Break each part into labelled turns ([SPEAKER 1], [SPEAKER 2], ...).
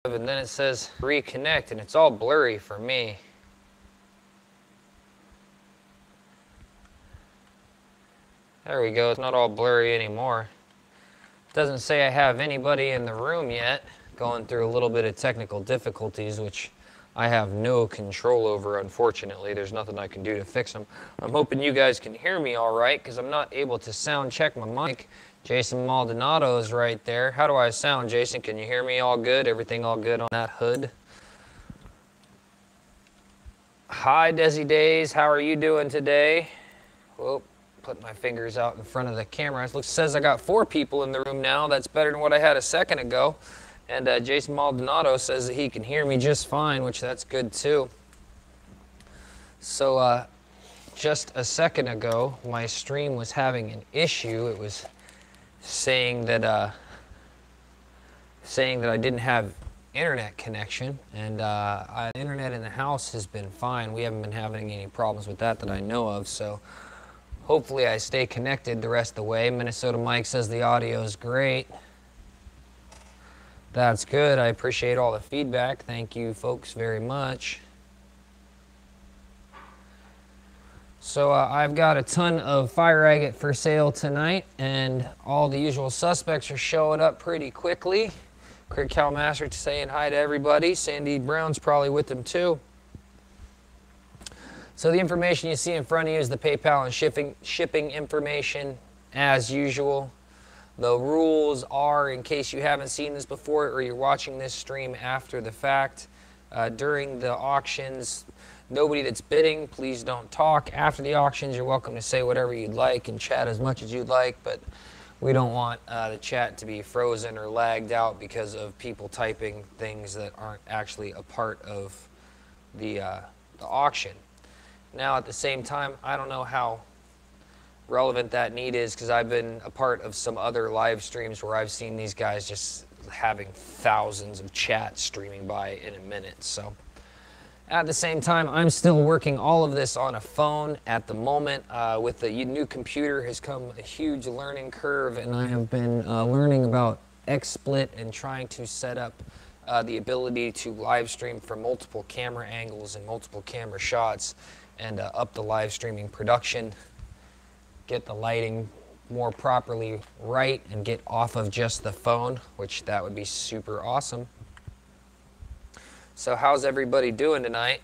[SPEAKER 1] and then it says reconnect, and it's all blurry for me. There we go, it's not all blurry anymore. It doesn't say I have anybody in the room yet. Going through a little bit of technical difficulties, which I have no control over, unfortunately. There's nothing I can do to fix them. I'm hoping you guys can hear me all right, because I'm not able to sound check my mic. Jason Maldonado is right there. How do I sound, Jason? Can you hear me all good? Everything all good on that hood? Hi, Desi Days. How are you doing today? Whoa, put my fingers out in front of the camera. It says I got 4 people in the room now. That's better than what I had a second ago. And Jason Maldonado says that he can hear me just fine, which that's good too. So just a second ago, my stream was having an issue. It was saying that I didn't have internet connection, and internet in the house has been fine. We haven't been having any problems with that I know of, so hopefully I stay connected the rest of the way. Minnesota Mike says the audio is great. That's good. I appreciate all the feedback. Thank you folks very much. So I've got a ton of fire agate for sale tonight, and all the usual suspects are showing up pretty quickly. Craig Calmaster saying hi to everybody. Sandy Brown's probably with them too. So the information you see in front of you is the PayPal and shipping information as usual. The rules are, in case you haven't seen this before or you're watching this stream after the fact, during the auctions, nobody that's bidding, please don't talk. After the auctions, you're welcome to say whatever you'd like and chat as much as you'd like, but we don't want the chat to be frozen or lagged out because of people typing things that aren't actually a part of the auction. Now, at the same time, I don't know how relevant that need is, because I've been a part of some other live streams where I've seen these guys just having thousands of chats streaming by in a minute. So at the same time, I'm still working all of this on a phone at the moment. With the new computer has come a huge learning curve, and I have been learning about XSplit and trying to set up the ability to live stream from multiple camera angles and multiple camera shots, and up the live streaming production, get the lighting more properly right, and get off of just the phone, which that would be super awesome. So how's everybody doing tonight?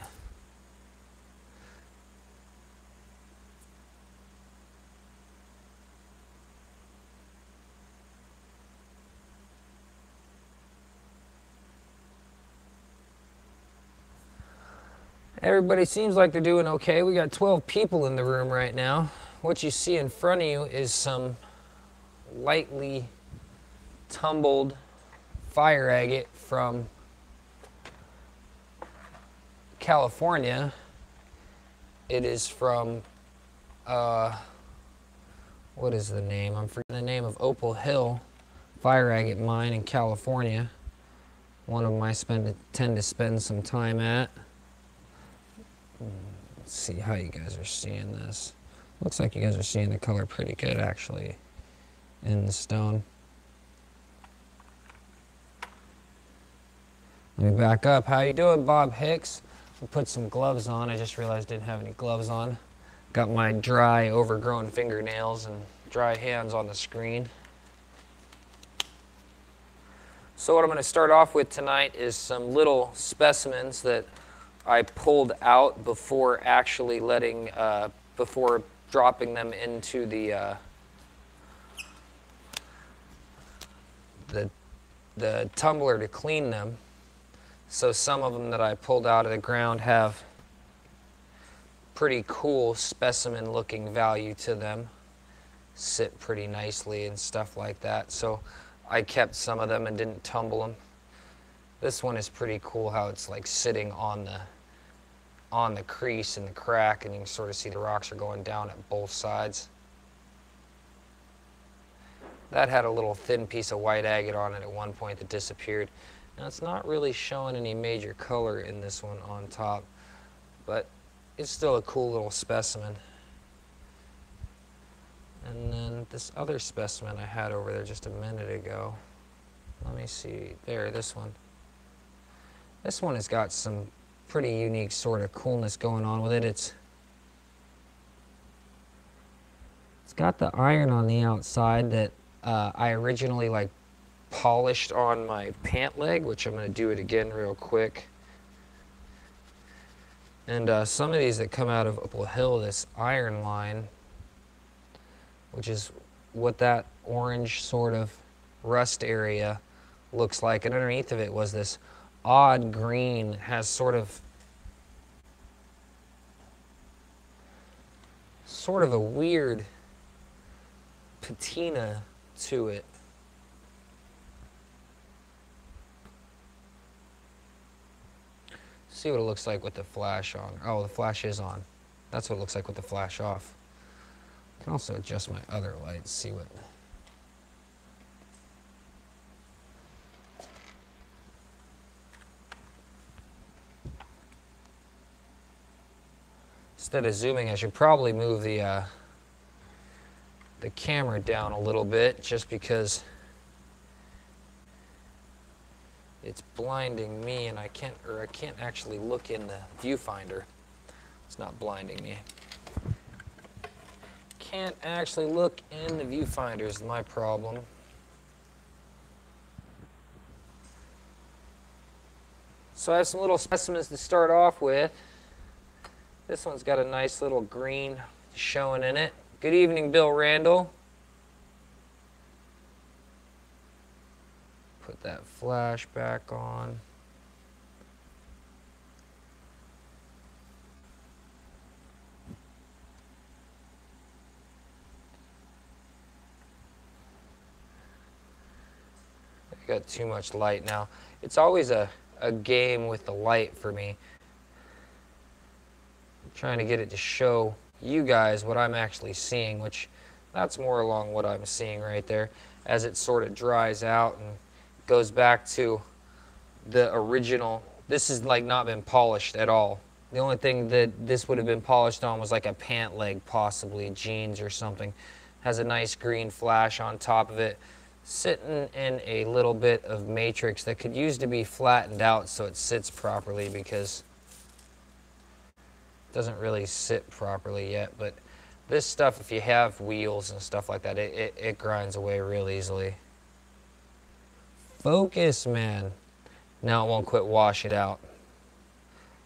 [SPEAKER 1] Everybody seems like they're doing okay. We got 12 people in the room right now. What you see in front of you is some lightly tumbled fire agate from California. It is from, what is the name? I'm forgetting the name of Opal Hill fire agate mine in California. One of them I tend to spend some time at. Let's see how you guys are seeing this. Looks like you guys are seeing the color pretty good, actually, in the stone. Let me back up. How you doing, Bob Hicks? I'll put some gloves on. I just realized I didn't have any gloves on. Got my dry, overgrown fingernails and dry hands on the screen. So what I'm going to start off with tonight is some little specimens that I pulled out before actually before dropping them into the tumbler to clean them. So some of them that I pulled out of the ground have pretty cool specimen looking value to them. Sit pretty nicely and stuff like that. So I kept some of them and didn't tumble them. This one is pretty cool how it's like sitting on the crease and the crack, and you can sort of see the rocks are going down at both sides. That had a little thin piece of white agate on it at one point that disappeared. Now it's not really showing any major color in this one on top, but it's still a cool little specimen. And then this other specimen I had over there just a minute ago. Let me see, there, this one. This one has got some pretty unique sort of coolness going on with it. It's got the iron on the outside that I originally like polished on my pant leg, which I'm going to do it again real quick. And some of these that come out of Opal Hill, this iron line, which is what that orange sort of rust area looks like, and underneath of it was this odd green. It has sort of a weird patina to it. See what it looks like with the flash on. Oh, the flash is on. That's what it looks like with the flash off. I can also adjust my other lights, see what. Instead of zooming, I should probably move the camera down a little bit, just because it's blinding me, and I can't actually look in the viewfinder. It's not blinding me. Can't actually look in the viewfinder is my problem. So I have some little specimens to start off with. This one's got a nice little green showing in it. Good evening, Bill Randall. Put that flash back on. I got too much light now. It's always a game with the light for me. I'm trying to get it to show you guys what I'm actually seeing, which that's more along what I'm seeing right there, as it sort of dries out and goes back to the original. This has like not been polished at all. The only thing that this would have been polished on was like a pant leg, possibly jeans or something. Has a nice green flash on top of it, sitting in a little bit of matrix that could use to be flattened out so it sits properly, because it doesn't really sit properly yet. But this stuff, if you have wheels and stuff like that, it grinds away real easily. Focus, man. Now it won't quit washing it out.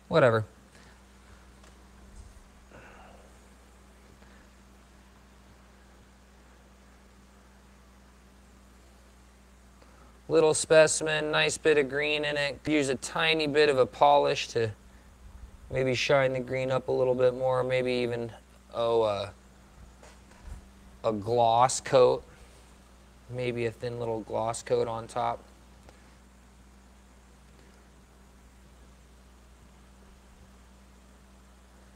[SPEAKER 1] Whatever. Little specimen, nice bit of green in it. Use a tiny bit of a polish to maybe shine the green up a little bit more, maybe even a gloss coat, maybe a thin little gloss coat on top.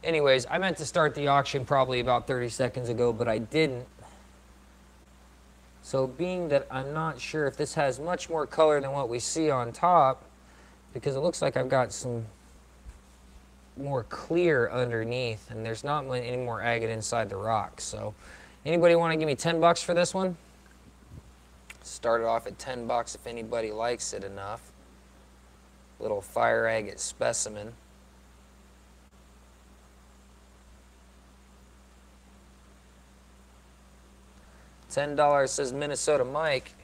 [SPEAKER 1] Anyways, I meant to start the auction probably about 30 seconds ago, but I didn't. So being that I'm not sure if this has much more color than what we see on top, because it looks like I've got some more clear underneath, and there's not any more agate inside the rock. So anybody want to give me 10 bucks for this one? Start it off at 10 bucks if anybody likes it enough. Little fire agate specimen. $10 says Minnesota Mike.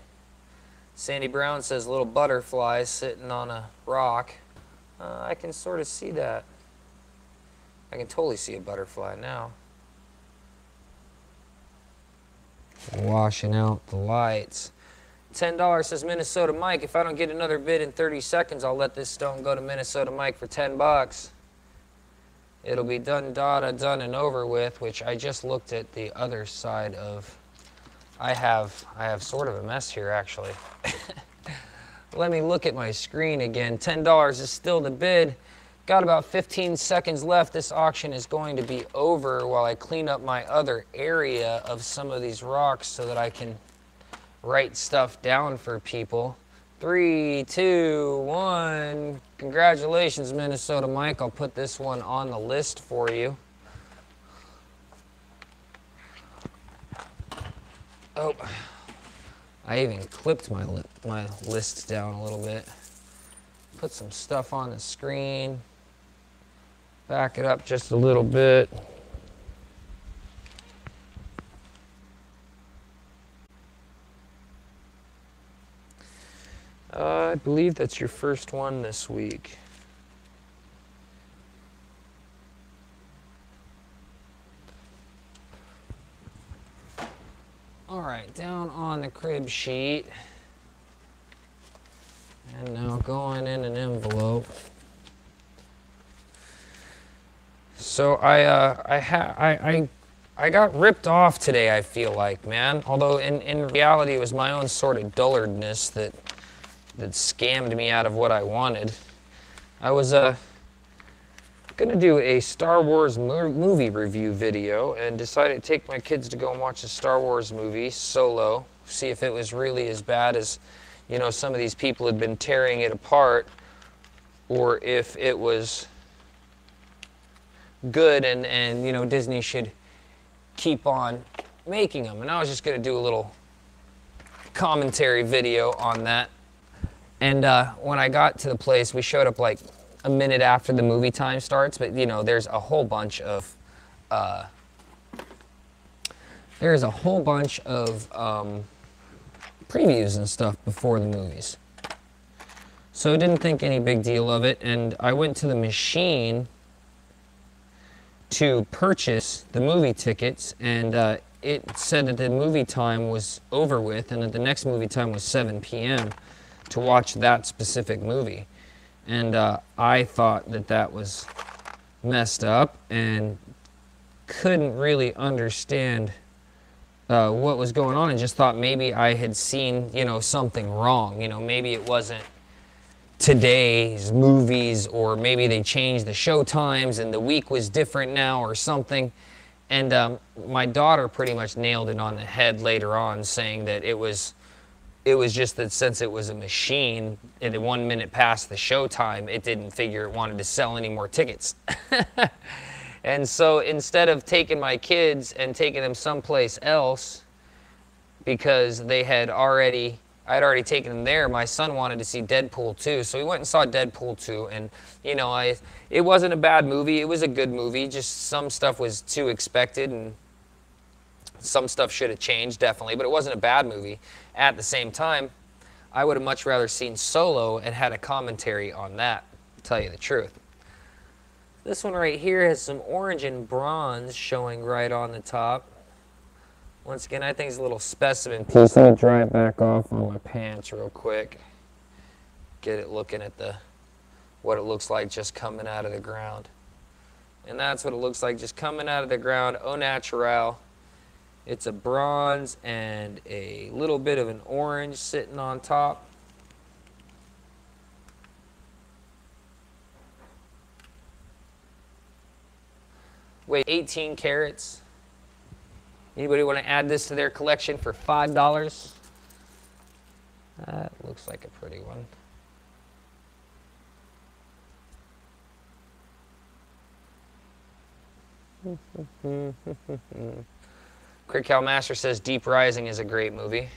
[SPEAKER 1] Sandy Brown says little butterfly sitting on a rock. I can sort of see that. I can totally see a butterfly now. Washing out the lights. $10 says Minnesota Mike. If I don't get another bid in 30 seconds, I'll let this stone go to Minnesota Mike for 10 bucks. It'll be done, done and over with, which I just looked at the other side of. I have sort of a mess here, actually. Let me look at my screen again. $10 is still the bid. Got about 15 seconds left. This auction is going to be over while I clean up my other area of some of these rocks so that I can write stuff down for people. 3, 2, 1. Congratulations, Minnesota Mike. I'll put this one on the list for you. Oh, I even clipped my list down a little bit. put some stuff on the screen. Back it up just a little bit. I believe that's your first one this week. All right, down on the crib sheet. And now going in an envelope. So I got ripped off today, I feel like, man. Although in reality it was my own sort of dullardness that scammed me out of what I wanted. I was gonna do a Star Wars movie review video and decided to take my kids to go and watch a Star Wars movie solo, see if it was really as bad as, you know, some of these people had been tearing it apart, or if it was good and you know, Disney should keep on making them. And I was just gonna do a little commentary video on that. And when I got to the place, we showed up like a minute after the movie time starts, but you know, there's a whole bunch of previews and stuff before the movies. So I didn't think any big deal of it, and I went to the machine to purchase the movie tickets, and it said that the movie time was over with and that the next movie time was 7 p.m. to watch that specific movie. And I thought that that was messed up and couldn't really understand what was going on, and just thought maybe I had seen, you know, something wrong. You know, maybe it wasn't today's movies, or maybe they changed the show times and the week was different now or something. And my daughter pretty much nailed it on the head later on, saying that it was just that since it was a machine and 1 minute past the show time, it didn't figure it wanted to sell any more tickets. And so instead of taking my kids and taking them someplace else, because I had already taken them there, my son wanted to see Deadpool 2. So we went and saw Deadpool 2, and you know, it wasn't a bad movie. It was a good movie. Just some stuff was too expected, and some stuff should have changed, definitely, but it wasn't a bad movie. At the same time, I would have much rather seen Solo and had a commentary on that, to tell you the truth. This one right here has some orange and bronze showing right on the top. Once again, I think it's a little specimen piece. Let me dry it back off on my pants real quick. Get it looking at what it looks like just coming out of the ground. And that's what it looks like just coming out of the ground, au naturel. It's a bronze and a little bit of an orange sitting on top. Weight 18 carats. Anybody want to add this to their collection for $5? That looks like a pretty one. Craig Calmaster says Deep Rising is a great movie.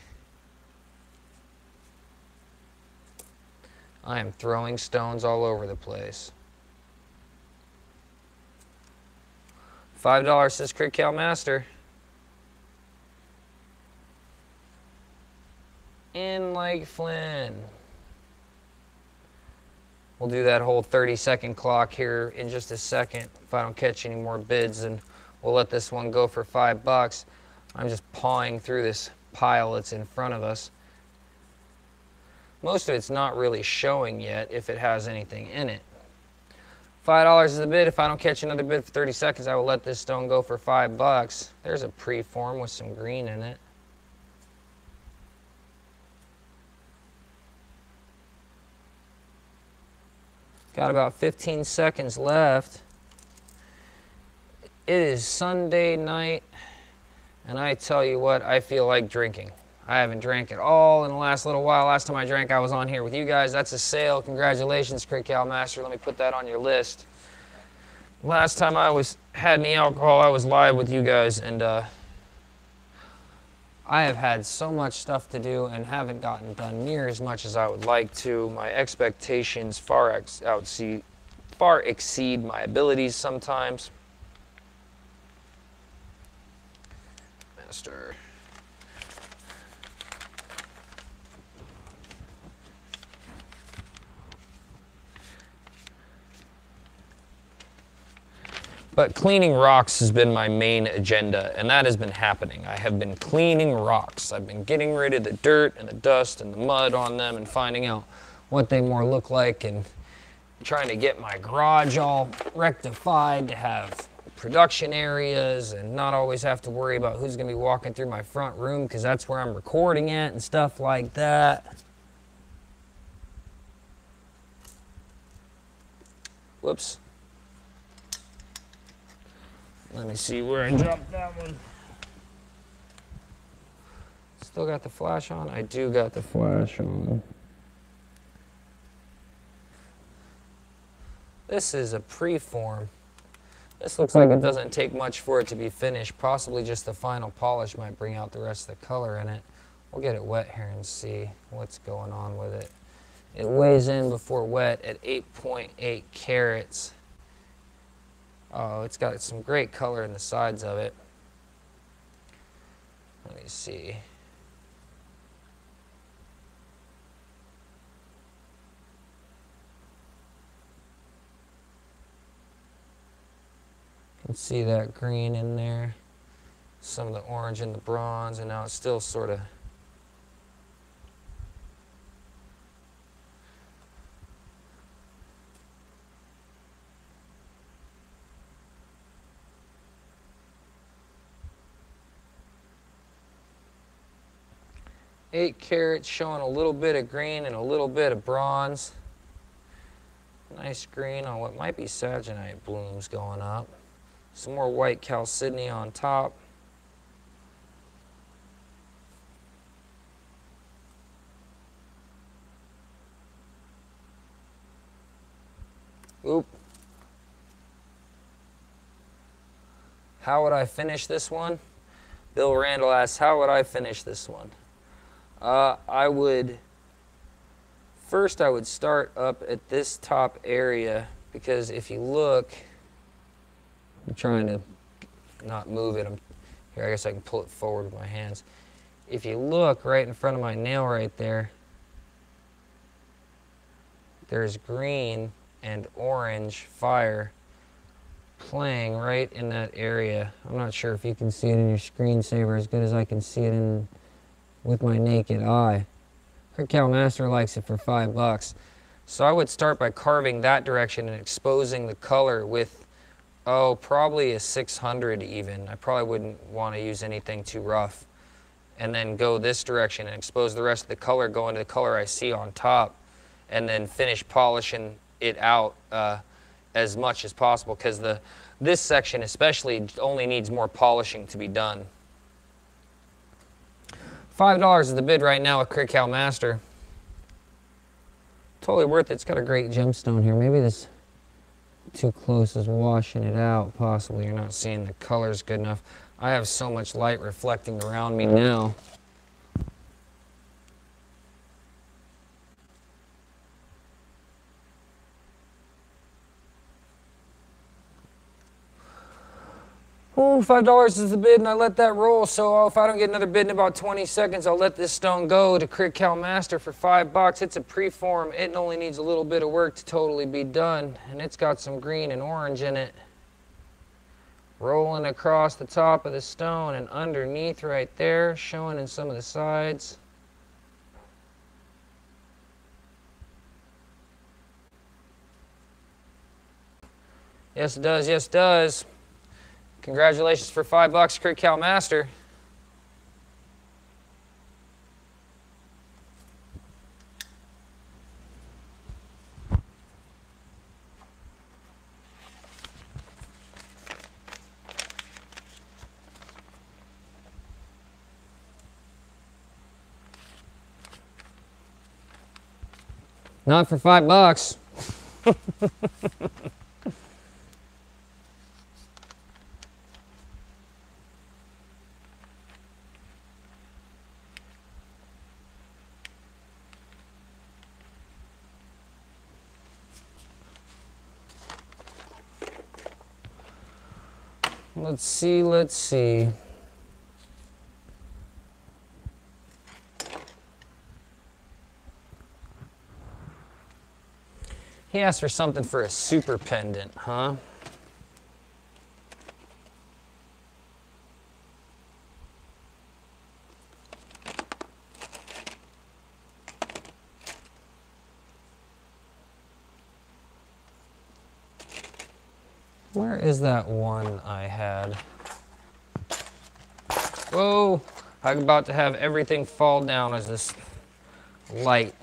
[SPEAKER 1] I am throwing stones all over the place. $5 says Craig Calmaster. In like Flynn. We'll do that whole 30-second clock here in just a second. If I don't catch any more bids, then we'll let this one go for $5. I'm just pawing through this pile that's in front of us. Most of it's not really showing yet if it has anything in it. $5 is the bid. If I don't catch another bid for 30 seconds, I will let this stone go for $5. There's a preform with some green in it. Got about 15 seconds left. It is Sunday night, and I tell you what, I feel like drinking. I haven't drank at all in the last little while. Last time I drank, I was on here with you guys. That's a sale. Congratulations, Craig Calmaster. Let me put that on your list. Last time I had any alcohol, I was live with you guys, and I have had so much stuff to do and haven't gotten done near as much as I would like to. My expectations far exceed my abilities sometimes. Master. But cleaning rocks has been my main agenda, and that has been happening. I have been cleaning rocks. I've been getting rid of the dirt and the dust and the mud on them and finding out what they more look like and trying to get my garage all rectified to have production areas and not always have to worry about who's going to be walking through my front room because that's where I'm recording at and stuff like that. Whoops. Let me see where I dropped that one. Still got the flash on? I do got the flash on. This is a preform. This looks like it doesn't take much for it to be finished. Possibly just the final polish might bring out the rest of the color in it. We'll get it wet here and see what's going on with it. It weighs in before wet at 8.8 carats. Oh, it's got some great color in the sides of it. Let me see. You can see that green in there, some of the orange and the bronze, and now it's still sort of eight carats, showing a little bit of green and a little bit of bronze. Nice green on what might be saginite blooms going up. Some more white chalcedony on top. Oop. How would I finish this one? Bill Randall asks, how would I finish this one? I would start up at this top area, because if you look, I'm trying to not move it. Here, I guess I can pull it forward with my hands. If you look right in front of my nail right there, there's green and orange fire playing right in that area. I'm not sure if you can see it in your screensaver as good as I can see it with my naked eye. Cricut Master likes it for $5. So I would start by carving that direction and exposing the color with, probably a 600 even. I probably wouldn't want to use anything too rough. And then go this direction and expose the rest of the color, go into the color I see on top, and then finish polishing it out as much as possible, because this section especially only needs more polishing to be done. $5 is the bid right now with Cricut Master. Totally worth it. It's got a great gemstone here. Maybe this too close is washing it out. Possibly you're not seeing the colors good enough. I have so much light reflecting around me now. Oh, $5 is the bid, and I let that roll. So if I don't get another bid in about 20 seconds, I'll let this stone go to Cricut Master for $5. It's a preform. It only needs a little bit of work to totally be done, and it's got some green and orange in it. Rolling across the top of the stone and underneath right there, showing in some of the sides. Yes, it does. Yes, it does. Congratulations for $5, Cricut Master. Not for $5. Let's see, let's see. He asked for something for a super pendant, huh? Where is that one I had? Whoa, I'm about to have everything fall down as this light.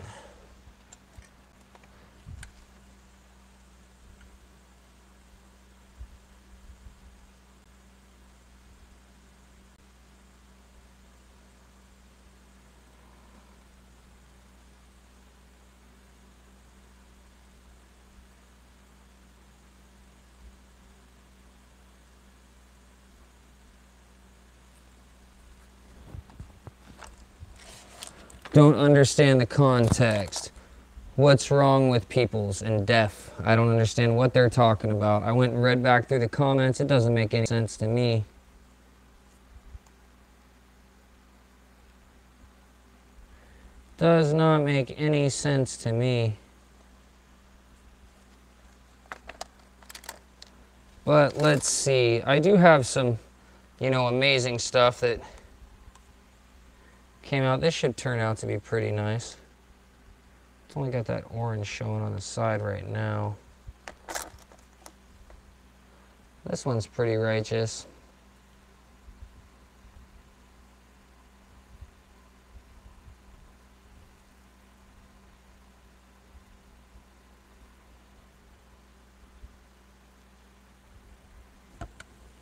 [SPEAKER 1] Don't understand the context. What's wrong with peoples and deaf? I don't understand what they're talking about. I went and read back through the comments. It doesn't make any sense to me. Does not make any sense to me. But let's see. I do have some, you know, amazing stuff that came out. This should turn out to be pretty nice. It's only got that orange showing on the side right now. This one's pretty righteous.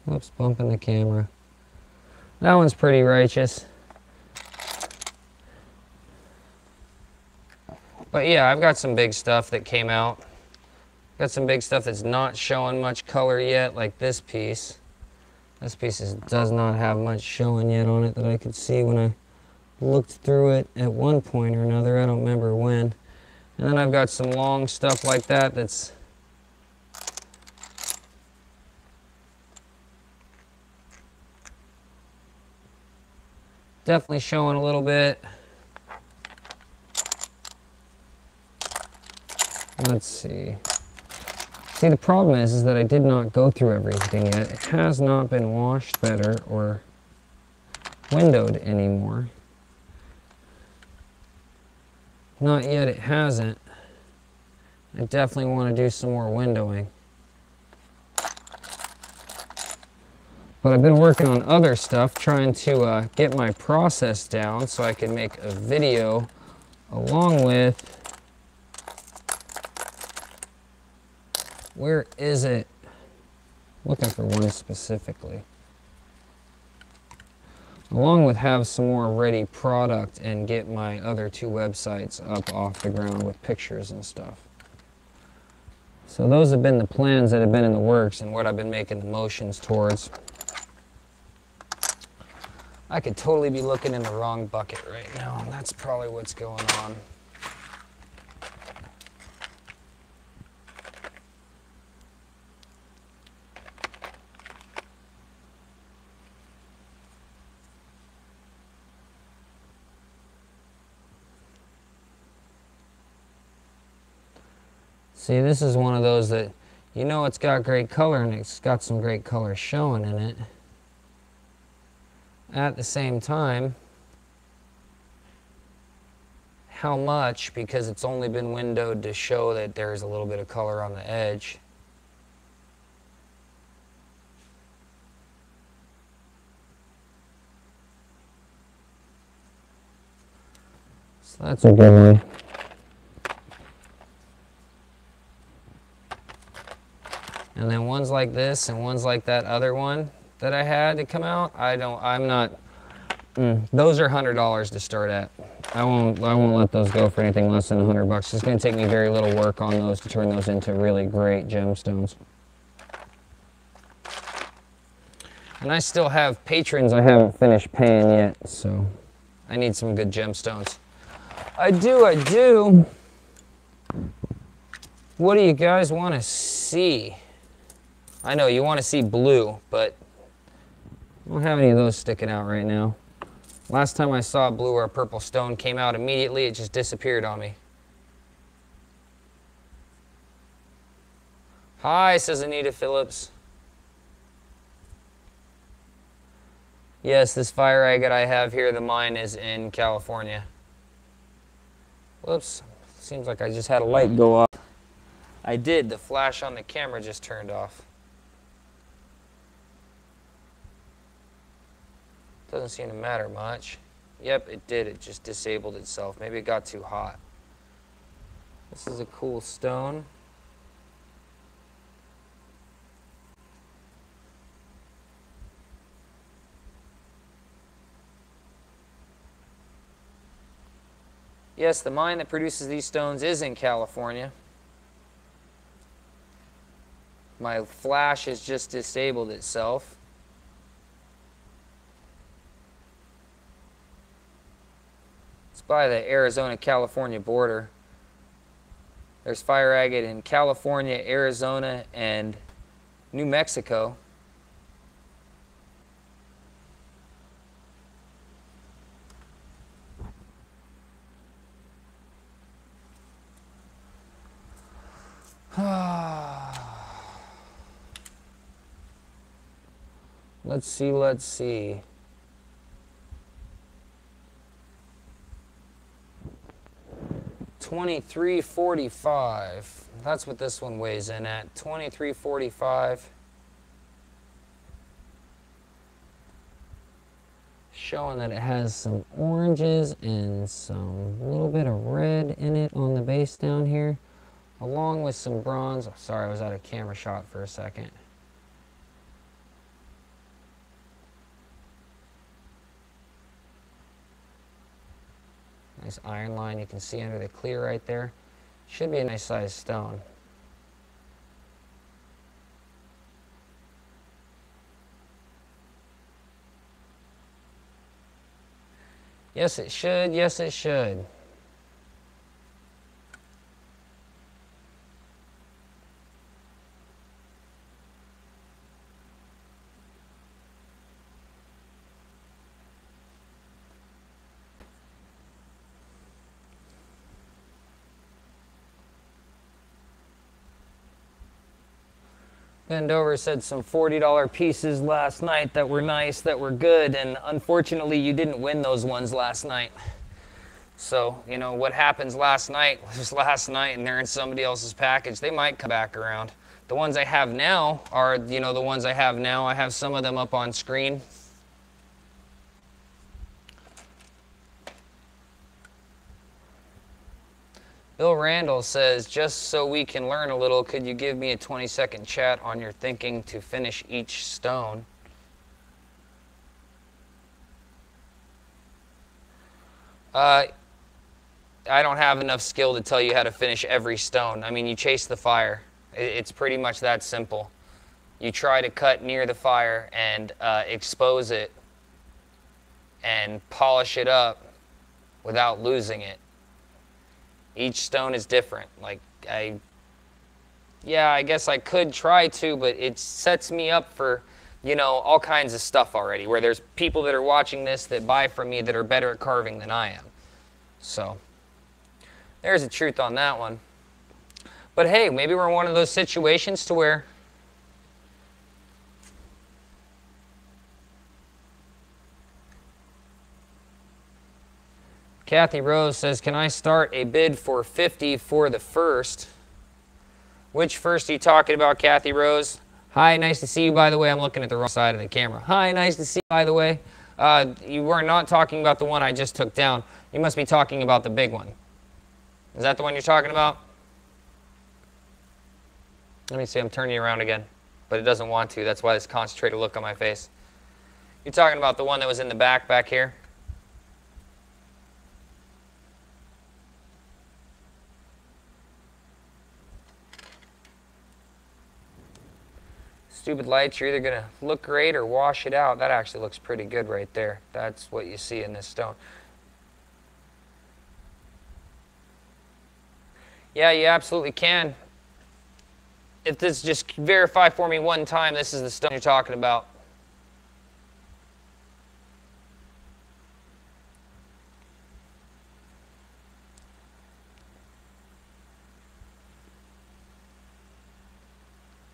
[SPEAKER 1] Whoops, bumping the camera. That one's pretty righteous. But yeah, I've got some big stuff that came out. Got some big stuff that's not showing much color yet, like this piece. This piece does not have much showing yet on it that I could see when I looked through it at one point or another. I don't remember when. And then I've got some long stuff like that that's definitely showing a little bit. Let's see. See, the problem is that I did not go through everything yet. It has not been washed better or windowed anymore. Not yet, it hasn't. I definitely want to do some more windowing. But I've been working on other stuff, trying to get my process down so I can make a video along with... Where is it? Looking for one specifically. Along with have some more ready product and get my other two websites up off the ground with pictures and stuff. So those have been the plans that have been in the works and what I've been making the motions towards. I could totally be looking in the wrong bucket right now, and that's probably what's going on. See, this is one of those that, you know, it's got great color and it's got some great color showing in it. At the same time, how much, because it's only been windowed to show that there's a little bit of color on the edge. So that's a good one. And then ones like this and ones like that other one that I had to come out, those are $100 to start at. I won't let those go for anything less than $100. It's going to take me very little work on those to turn those into really great gemstones. And I still have patrons I haven't finished paying yet, so I need some good gemstones. I do. What do you guys want to see? I know you want to see blue, but I don't have any of those sticking out right now. Last time I saw a blue or a purple stone came out immediately, it just disappeared on me. Hi, says Anita Phillips. Yes, this fire agate I have here, the mine is in California. Whoops, seems like I just had a light go off. I did, the flash on the camera just turned off. Doesn't seem to matter much. Yep, it did, it just disabled itself. Maybe it got too hot. This is a cool stone. Yes, the mine that produces these stones is in California. My flash has just disabled itself. It's by the Arizona-California border. There's fire agate in California, Arizona, and New Mexico. Let's see, let's see. $23.45. That's what this one weighs in at. $23.45. Showing that it has some oranges and some little bit of red in it on the base down here, along with some bronze. Oh, sorry, I was out of camera shot for a second. Nice iron line you can see under the clear right there. Should be a nice sized stone. Yes, it should. Yes, it should. Bendover said some $40 pieces last night that were nice, that were good, and unfortunately you didn't win those ones last night. So, you know, what happens last night was last night and they're in somebody else's package. They might come back around. The ones I have now are, you know, the ones I have now. I have some of them up on screen. Bill Randall says, just so we can learn a little, could you give me a 20-second chat on your thinking to finish each stone? I don't have enough skill to tell you how to finish every stone. I mean, you chase the fire. It's pretty much that simple. You try to cut near the fire and expose it and polish it up without losing it. Each stone is different. Like, I guess I could try to, but it sets me up for, you know, all kinds of stuff already, where there's people that are watching this that buy from me that are better at carving than I am. So, there's the truth on that one. But hey, maybe we're in one of those situations to where Kathy Rose says, can I start a bid for $50 for the first? Which first are you talking about, Kathy Rose? Hi, nice to see you, by the way. I'm looking at the wrong side of the camera. Hi, nice to see you, by the way. You were not talking about the one I just took down. You must be talking about the big one. Is that the one you're talking about? Let me see, I'm turning you around again. But it doesn't want to. That's why this concentrated look on my face. You're talking about the one that was in the back here? Stupid lights, you're either going to look great or wash it out. That actually looks pretty good right there. That's what you see in this stone. Yeah, you absolutely can. If this, just verify for me one time, this is the stone you're talking about.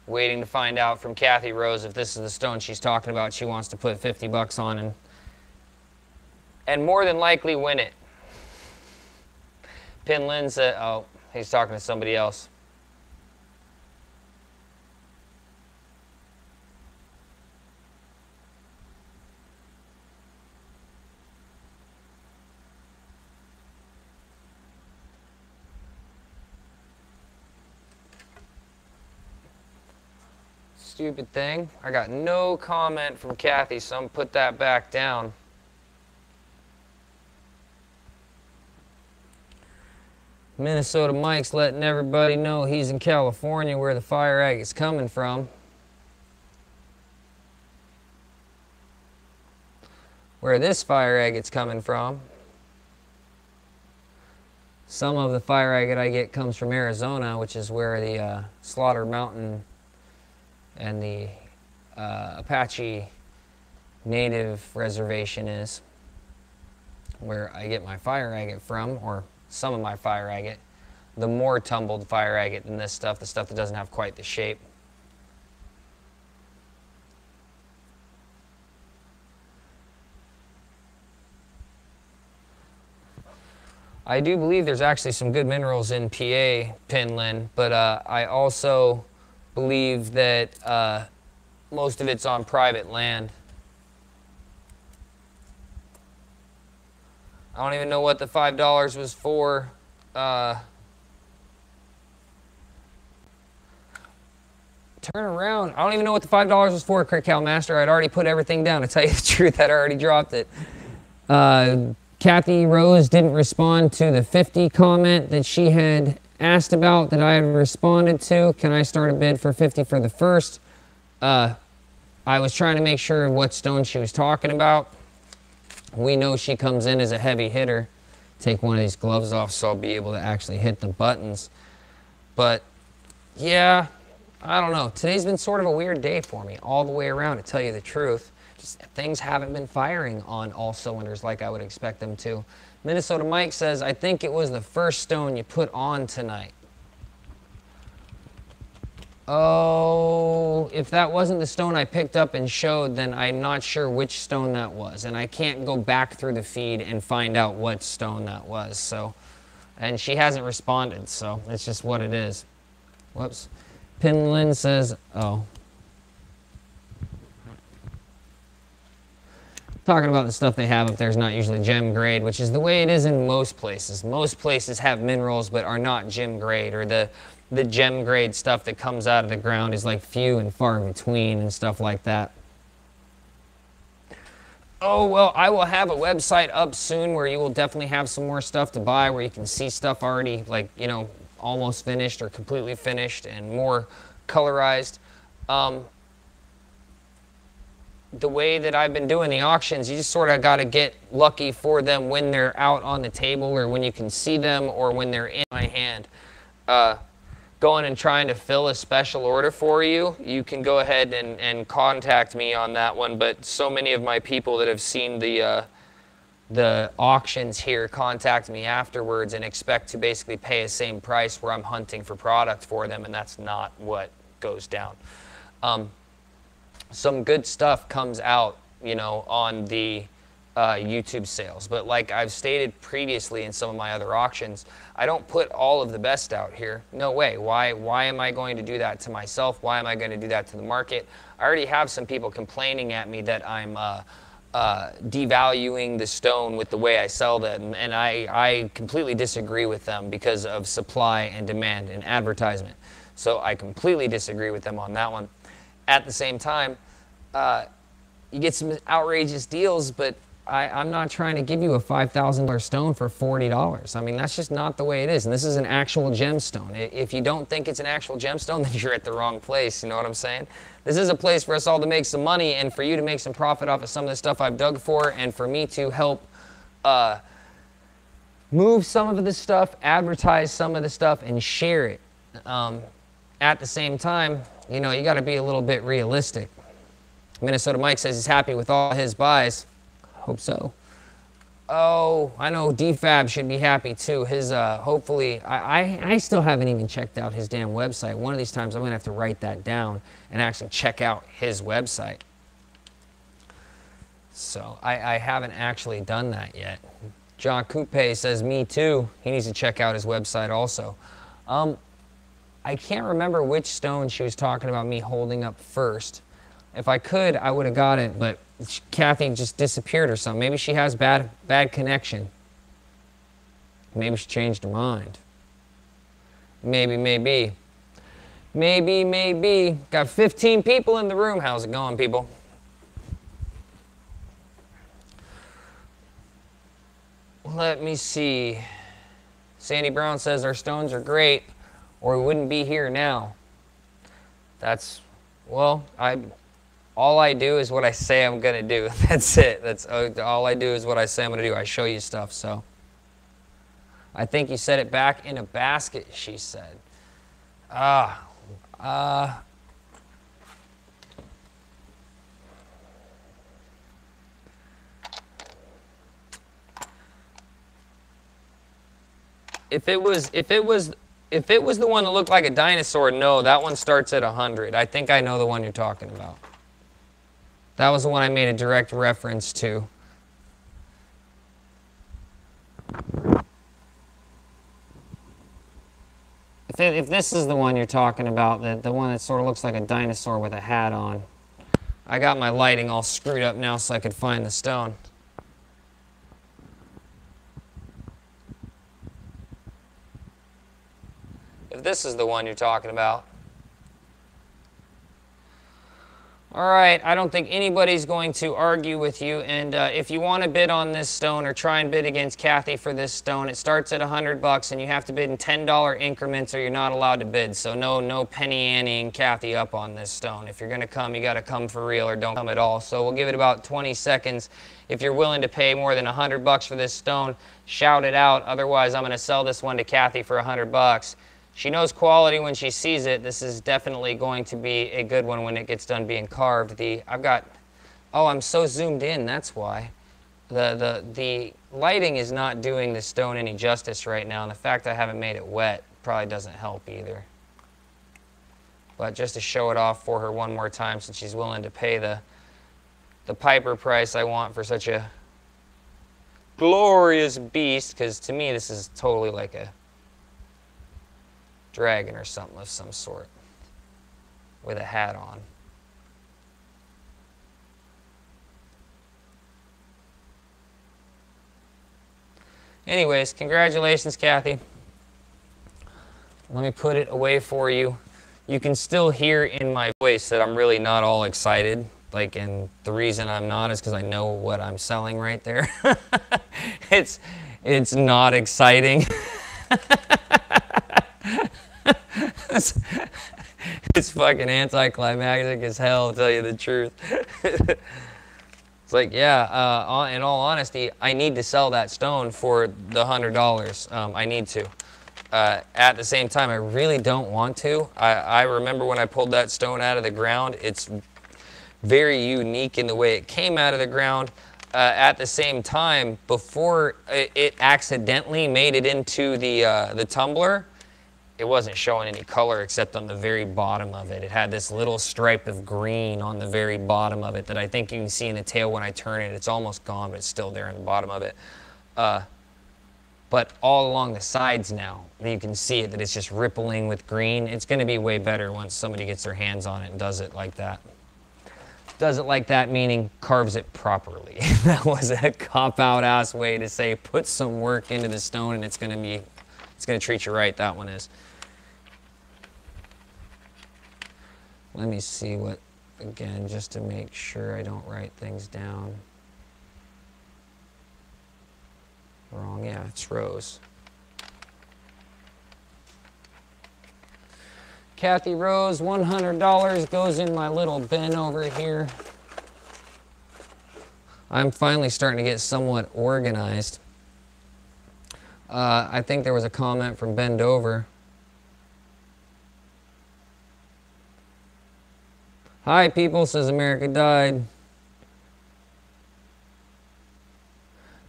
[SPEAKER 1] Waiting to find out from Kathy Rose if this is the stone she's talking about. She wants to put 50 bucks on and more than likely win it. Pin Lin said, oh, he's talking to somebody else. Stupid thing. I got no comment from Kathy, so I'm going to put that back down. Minnesota Mike's letting everybody know he's in California where the fire agate's coming from. Where this fire agate's coming from. Some of the fire agate I get comes from Arizona, which is where the Slaughter Mountain and the Apache Native Reservation is, where I get my fire agate from, or some of my fire agate. The more tumbled fire agate than this stuff, the stuff that doesn't have quite the shape. I do believe there's actually some good minerals in PA, Pinland, but I also believe that most of it's on private land. I don't even know what the $5 was for. Turn around. I don't even know what the $5 was for, Cal Master. I'd already put everything down. To tell you the truth, I'd already dropped it. Kathy Rose didn't respond to the 50 comment that she had asked about that I had responded to. Can I start a bid for 50 for the first? I was trying to make sure what stone she was talking about. We know she comes in as a heavy hitter. Take one of these gloves off so I'll be able to actually hit the buttons. But yeah, I don't know. Today's been sort of a weird day for me all the way around, to tell you the truth. Just things haven't been firing on all cylinders like I would expect them to. Minnesota Mike says, I think it was the first stone you put on tonight. Oh, if that wasn't the stone I picked up and showed, then I'm not sure which stone that was. And I can't go back through the feed and find out what stone that was. So, and she hasn't responded, so it's just what it is. Whoops. Pinlin says, oh. Talking about the stuff they have up there is not usually gem grade, which is the way it is in most places. Most places have minerals but are not gem grade, or the gem grade stuff that comes out of the ground is like few and far between and stuff like that. Oh, well, I will have a website up soon where you will definitely have some more stuff to buy, where you can see stuff already, like, you know, almost finished or completely finished and more colorized. The way that I've been doing the auctions, you just sort of got to get lucky for them when they're out on the table, or when you can see them, or when they're in my hand. Going and trying to fill a special order for you, you can go ahead and contact me on that one. But so many of my people that have seen the auctions here contact me afterwards and expect to basically pay the same price where I'm hunting for product for them, and that's not what goes down. Some good stuff comes out, you know, on the YouTube sales. But like I've stated previously in some of my other auctions, I don't put all of the best out here. No way. Why am I going to do that to myself? Why am I going to do that to the market? I already have some people complaining at me that I'm devaluing the stone with the way I sell them, and I completely disagree with them because of supply and demand and advertisement. So I completely disagree with them on that one. At the same time, you get some outrageous deals, but I'm not trying to give you a $5,000 stone for $40. I mean, that's just not the way it is. And this is an actual gemstone. If you don't think it's an actual gemstone, then you're at the wrong place. You know what I'm saying? This is a place for us all to make some money, and for you to make some profit off of some of the stuff I've dug for, and for me to help move some of this stuff, advertise some of the stuff, and share it. At the same time, you know, you got to be a little bit realistic. Minnesota Mike says he's happy with all his buys. Hope so. Oh, I know DFab should be happy too. His, hopefully, I still haven't even checked out his damn website. One of these times I'm gonna have to write that down and actually check out his website. So I haven't actually done that yet. John Coupe says, me too. He needs to check out his website also. I can't remember which stone she was talking about me holding up first. If I could, I would have got it, but Kathy just disappeared or something. Maybe she has bad connection. Maybe she changed her mind. Maybe. Got 15 people in the room. How's it going, people? Let me see. Sandy Brown says our stones are great, or we wouldn't be here now. That's, well, all I do is what I say I'm gonna do. That's it. That's all I do is what I say I'm gonna do. I show you stuff. So I think you set it back in a basket, she said. If it was the one that looked like a dinosaur, no, that one starts at 100. I think I know the one you're talking about. That was the one I made a direct reference to. If this is the one you're talking about, the one that sort of looks like a dinosaur with a hat on. I got my lighting all screwed up now so I could find the stone. If this is the one you're talking about. All right, I don't think anybody's going to argue with you. And if you want to bid on this stone or try and bid against Kathy for this stone, it starts at $100 and you have to bid in $10 increments or you're not allowed to bid. So no penny anting Kathy up on this stone. If you're going to come, you got to come for real or don't come at all. So we'll give it about 20 seconds. If you're willing to pay more than $100 for this stone, shout it out. Otherwise, I'm going to sell this one to Kathy for $100. She knows quality when she sees it. This is definitely going to be a good one when it gets done being carved. Oh, I'm so zoomed in, that's why. The lighting is not doing the stone any justice right now, and the fact I haven't made it wet probably doesn't help either. But just to show it off for her one more time, since she's willing to pay the piper price I want for such a glorious beast, because to me this is totally like a dragon or something of some sort with a hat on. Anyways, congratulations, Kathy. Let me put it away for you. You can still hear in my voice that I'm really not all excited. And the reason I'm not is because I know what I'm selling right there. It's not exciting. It's fucking anticlimactic as hell, to tell you the truth. It's like, yeah, in all honesty, I need to sell that stone for the $100. I need to. At the same time, I really don't want to. I remember when I pulled that stone out of the ground, it's very unique in the way it came out of the ground. At the same time, before it accidentally made it into the tumbler, it wasn't showing any color except on the very bottom of it. It had this little stripe of green on the very bottom of it that I think you can see in the tail when I turn it. It's almost gone, but it's still there in the bottom of it. But all along the sides now, you can see it, that it's just rippling with green. It's going to be way better once somebody gets their hands on it and does it like that. Does it like that, meaning carves it properly. That was a cop-out ass way to say put some work into the stone and it's going to treat you right. That one is. Let me see what, again, just to make sure I don't write things down wrong. Yeah, it's Rose. Kathy Rose, $100 goes in my little bin over here. I'm finally starting to get somewhat organized. I think there was a comment from Ben Dover. Hi, people, says America Died.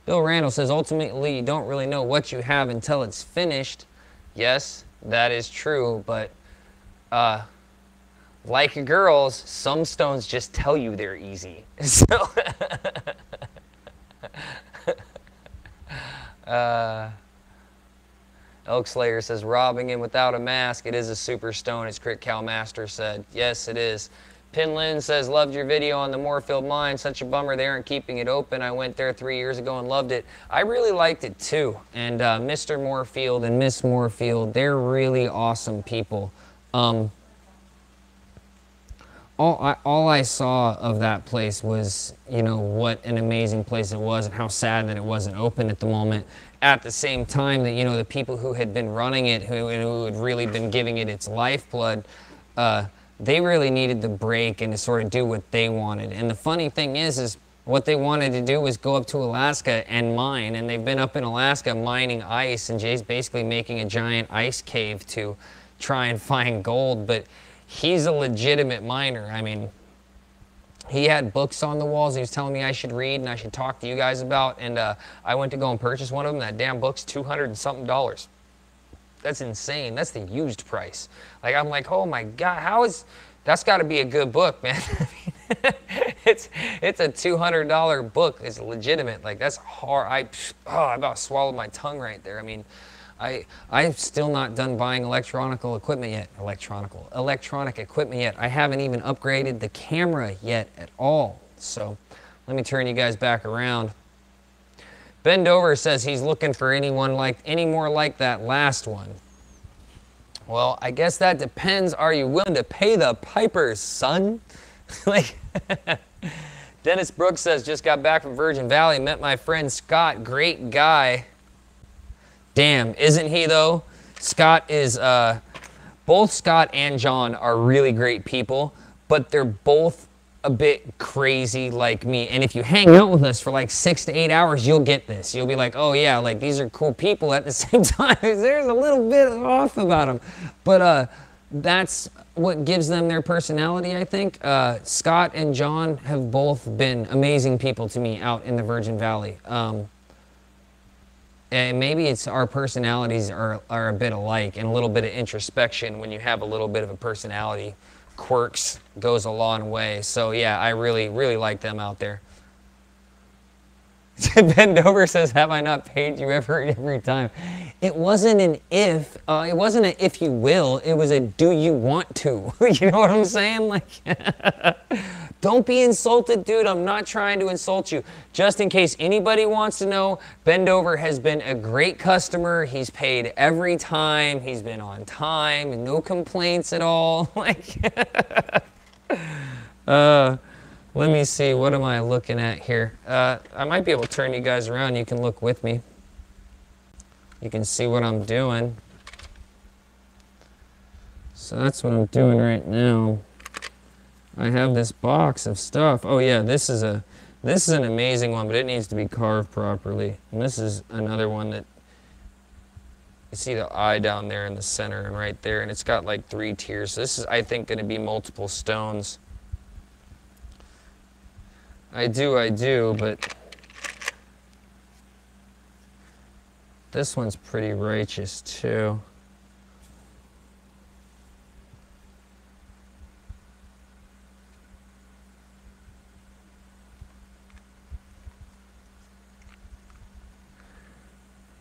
[SPEAKER 1] Bill Randall says, ultimately, you don't really know what you have until it's finished. Yes, that is true, but like girls, some stones just tell you they're easy. So, Elk Slayer says, robbing him without a mask. It is a super stone, as Crit Cal Master said. Yes, it is. Pinlin says, loved your video on the Moorfield mine. Such a bummer they aren't keeping it open. I went there 3 years ago and loved it. I really liked it too. And Mr. Moorfield and Miss Moorfield, they're really awesome people. All I saw of that place was, you know, what an amazing place it was and how sad that it wasn't open at the moment. At the same time that, you know, the people who had been running it, who had really been giving it its lifeblood, they really needed the break and to sort of do what they wanted. And the funny thing is what they wanted to do was go up to Alaska and mine. And they've been up in Alaska mining ice, and Jay's basically making a giant ice cave to try and find gold. But he's a legitimate miner. I mean, he had books on the walls he was telling me I should read and I should talk to you guys about. And I went to go and purchase one of them. That damn book's $200 and something. That's insane. That's the used price. Like, I'm like, oh my God, that's got to be a good book, man. it's a $200 book. It's legitimate. Like, that's hard. I about swallowed my tongue right there. I mean, I've still not done buying electronic equipment yet. I haven't even upgraded the camera yet at all. So let me turn you guys back around. Ben Dover says he's looking for any more like that last one. Well, I guess that depends. Are you willing to pay the pipers, son? Like, Dennis Brooks says, just got back from Virgin Valley, met my friend Scott, great guy. Damn, isn't he though? Scott is, both Scott and John are really great people, but they're both a bit crazy like me. And if you hang out with us for like 6 to 8 hours, you'll get this. You'll be like, oh yeah, like these are cool people. At the same time, there's a little bit off about them. But that's what gives them their personality, I think. Scott and John have both been amazing people to me out in the Virgin Valley. And maybe it's our personalities are a bit alike, and a little bit of introspection when you have a little bit of a personality quirks goes a long way. So yeah, I really, really like them out there. Ben Dover says, have I not paid you every time? It wasn't an if, it wasn't an if you will, it was a do you want to? You know what I'm saying? Like, don't be insulted, dude. I'm not trying to insult you. Just in case anybody wants to know, Ben Dover has been a great customer. He's paid every time. He's been on time and no complaints at all. Like, let me see, what am I looking at here? I might be able to turn you guys around. You can look with me. You can see what I'm doing. So that's what I'm doing right now. I have this box of stuff. Oh yeah, this is an amazing one, but it needs to be carved properly. And this is another one that you see the eye down there in the center and right there, and it's got like 3 tiers. So this is, I think, going to be multiple stones. I do, but this one's pretty righteous too.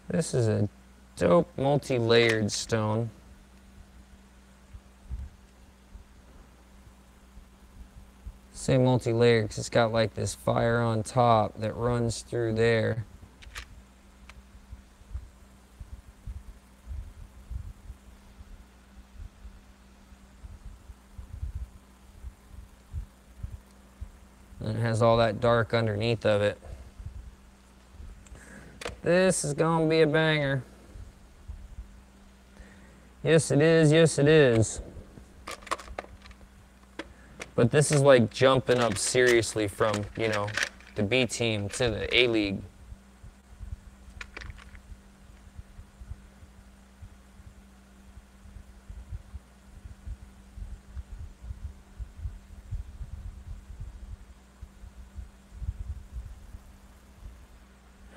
[SPEAKER 1] This is a dope multi-layered stone. Say multi-layered because it's got like this fire on top that runs through there. And it has all that dark underneath of it. This is gonna be a banger. Yes it is, yes it is. But this is like jumping up seriously from, you know, the B team to the A League.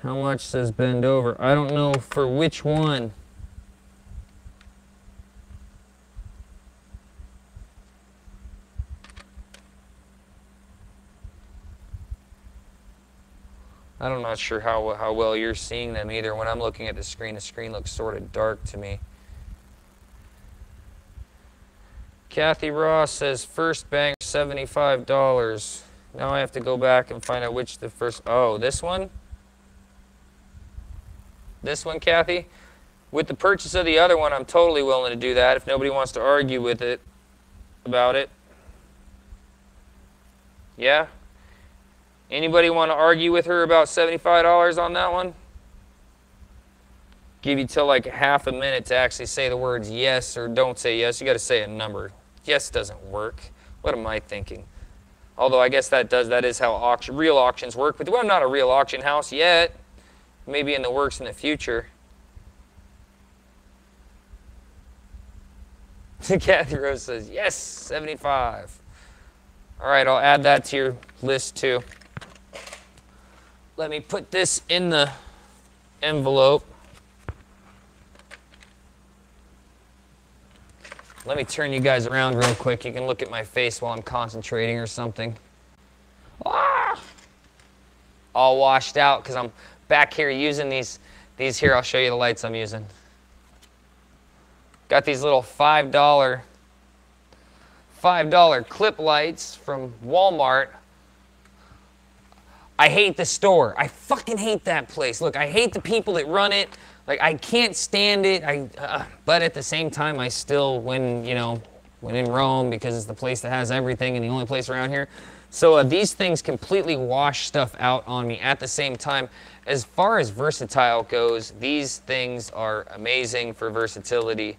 [SPEAKER 1] How much says bend over? I don't know for which one. I'm not sure how well you're seeing them either. When I'm looking at the screen looks sort of dark to me. Kathy Ross says first banger $75. Now I have to go back and find out which the first. Oh, this one? This one, Kathy? With the purchase of the other one, I'm totally willing to do that if nobody wants to argue with it about it. Yeah? Anybody want to argue with her about $75 on that one? Give you till like half a minute to actually say the words yes or don't say yes. You got to say a number. Yes doesn't work. What am I thinking? Although I guess that is how real auctions work. But I'm not a real auction house yet. Maybe in the works in the future. Kathy Rose says, yes, 75. All right, I'll add that to your list too. Let me put this in the envelope. Let me turn you guys around real quick. You can look at my face while I'm concentrating or something. Ah! All washed out because I'm back here using these here. I'll show you the lights I'm using. Got these little $5 clip lights from Walmart. I hate the store. I fucking hate that place. Look, I hate the people that run it. Like, I can't stand it. But at the same time, I still, when in Rome, because it's the place that has everything and the only place around here. So these things completely wash stuff out on me. At the same time, as far as versatile goes, these things are amazing for versatility.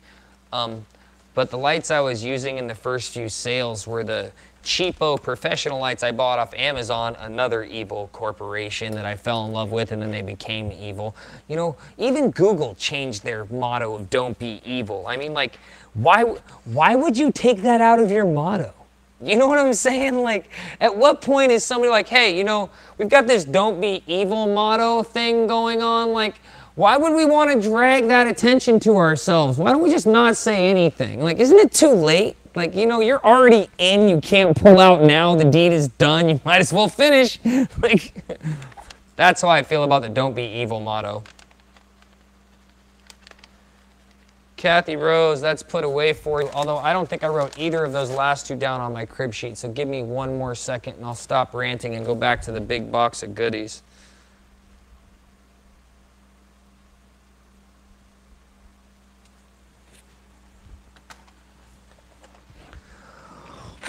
[SPEAKER 1] But the lights I was using in the first few sales were the cheapo professional lights I bought off Amazon, another evil corporation that I fell in love with, and then they became evil. You know, even Google changed their motto of "Don't be evil." I mean, like, why would you take that out of your motto? You know what I'm saying? Like, at what point is somebody like, hey, we've got this "Don't be evil" motto thing going on, like, why would we want to drag that attention to ourselves? Why don't we just not say anything? Like, isn't it too late? Like, you're already in. You can't pull out now. The deed is done. You might as well finish. Like, that's how I feel about the "Don't be evil" motto. Kathy Rose, that's put away for you. Although I don't think I wrote either of those last two down on my crib sheet. So give me one more second and I'll stop ranting and go back to the big box of goodies.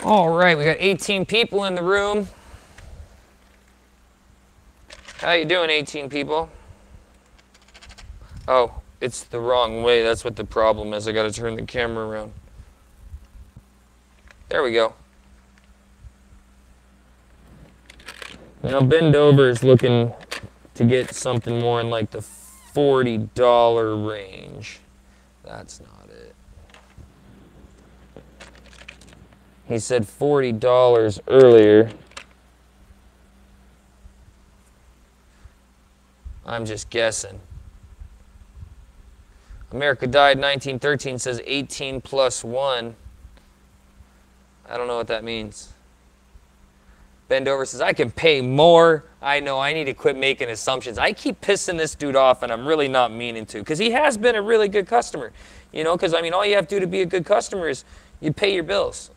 [SPEAKER 1] All right, we got 18 people in the room. How you doing, 18 people? Oh, it's the wrong way. That's what the problem is. I got to turn the camera around. There we go. Now, Bend Over is looking to get something more in like the $40 range. That's not it. He said $40 earlier. I'm just guessing. America Died 1913 says 18 plus 1. I don't know what that means. Bend Over says, I can pay more. I know, I need to quit making assumptions. I keep pissing this dude off, and I'm really not meaning to. Because he has been a really good customer. Because, I mean, all you have to do to be a good customer is you pay your bills.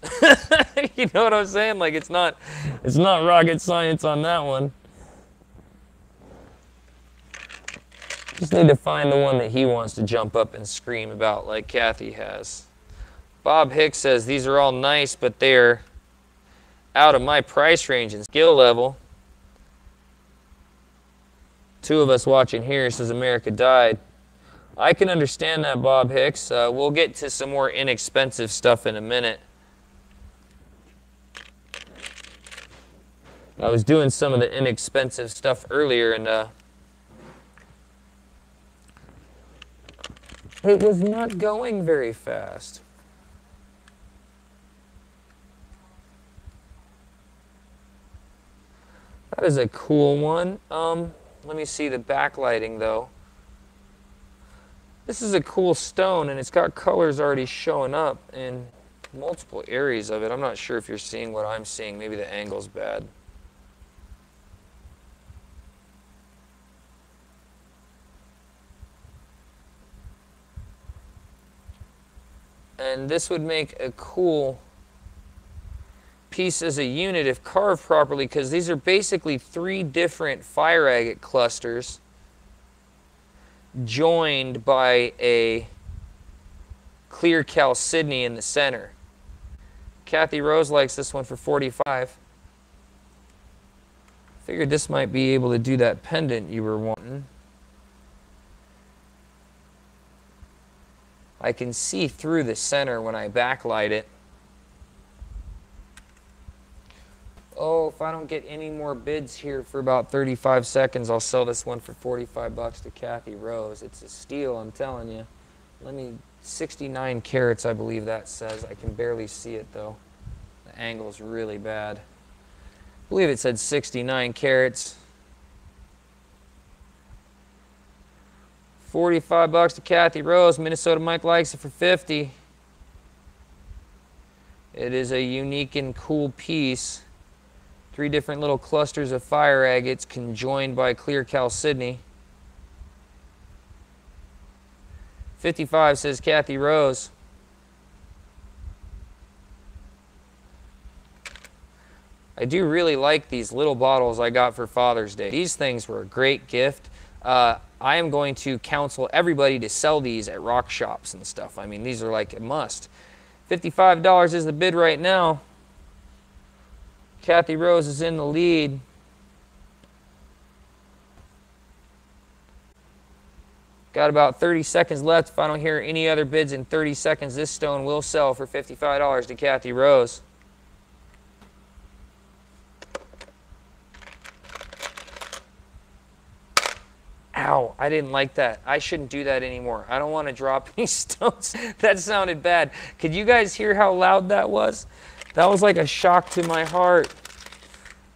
[SPEAKER 1] You know what I'm saying? Like, it's not rocket science on that one. Just need to find the one that he wants to jump up and scream about like Kathy has. Bob Hicks says, these are all nice, but they're out of my price range and skill level. Two of us watching here, says America Died. I can understand that, Bob Hicks. We'll get to some more inexpensive stuff in a minute. I was doing some of the inexpensive stuff earlier, and it was not going very fast. That is a cool one. Let me see the backlighting though. This is a cool stone, and it's got colors already showing up in multiple areas of it. I'm not sure if you're seeing what I'm seeing. Maybe the angle's bad. And this would make a cool piece as a unit if carved properly, because these are basically 3 different fire agate clusters joined by a clear chalcedony in the center. Kathy Rose likes this one for 45. Figured this might be able to do that pendant you were wanting. I can see through the center when I backlight it. Oh, if I don't get any more bids here for about 35 seconds, I'll sell this one for 45 bucks to Kathy Rose. It's a steal, I'm telling you. 69 carats, I believe that says. I can barely see it though. The angle's really bad. I believe it said 69 carats. 45 bucks to Kathy Rose. Minnesota Mike likes it for 50. It is a unique and cool piece. 3 different little clusters of fire agates conjoined by clear chalcedony. 55 says Kathy Rose. I do really like these little bottles I got for Father's Day. These things were a great gift. I am going to counsel everybody to sell these at rock shops and stuff. I mean, these are like a must. $55 is the bid right now. Kathy Rose is in the lead. Got about 30 seconds left. If I don't hear any other bids in 30 seconds, this stone will sell for $55 to Kathy Rose. Ow, I didn't like that. I shouldn't do that anymore. I don't want to drop any stones. That sounded bad. Could you guys hear how loud that was? That was like a shock to my heart.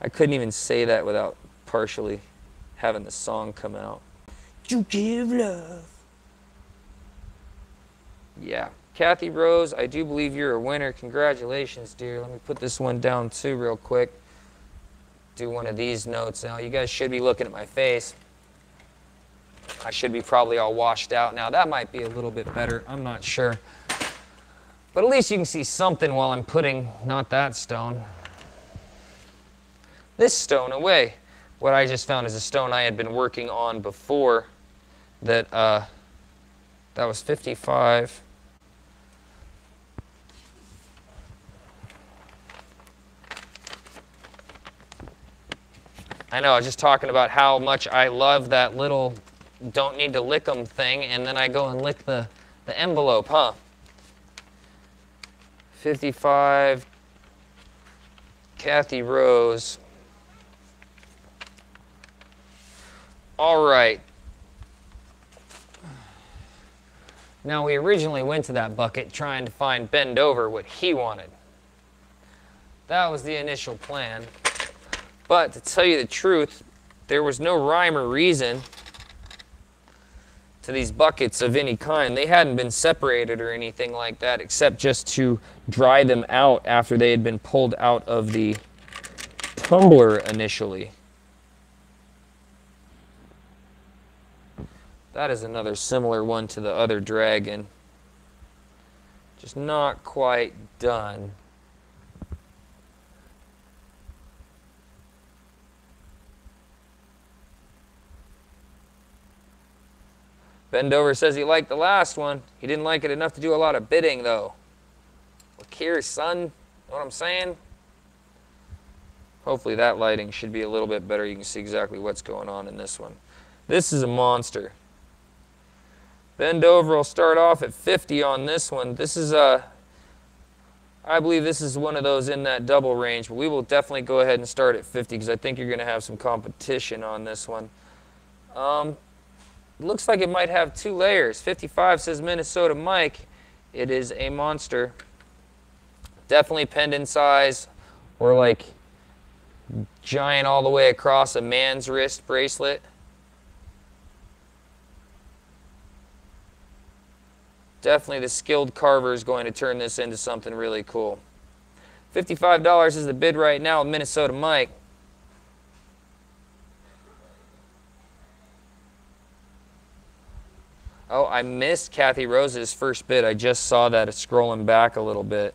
[SPEAKER 1] I couldn't even say that without partially having the song come out. You give love. Yeah. Kathy Rose, I do believe you're a winner. Congratulations, dear. Let me put this one down too real quick. Do one of these notes now. You guys should be looking at my face. I should be probably all washed out now. That might be a little bit better. I'm not sure. But at least you can see something while I'm putting not that stone. This stone away. What I just found is a stone I had been working on before that was 55. I know, I was just talking about how much I love that little don't need to lick them thing, and then I go and lick the envelope, huh? 55, Kathy Rose. All right. Now, we originally went to that bucket trying to find Bend Over what he wanted. That was the initial plan. But to tell you the truth, there was no rhyme or reason to these buckets of any kind. They hadn't been separated or anything like that, except just to dry them out after they had been pulled out of the tumbler initially. That is another similar one to the other dragon. Just not quite done. Bendover says he liked the last one. He didn't like it enough to do a lot of bidding, though. Look here, son. Know what I'm saying? Hopefully that lighting should be a little bit better. You can see exactly what's going on in this one. This is a monster. Bendover will start off at 50 on this one. This is I believe this is one of those in that double range, but we will definitely go ahead and start at 50 because I think you're going to have some competition on this one. Looks like it might have 2 layers. 55 says Minnesota Mike. It is a monster. Definitely pendant size or like giant all the way across a man's wrist bracelet. Definitely the skilled carver is going to turn this into something really cool. $55 is the bid right now, Minnesota Mike. Oh, I missed Kathy Rose's first bid. I just saw that. It's scrolling back a little bit.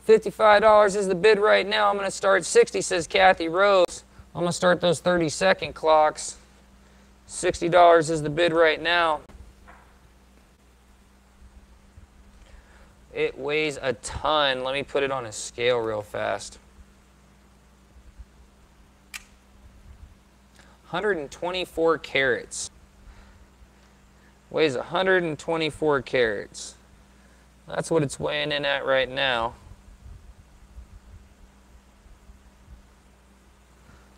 [SPEAKER 1] $55 is the bid right now. I'm going to start 60, says Kathy Rose. I'm going to start those 30-second clocks. $60 is the bid right now. It weighs a ton. Let me put it on a scale real fast. 124 carats. Weighs 124 carats. That's what it's weighing in at right now.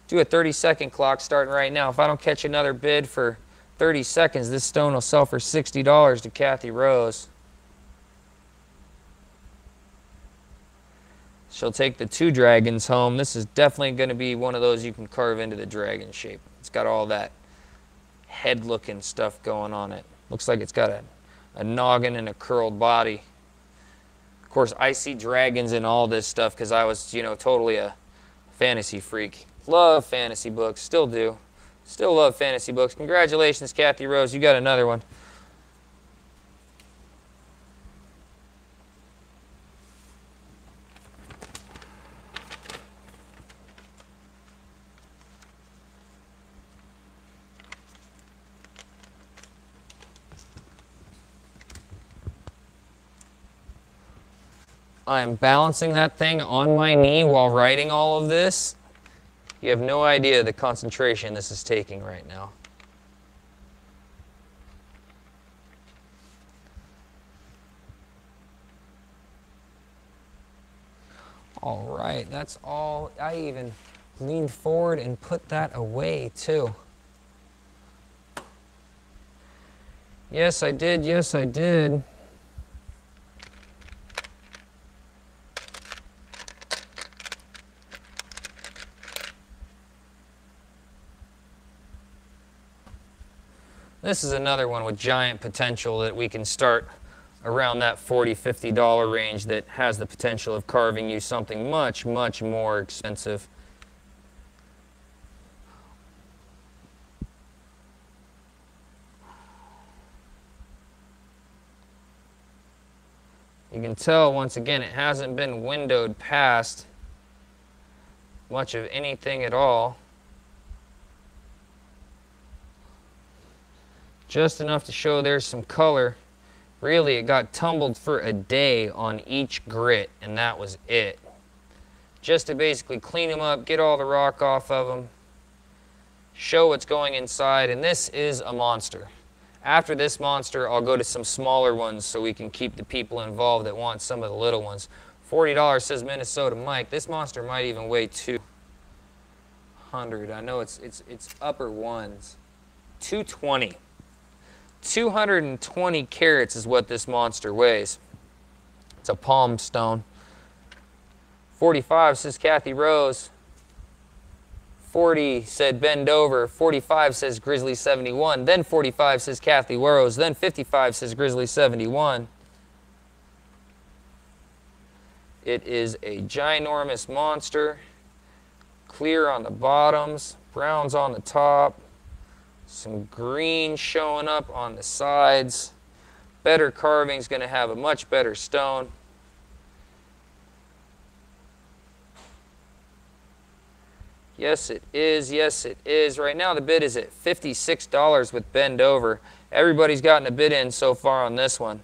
[SPEAKER 1] Do a 30-second clock starting right now. If I don't catch another bid for 30 seconds, this stone will sell for $60 to Kathy Rose. She'll take the 2 dragons home. This is definitely going to be one of those you can carve into the dragon shape. It's got all that head-looking stuff going on it. Looks like it's got a noggin and a curled body. Of course, I see dragons in all this stuff because I was, totally a fantasy freak. Love fantasy books, still do. Still love fantasy books. Congratulations, Kathy Rose, you got another one. I'm balancing that thing on my knee while writing all of this. You have no idea the concentration this is taking right now. All right, that's all. I even leaned forward and put that away too. Yes, I did. Yes, I did. This is another one with giant potential that we can start around that $40, $50 range that has the potential of carving you something much, much more expensive. You can tell, once again, it hasn't been windowed past much of anything at all. Just enough to show there's some color. Really, it got tumbled for a day on each grit, and that was it. Just to basically clean them up, get all the rock off of them, show what's going inside, and this is a monster. After this monster, I'll go to some smaller ones so we can keep the people involved that want some of the little ones. $40, says Minnesota Mike. This monster might even weigh 200. I know it's upper ones. 220. 220 carats is what this monster weighs. It's a palm stone. 45, says Kathy Rose. 40 said bend over. 45 says Grizzly 71. Then 45 says Kathy Rose. Then 55 says Grizzly 71. It is a ginormous monster. Clear on the bottoms, browns on the top. Some green showing up on the sides. Better carving is going to have a much better stone. Yes, it is. Yes, it is. Right now the bid is at $56 with bend over. Everybody's gotten a bid in so far on this one.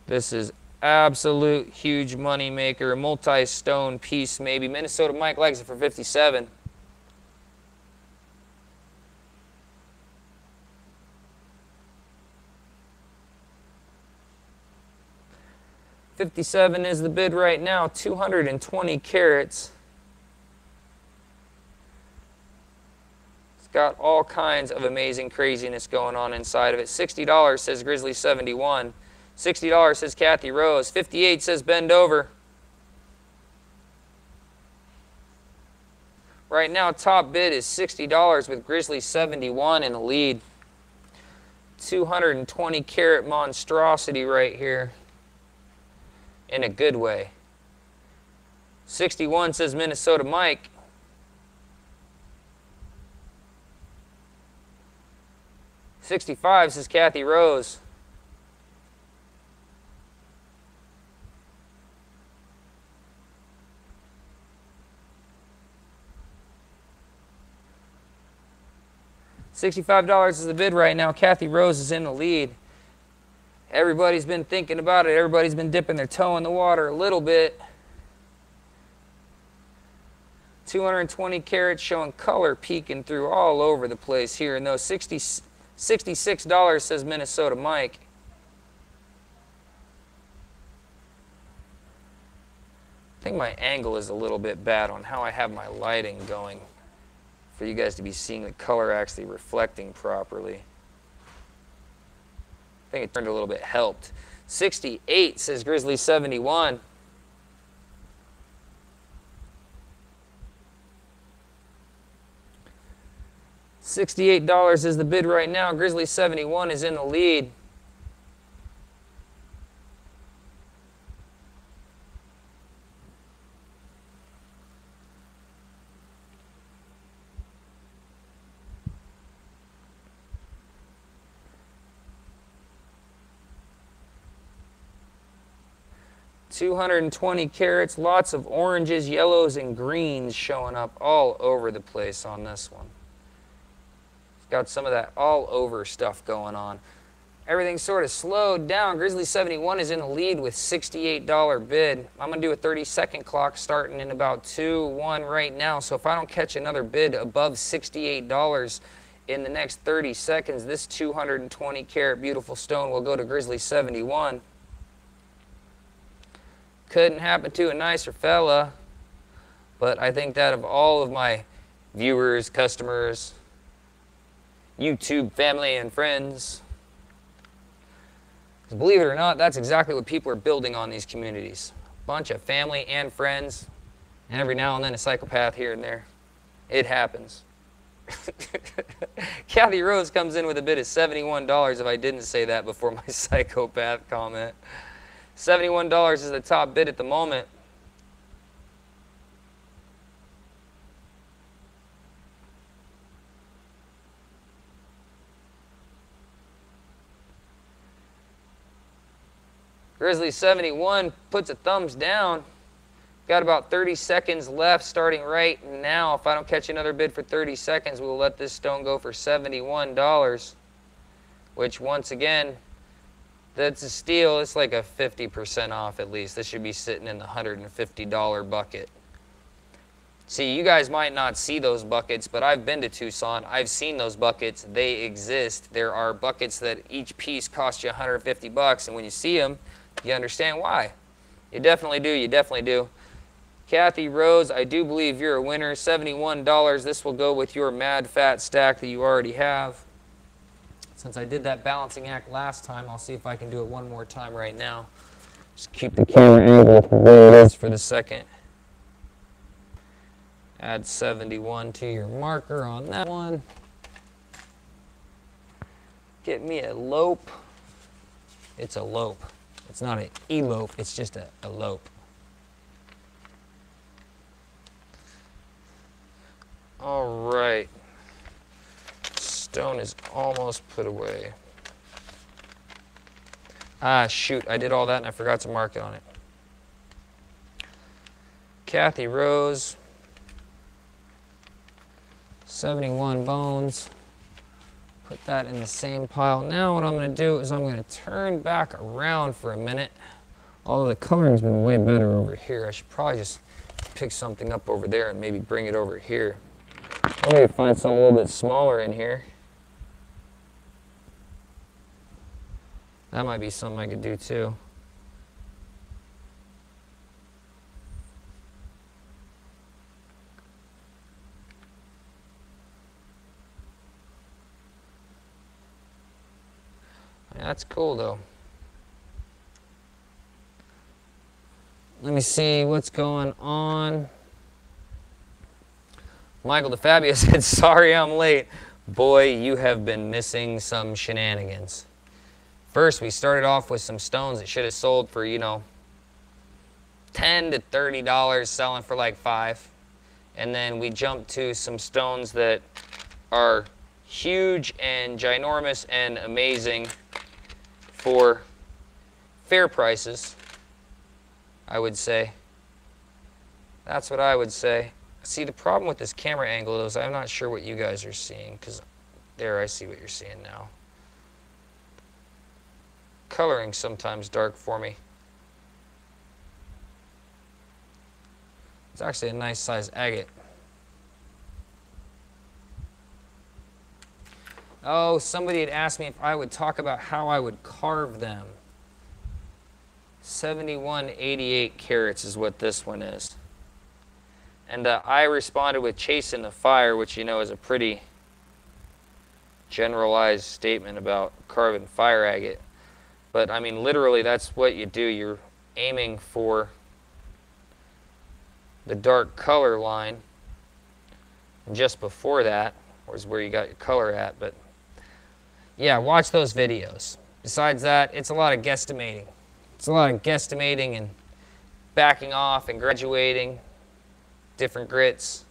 [SPEAKER 1] This is absolute huge money maker. Multi-stone piece maybe. Minnesota Mike likes it for 57. $57 is the bid right now, 220 carats. It's got all kinds of amazing craziness going on inside of it. $60 says Grizzly 71. $60 says Kathy Rose. 58 says bend over. Right now, top bid is $60 with Grizzly 71 in the lead. 220 carat monstrosity right here. In a good way. 61 says Minnesota Mike. $65 says Kathy Rose. $65 is the bid right now. Kathy Rose is in the lead. Everybody's been thinking about it. Everybody's been dipping their toe in the water a little bit. 220 carats showing color peeking through all over the place here. And those $66 says Minnesota Mike. I think my angle is a little bit bad on how I have my lighting going for you guys to be seeing the color actually reflecting properly. I think it turned a little bit helped. 68 says Grizzly 71. $68 is the bid right now. Grizzly 71 is in the lead. $220 carats, lots of oranges, yellows, and greens showing up all over the place on this one. It's got some of that all over stuff going on. Everything's sort of slowed down. Grizzly 71 is in the lead with $68 bid. I'm going to do a 30-second clock starting in about 2-1 right now. So if I don't catch another bid above $68 in the next 30 seconds, this 220 carat beautiful stone will go to Grizzly 71. Couldn't happen to a nicer fella, but I think that of all of my viewers, customers, YouTube family and friends, because believe it or not, that's exactly what people are building on these communities. A bunch of family and friends, and every now and then a psychopath here and there. It happens. Kathy Rose comes in with a bid of $71 if I didn't say that before my psychopath comment. $71 is the top bid at the moment. Grizzly 71 puts a thumbs down. Got about 30 seconds left starting right now. If I don't catch another bid for 30 seconds, we'll let this stone go for $71, which once again, that's a steal. It's like a 50% off at least. This should be sitting in the $150 bucket. See, you guys might not see those buckets, but I've been to Tucson. I've seen those buckets. They exist. There are buckets that each piece costs you $150, and when you see them, you understand why. You definitely do. You definitely do. Kathy Rose, I do believe you're a winner. $71. This will go with your Mad Fat stack that you already have. Since I did that balancing act last time, I'll see if I can do it one more time right now. Just keep the camera angle where it is for the second. Add 71 to your marker on that one. Get me a lope. It's a lope. It's not an elope, it's just a lope. All right. Stone is almost put away. Ah, shoot, I did all that and I forgot to mark it on it. Kathy Rose, 71 bones. Put that in the same pile. Now what I'm going to do is I'm going to turn back around for a minute. Although the coloring's been way better over here, I should probably just pick something up over there and maybe bring it over here. Or maybe find something a little bit smaller in here. That might be something I could do too. That's cool though. Let me see what's going on. Michael DeFabio said, sorry I'm late. Boy, you have been missing some shenanigans. First, we started off with some stones that should have sold for, you know, $10 to $30, selling for like $5. And then we jumped to some stones that are huge and ginormous and amazing for fair prices, I would say. That's what I would say. See, the problem with this camera angle is I'm not sure what you guys are seeing, because there, I see what you're seeing now. Coloring sometimes dark for me. It's actually a nice size agate. Oh, somebody had asked me if I would talk about how I would carve them. 7188 carats is what this one is. And I responded with chasing the fire, which you know is a pretty generalized statement about carving fire agate. But I mean, literally, that's what you do. You're aiming for the dark color line. And just before that was where you got your color at. But yeah, watch those videos. Besides that, it's a lot of guesstimating. It's a lot of guesstimating and backing off and graduating different grits.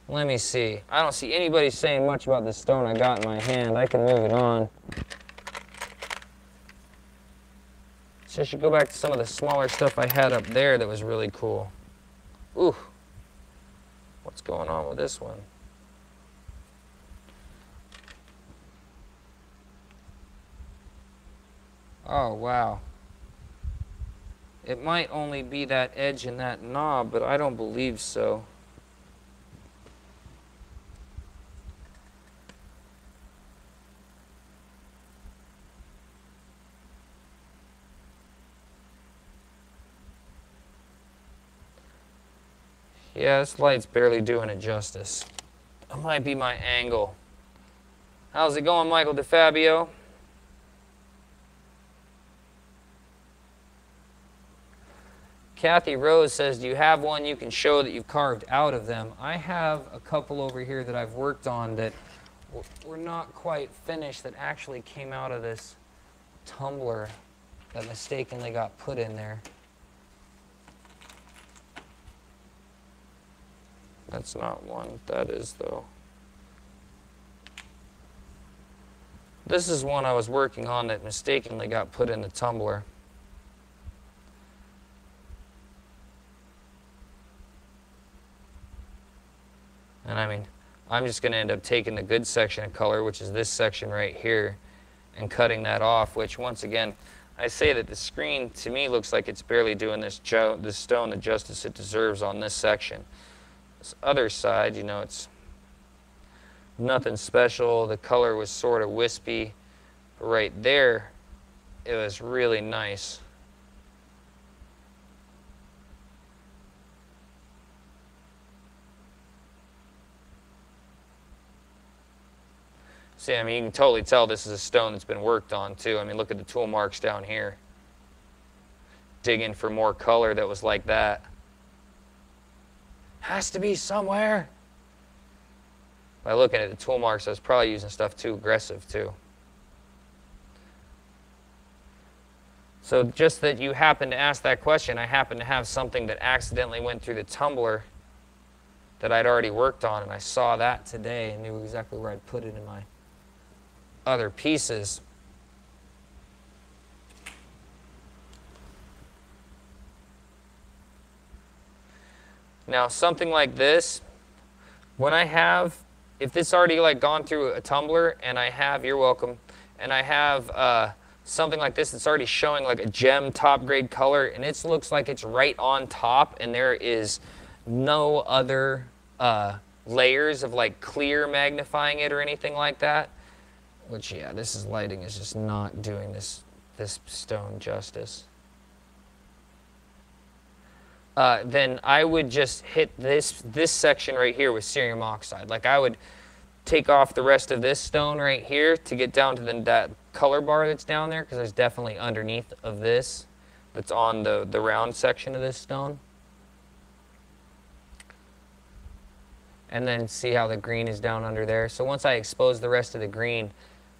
[SPEAKER 1] Let me see. I don't see anybody saying much about the stone I got in my hand. I can move it on. So I should go back to some of the smaller stuff I had up there that was really cool. Ooh. What's going on with this one? Oh, wow. It might only be that edge and that knob, but I don't believe so. Yeah, this light's barely doing it justice. It might be my angle. How's it going, Michael DeFabio? Kathy Rose says, do you have one you can show that you've carved out of them? I have a couple over here that I've worked on that were not quite finished, that actually came out of this tumbler that mistakenly got put in there. That's not one. That is, though. This is one I was working on that mistakenly got put in the tumbler. And I mean, I'm just going to end up taking the good section of color, which is this section right here, and cutting that off, which once again, I say that the screen to me looks like it's barely doing this stone the justice it deserves on this section. This other side, you know, it's nothing special. The color was sort of wispy. But right there, it was really nice. See, I mean, you can totally tell this is a stone that's been worked on, too. I mean, look at the tool marks down here. Digging for more color that was like that. Has to be somewhere. By looking at the tool marks, I was probably using stuff too aggressive, too. So just that you happen to ask that question, I happen to have something that accidentally went through the tumbler that I'd already worked on, and I saw that today and knew exactly where I'd put it in my other pieces. Now something like this, when I have, if this already like gone through a tumbler and I have, you're welcome, and I have something like this that's already showing like a gem top grade color, and it looks like it's right on top and there is no other layers of like clear magnifying it or anything like that, which yeah, this lighting is just not doing this stone justice. Then I would just hit this section right here with cerium oxide. Like I would take off the rest of this stone right here to get down to that color bar that's down there, because there's definitely underneath of this that's on the round section of this stone. and then see how the green is down under there. So once I expose the rest of the green,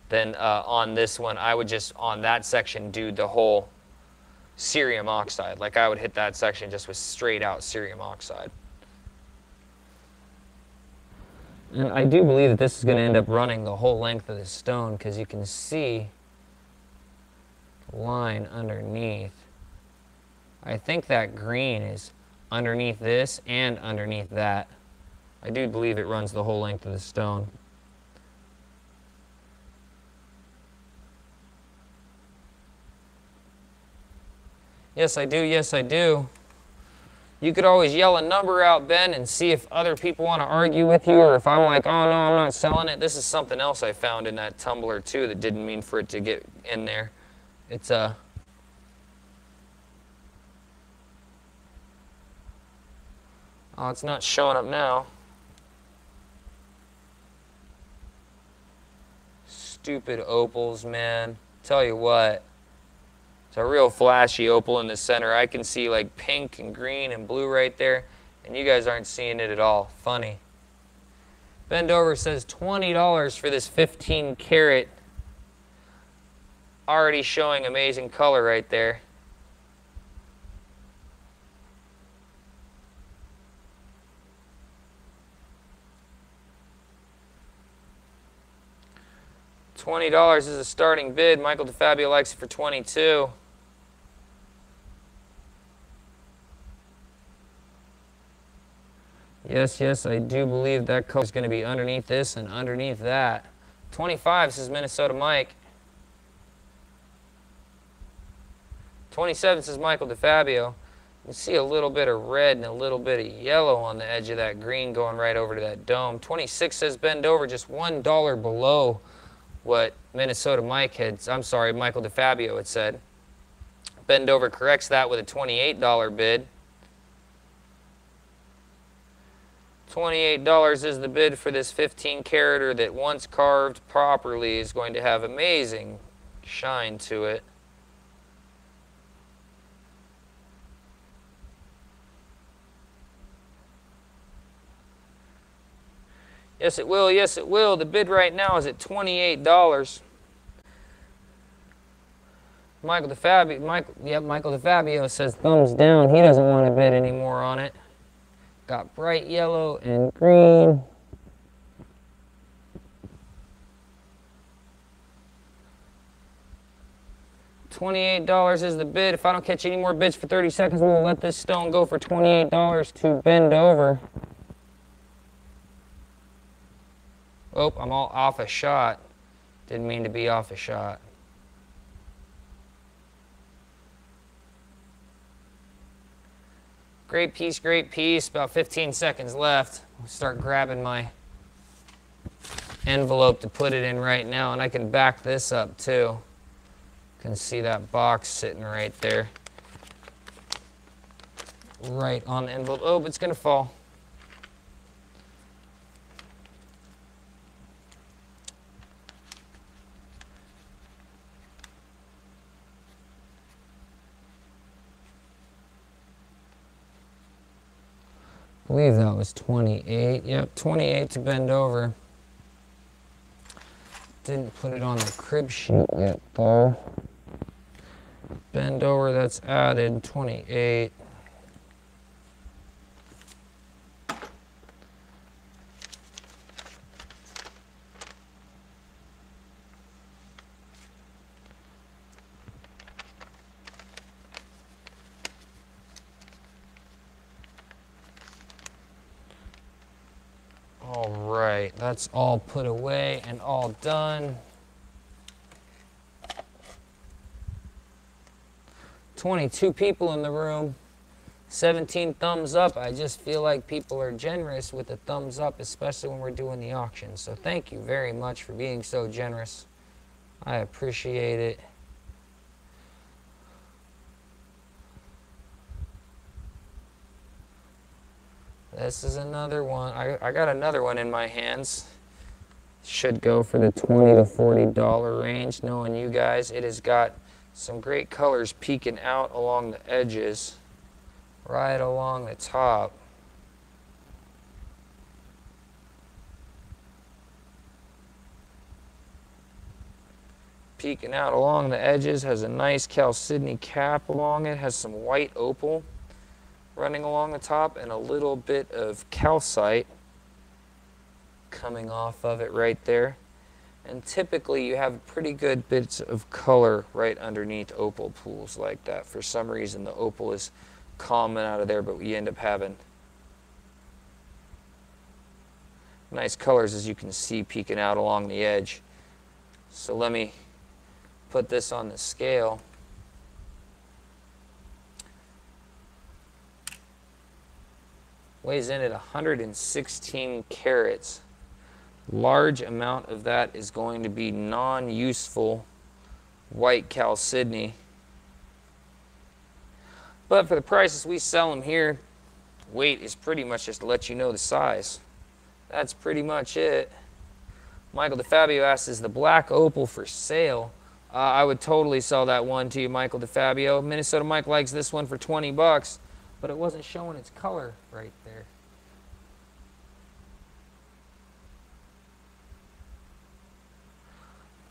[SPEAKER 1] then on this one, I would just, on that section, do the whole cerium oxide. Like I would hit that section just with straight out cerium oxide. And I do believe that this is going to end up running the whole length of the stone, because you can see the line underneath. I think that green is underneath this and underneath that. I do believe it runs the whole length of the stone. Yes, I do. Yes, I do. You could always yell a number out, Ben, and see if other people want to argue with you, or if I'm like, oh, no, I'm not selling it. This is something else I found in that tumbler, too, that didn't mean for it to get in there. It's oh, it's not showing up now. Stupid opals, man. Tell you what. It's a real flashy opal in the center. I can see like pink and green and blue right there, and you guys aren't seeing it at all. Funny. Bend Over says $20 for this 15 karat. Already showing amazing color right there. $20 is a starting bid. Michael DeFabio likes it for $22. Yes, yes, I do believe that color is going to be underneath this and underneath that. 25 says Minnesota Mike. 27 says Michael DeFabio. You can see a little bit of red and a little bit of yellow on the edge of that green going right over to that dome. 26 says Bend Over, just $1 below what Minnesota Mike had, I'm sorry, Michael DeFabio had said. Bend Over corrects that with a $28 bid. $28 is the bid for this 15 karater that once carved properly is going to have amazing shine to it. Yes, it will. Yes, it will. The bid right now is at $28. Michael DeFabio says thumbs down. He doesn't want to bid anymore on it. Got bright yellow and green. $28 is the bid. If I don't catch any more bids for 30 seconds, we'll let this stone go for $28 to Bend Over. Oh, I'm all off a shot. Didn't mean to be off a shot. Great piece, great piece. About 15 seconds left. I'll start grabbing my envelope to put it in right now, and I can back this up too. You can see that box sitting right there. Right on the envelope. Oh, it's going to fall. I believe that was 28. Yep, 28 to Bend Over. Didn't put it on the crib sheet yet, though. Bend Over, that's added, 28. All right, that's all put away and all done. 22 people in the room, 17 thumbs up. I just feel like people are generous with the thumbs up, especially when we're doing the auction. So thank you very much for being so generous. I appreciate it. This is another one. I got another one in my hands. Should go for the $20 to $40 range, knowing you guys. It has got some great colors peeking out along the edges, right along the top. Peeking out along the edges, has a nice chalcedony cap along it, has some white opal running along the top, and a little bit of calcite coming off of it right there. And typically you have pretty good bits of color right underneath opal pools like that. For some reason the opal is common out of there, but you end up having nice colors, as you can see, peeking out along the edge. So let me put this on the scale. Weighs in at 116 carats. Large amount of that is going to be non-useful white chalcedony. But for the prices we sell them here, weight is pretty much just to let you know the size. That's pretty much it. Michael DeFabio asks, is the black opal for sale? I would totally sell that one to you, Michael DeFabio. Minnesota Mike likes this one for 20 bucks, but it wasn't showing its color right there.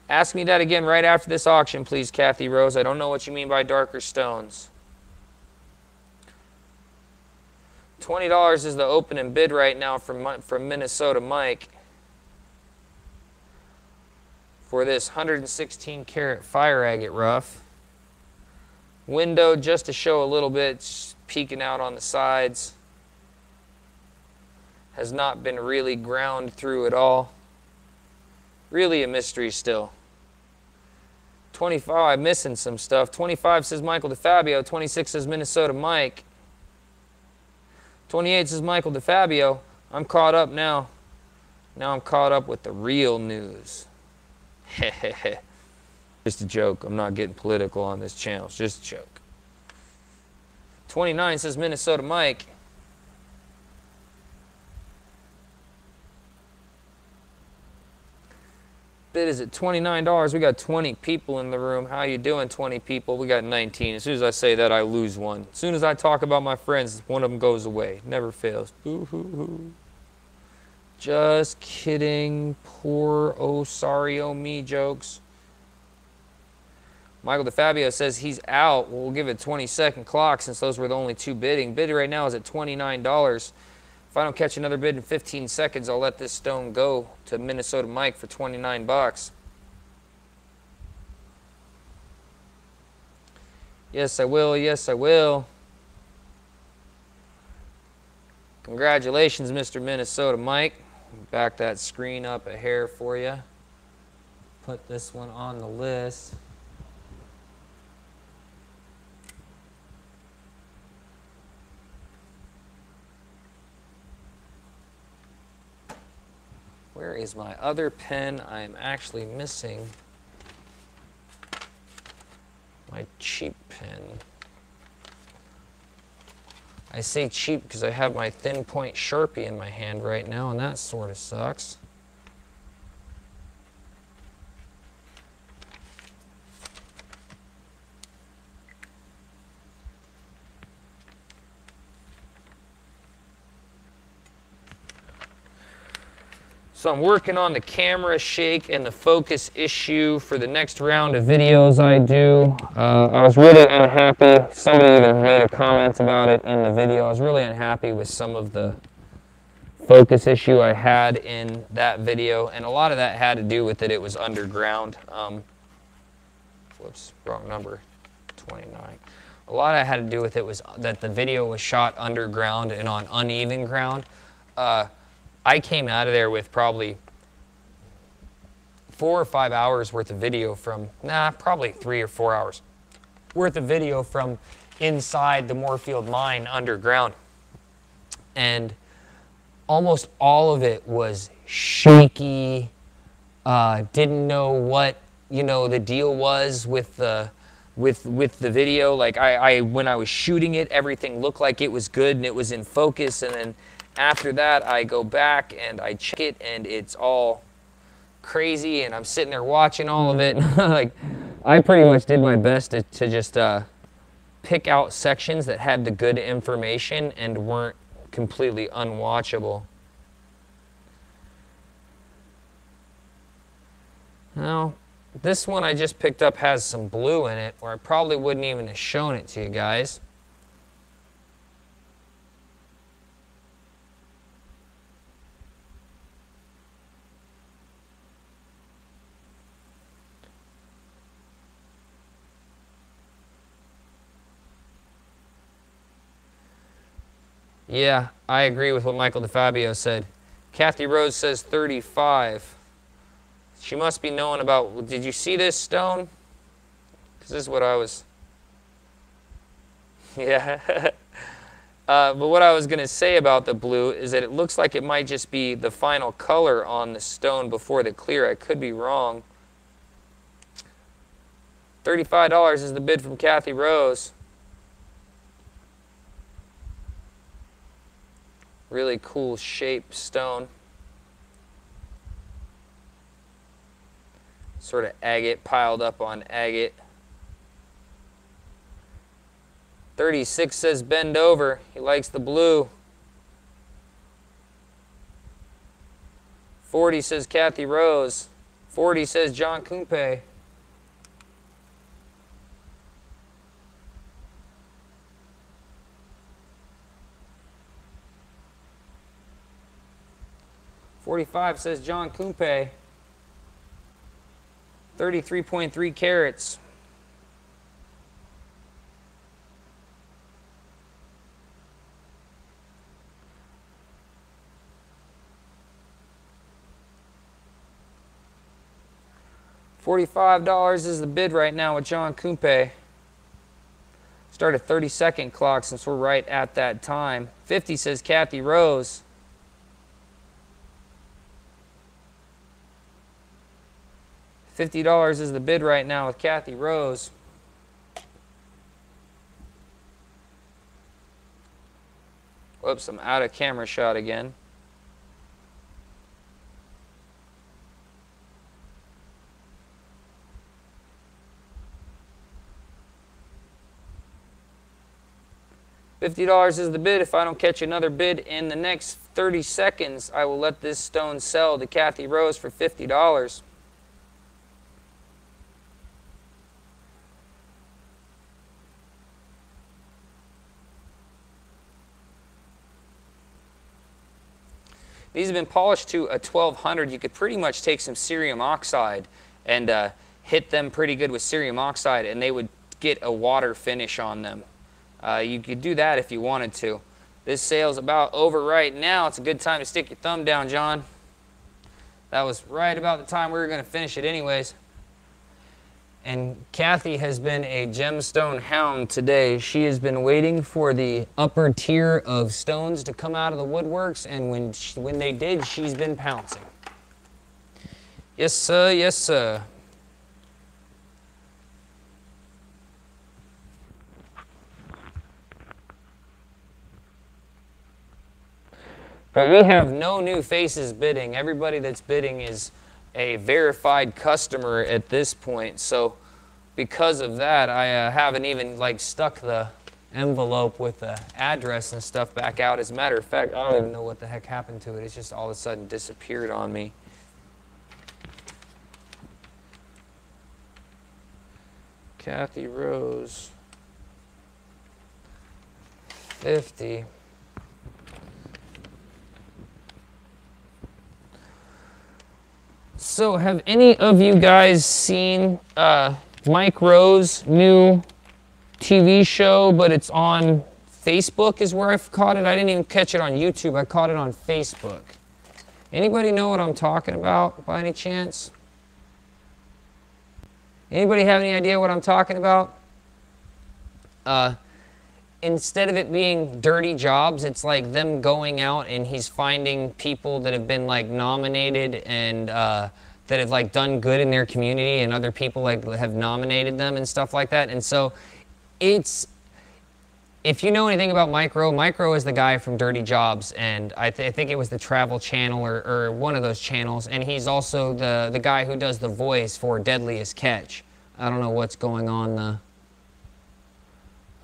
[SPEAKER 1] Ask me that again right after this auction, please, Kathy Rose. I don't know what you mean by darker stones. $20 is the opening bid right now from Minnesota Mike for this 116 karat fire agate rough. Window just to show a little bit, peeking out on the sides. Has not been really ground through at all. Really a mystery still. 25, missing some stuff. 25 says Michael DeFabio. 26 says Minnesota Mike. 28 says Michael DeFabio. I'm caught up now. Now I'm caught up with the real news. Just a joke. I'm not getting political on this channel. It's just a joke. 29 says Minnesota Mike. Bid is at $29. We got 20 people in the room. How you doing, 20 people? We got 19. As soon as I say that, I lose one. As soon as I talk about my friends, one of them goes away. Never fails. Boo-hoo-hoo. Just kidding. Poor oh sorry oh me jokes. Michael DeFabio says he's out. We'll give it 20-second clock since those were the only two bidding. Bid right now is at $29. If I don't catch another bid in 15 seconds, I'll let this stone go to Minnesota Mike for 29 bucks. Yes, I will. Yes, I will. Congratulations, Mr. Minnesota Mike. Back that screen up a hair for you. Put this one on the list. Where is my other pen? I am actually missing my cheap pen. I say cheap because I have my thin point Sharpie in my hand right now, and that sort of sucks. So I'm working on the camera shake and the focus issue for the next round of videos I do. I was really unhappy. Somebody even made a comment about it in the video. I was really unhappy with some of the focus issue I had in that video, and a lot of that had to do with it was underground. Whoops, wrong number, 29. A lot of it had to do with it was that the video was shot underground and on uneven ground. I came out of there with probably 4 or 5 hours worth of video from, probably 3 or 4 hours worth of video from inside the Moorfield mine underground. And almost all of it was shaky, didn't know what, the deal was with the video. Like when I was shooting it, everything looked like it was good and it was in focus, and then after that, I go back and I check it, and it's all crazy, and I'm sitting there watching all of it. Like, I pretty much did my best to just pick out sections that had the good information and weren't completely unwatchable. Now, This one I just picked up has some blue in it, or I probably wouldn't even have shown it to you guys. Yeah, I agree with what Michael DeFabio said. Kathy Rose says 35. She must be knowing about, did you see this stone? Because this is what I was, yeah. But what I was going to say about the blue is that it looks like it might just be the final color on the stone before the clear. I could be wrong. $35 is the bid from Kathy Rose. Really cool shape stone. Sort of agate piled up on agate. 36 says bend over. He likes the blue. 40 says Kathy Rose. 40 says John Kumpe. $45 says John Kumpe. 33.3 carats. $45 is the bid right now with John Kumpe. Start a 30-second clock since we're right at that time. 50 says Kathy Rose. $50 is the bid right now with Kathy Rose. Whoops, I'm out of camera shot again. $50 is the bid. If I don't catch another bid in the next 30 seconds, I will let this stone sell to Kathy Rose for $50. These have been polished to a 1200. You could pretty much take some cerium oxide and hit them pretty good with cerium oxide, and they would get a water finish on them. You could do that if you wanted to. This sale's about over right now. It's a good time to stick your thumb down, John. That was right about the time we were going to finish it anyways. And Kathy has been a gemstone hound today. She has been waiting for the upper tier of stones to come out of the woodworks, and when they did, she's been pouncing. Yes, sir. Yes, sir. But we have no new faces bidding. Everybody that's bidding is a verified customer at this point. So because of that, I haven't even stuck the envelope with the address and stuff back out. As a matter of fact, I don't even know what the heck happened to it. It's just all of a sudden disappeared on me. Kathy Rose, 50. So have any of you guys seen Mike Rowe's new TV show, but it's on Facebook is where I've caught it? I didn't even catch it on YouTube. I caught it on Facebook. Anybody know what I'm talking about by any chance? Anybody have any idea what I'm talking about? Instead of it being dirty jobs, it's like them going out and he's finding people that have been nominated and that have done good in their community, and other people have nominated them and stuff like that. And so it's, if you know anything about Mike Rowe is the guy from Dirty Jobs, and I think it was the Travel Channel or one of those channels, and he's also the guy who does the voice for Deadliest Catch. I don't know what's going on the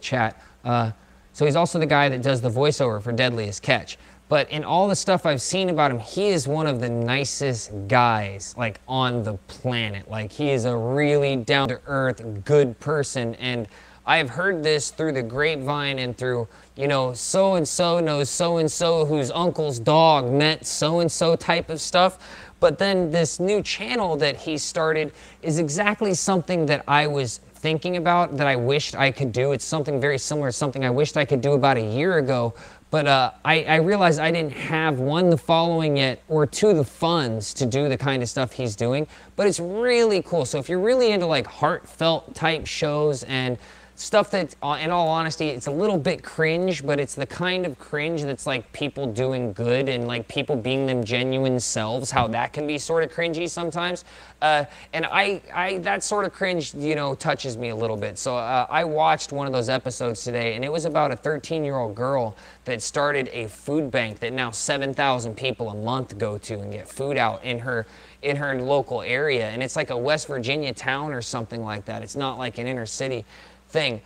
[SPEAKER 1] chat. So he's also the guy that does the voiceover for Deadliest Catch. But in all the stuff I've seen about him, he is one of the nicest guys, like, on the planet. Like, he is a really down-to-earth, good person. And I've heard this through the grapevine and through, you know, so-and-so knows so-and-so whose uncle's dog met so-and-so type of stuff. But then this new channel that he started is exactly something that I was thinking about, that I wished I could do. It's something very similar to something I wished I could do about a year ago. But I realized I didn't have, one, the following yet, or two, the funds to do the kind of stuff he's doing. But it's really cool. So if you're really into like heartfelt type shows and stuff that, in all honesty, it's a little bit cringe, but it's the kind of cringe that's like people doing good and like people being them genuine selves, how that can be sort of cringy sometimes. And that sort of cringe, you know, touches me a little bit. So I watched one of those episodes today, and it was about a 13-year-old girl that started a food bank that now 7,000 people a month go to and get food out in her local area. And it's like a West Virginia town or something like that. It's not like an inner city thing,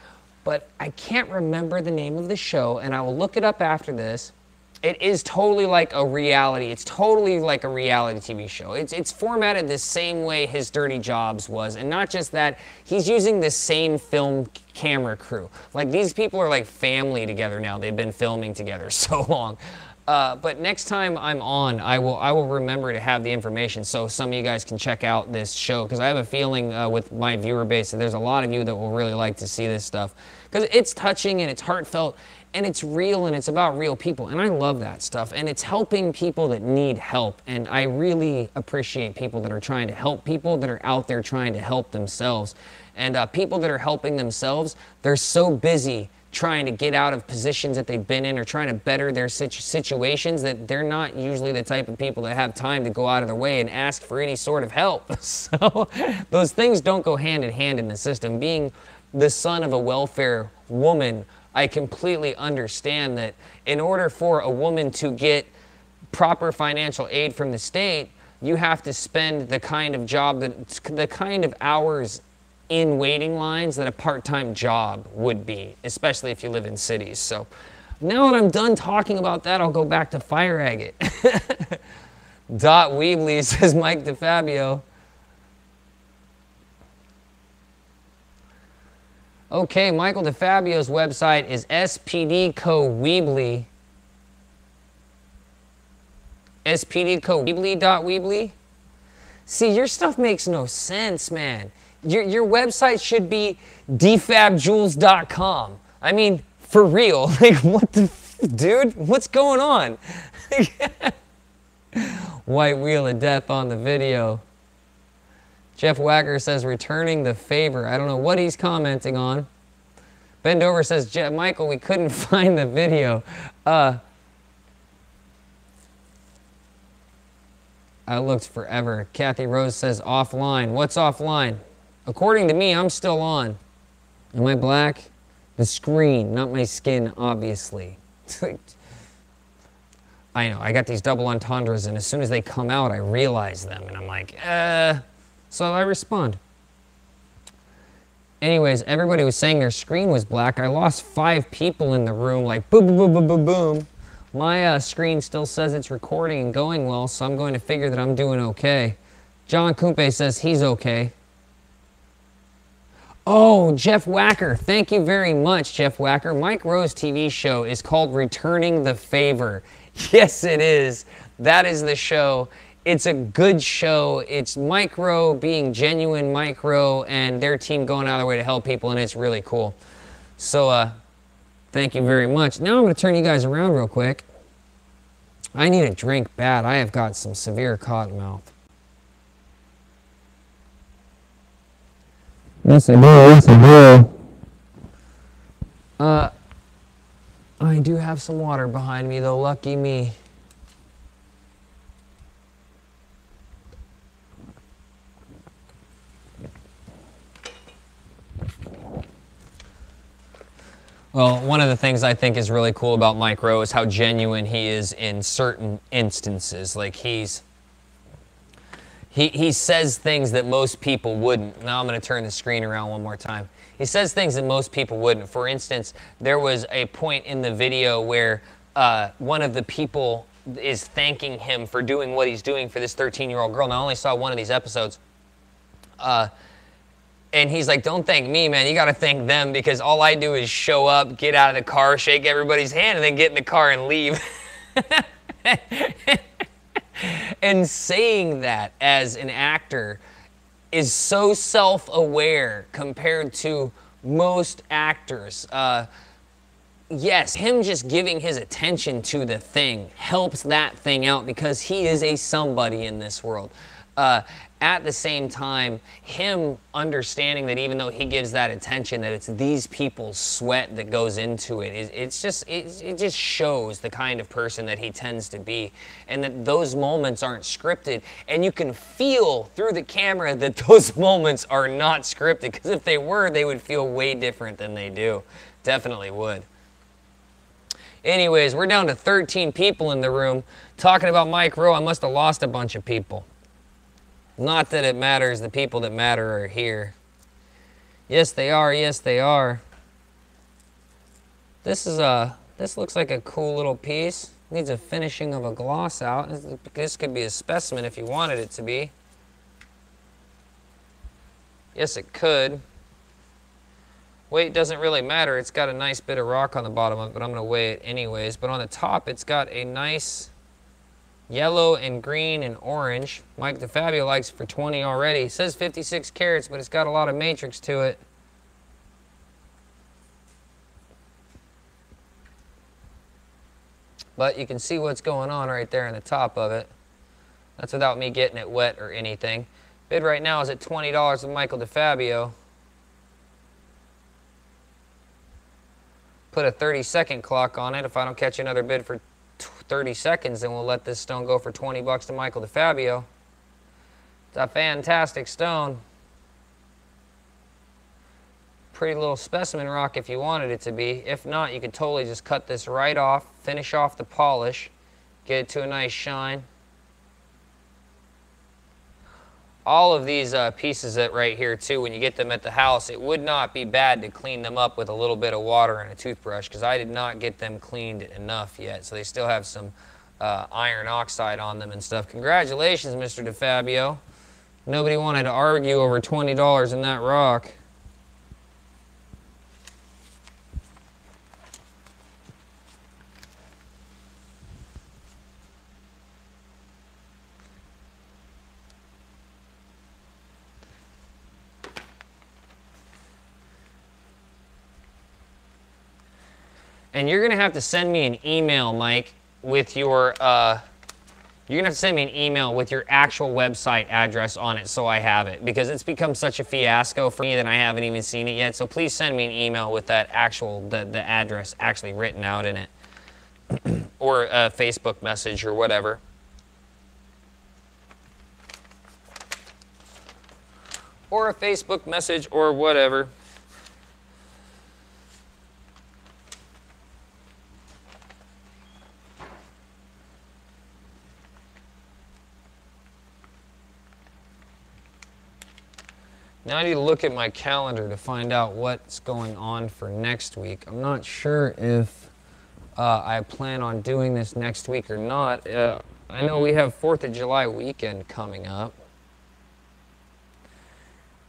[SPEAKER 1] but I can't remember the name of the show, and I will look it up after this. It is totally like a reality. It's totally like a reality TV show. It's formatted the same way his Dirty Jobs was, and not just that, he's using the same film camera crew. Like, these people are like family together now. They've been filming together so long. But next time I'm on, I will remember to have the information so some of you guys can check out this show, because I have a feeling with my viewer base that there's a lot of you that will really like to see this stuff, because it's touching and it's heartfelt and it's real and it's about real people, and I love that stuff, and it's helping people that need help, and I really appreciate people that are trying to help people that are out there trying to help themselves. And people that are helping themselves, they're so busy trying to get out of positions that they've been in or trying to better their situations that they're not usually the type of people that have time to go out of their way and ask for any sort of help. So those things don't go hand in hand in the system. Being the son of a welfare woman, I completely understand that in order for a woman to get proper financial aid from the state, you have to spend the kind of job, the kind of hours in waiting lines that a part-time job would be, especially if you live in cities. So now that I'm done talking about that, I'll go back to Fire Agate. Weebly says Mike DeFabio. Okay, Michael DeFabio's website is spdcoweebly. spdcoweebly.weebly. See, your stuff makes no sense, man. Your website should be defabjules.com. I mean, for real. Like, what the dude? What's going on? White Wheel of Death on the video. Jeff Wagger says, returning the favor. I don't know what he's commenting on. Bendover says, Michael, we couldn't find the video. I looked forever. Kathy Rose says, offline. What's offline? According to me, I'm still on. Am I black? The screen, not my skin, obviously. I know, I got these double entendres, and as soon as they come out, I realize them, and I'm like, so I respond. Anyways, everybody was saying their screen was black. I lost 5 people in the room, like boom, boom, boom, boom, boom, boom. My screen still says it's recording and going well, so I'm going to figure that I'm doing okay. John Kumpe says he's okay. Oh, Jeff Wacker. Thank you very much, Jeff Wacker. Mike Rowe's TV show is called Returning the Favor. Yes, it is. That is the show. It's a good show. It's Mike Rowe being genuine Mike Rowe and their team going out of their way to help people, and it's really cool. So, thank you very much. Now I'm going to turn you guys around real quick. I need a drink bad. I have got some severe cotton mouth. Yes, I do. Yes, I do. I do have some water behind me, though. Lucky me. Well, one of the things I think is really cool about Mike Rowe is how genuine he is in certain instances. Like, he says things that most people wouldn't. Now I'm going to turn the screen around one more time. He says things that most people wouldn't. For instance, there was a point in the video where one of the people is thanking him for doing what he's doing for this 13-year-old girl. Now, I only saw one of these episodes. And he's like, don't thank me, man. You got to thank them, because all I do is show up, get out of the car, shake everybody's hand, and then get in the car and leave. And saying that as an actor is so self-aware compared to most actors. Yes, him just giving his attention to the thing helps that thing out, because he is a somebody in this world. At the same time, him understanding that even though he gives that attention, that it's these people's sweat that goes into it, it just shows the kind of person that he tends to be, and that those moments aren't scripted, and you can feel through the camera that those moments are not scripted, because if they were, they would feel way different than they do. Definitely would. Anyways, we're down to 13 people in the room. Talking about Mike Rowe, I must have lost a bunch of people. Not that it matters, the people that matter are here. Yes, they are, yes, they are. This looks like a cool little piece. Needs a finishing of a gloss out. This could be a specimen if you wanted it to be. Yes, it could. Weight doesn't really matter. It's got a nice bit of rock on the bottom of it, but I'm going to weigh it anyways. But on the top, it's got a nice yellow and green and orange. Mike DeFabio likes it for 20 already. It says 56 carats, but it's got a lot of matrix to it. But you can see what's going on right there in the top of it. That's without me getting it wet or anything. Bid right now is at $20 with Michael DeFabio. Put a 30-second clock on it. If I don't catch another bid for 30 seconds, then we'll let this stone go for 20 bucks to Michael DeFabio. It's a fantastic stone. Pretty little specimen rock if you wanted it to be. If not, you could totally just cut this right off, finish off the polish, get it to a nice shine. All of these pieces that right here too, when you get them at the house, it would not be bad to clean them up with a little bit of water and a toothbrush, because I did not get them cleaned enough yet. So they still have some iron oxide on them and stuff. Congratulations, Mr. DeFabio. Nobody wanted to argue over $20 in that rock. And you're going to have to send me an email, Mike, with your, you're going to have to send me an email with your actual website address on it so I have it. Because it's become such a fiasco for me that I haven't even seen it yet. So please send me an email with that actual, the address actually written out in it. Or a Facebook message or whatever. Or a Facebook message or whatever. Now I need to look at my calendar to find out what's going on for next week. I'm not sure if I plan on doing this next week or not. I know we have 4th of July weekend coming up.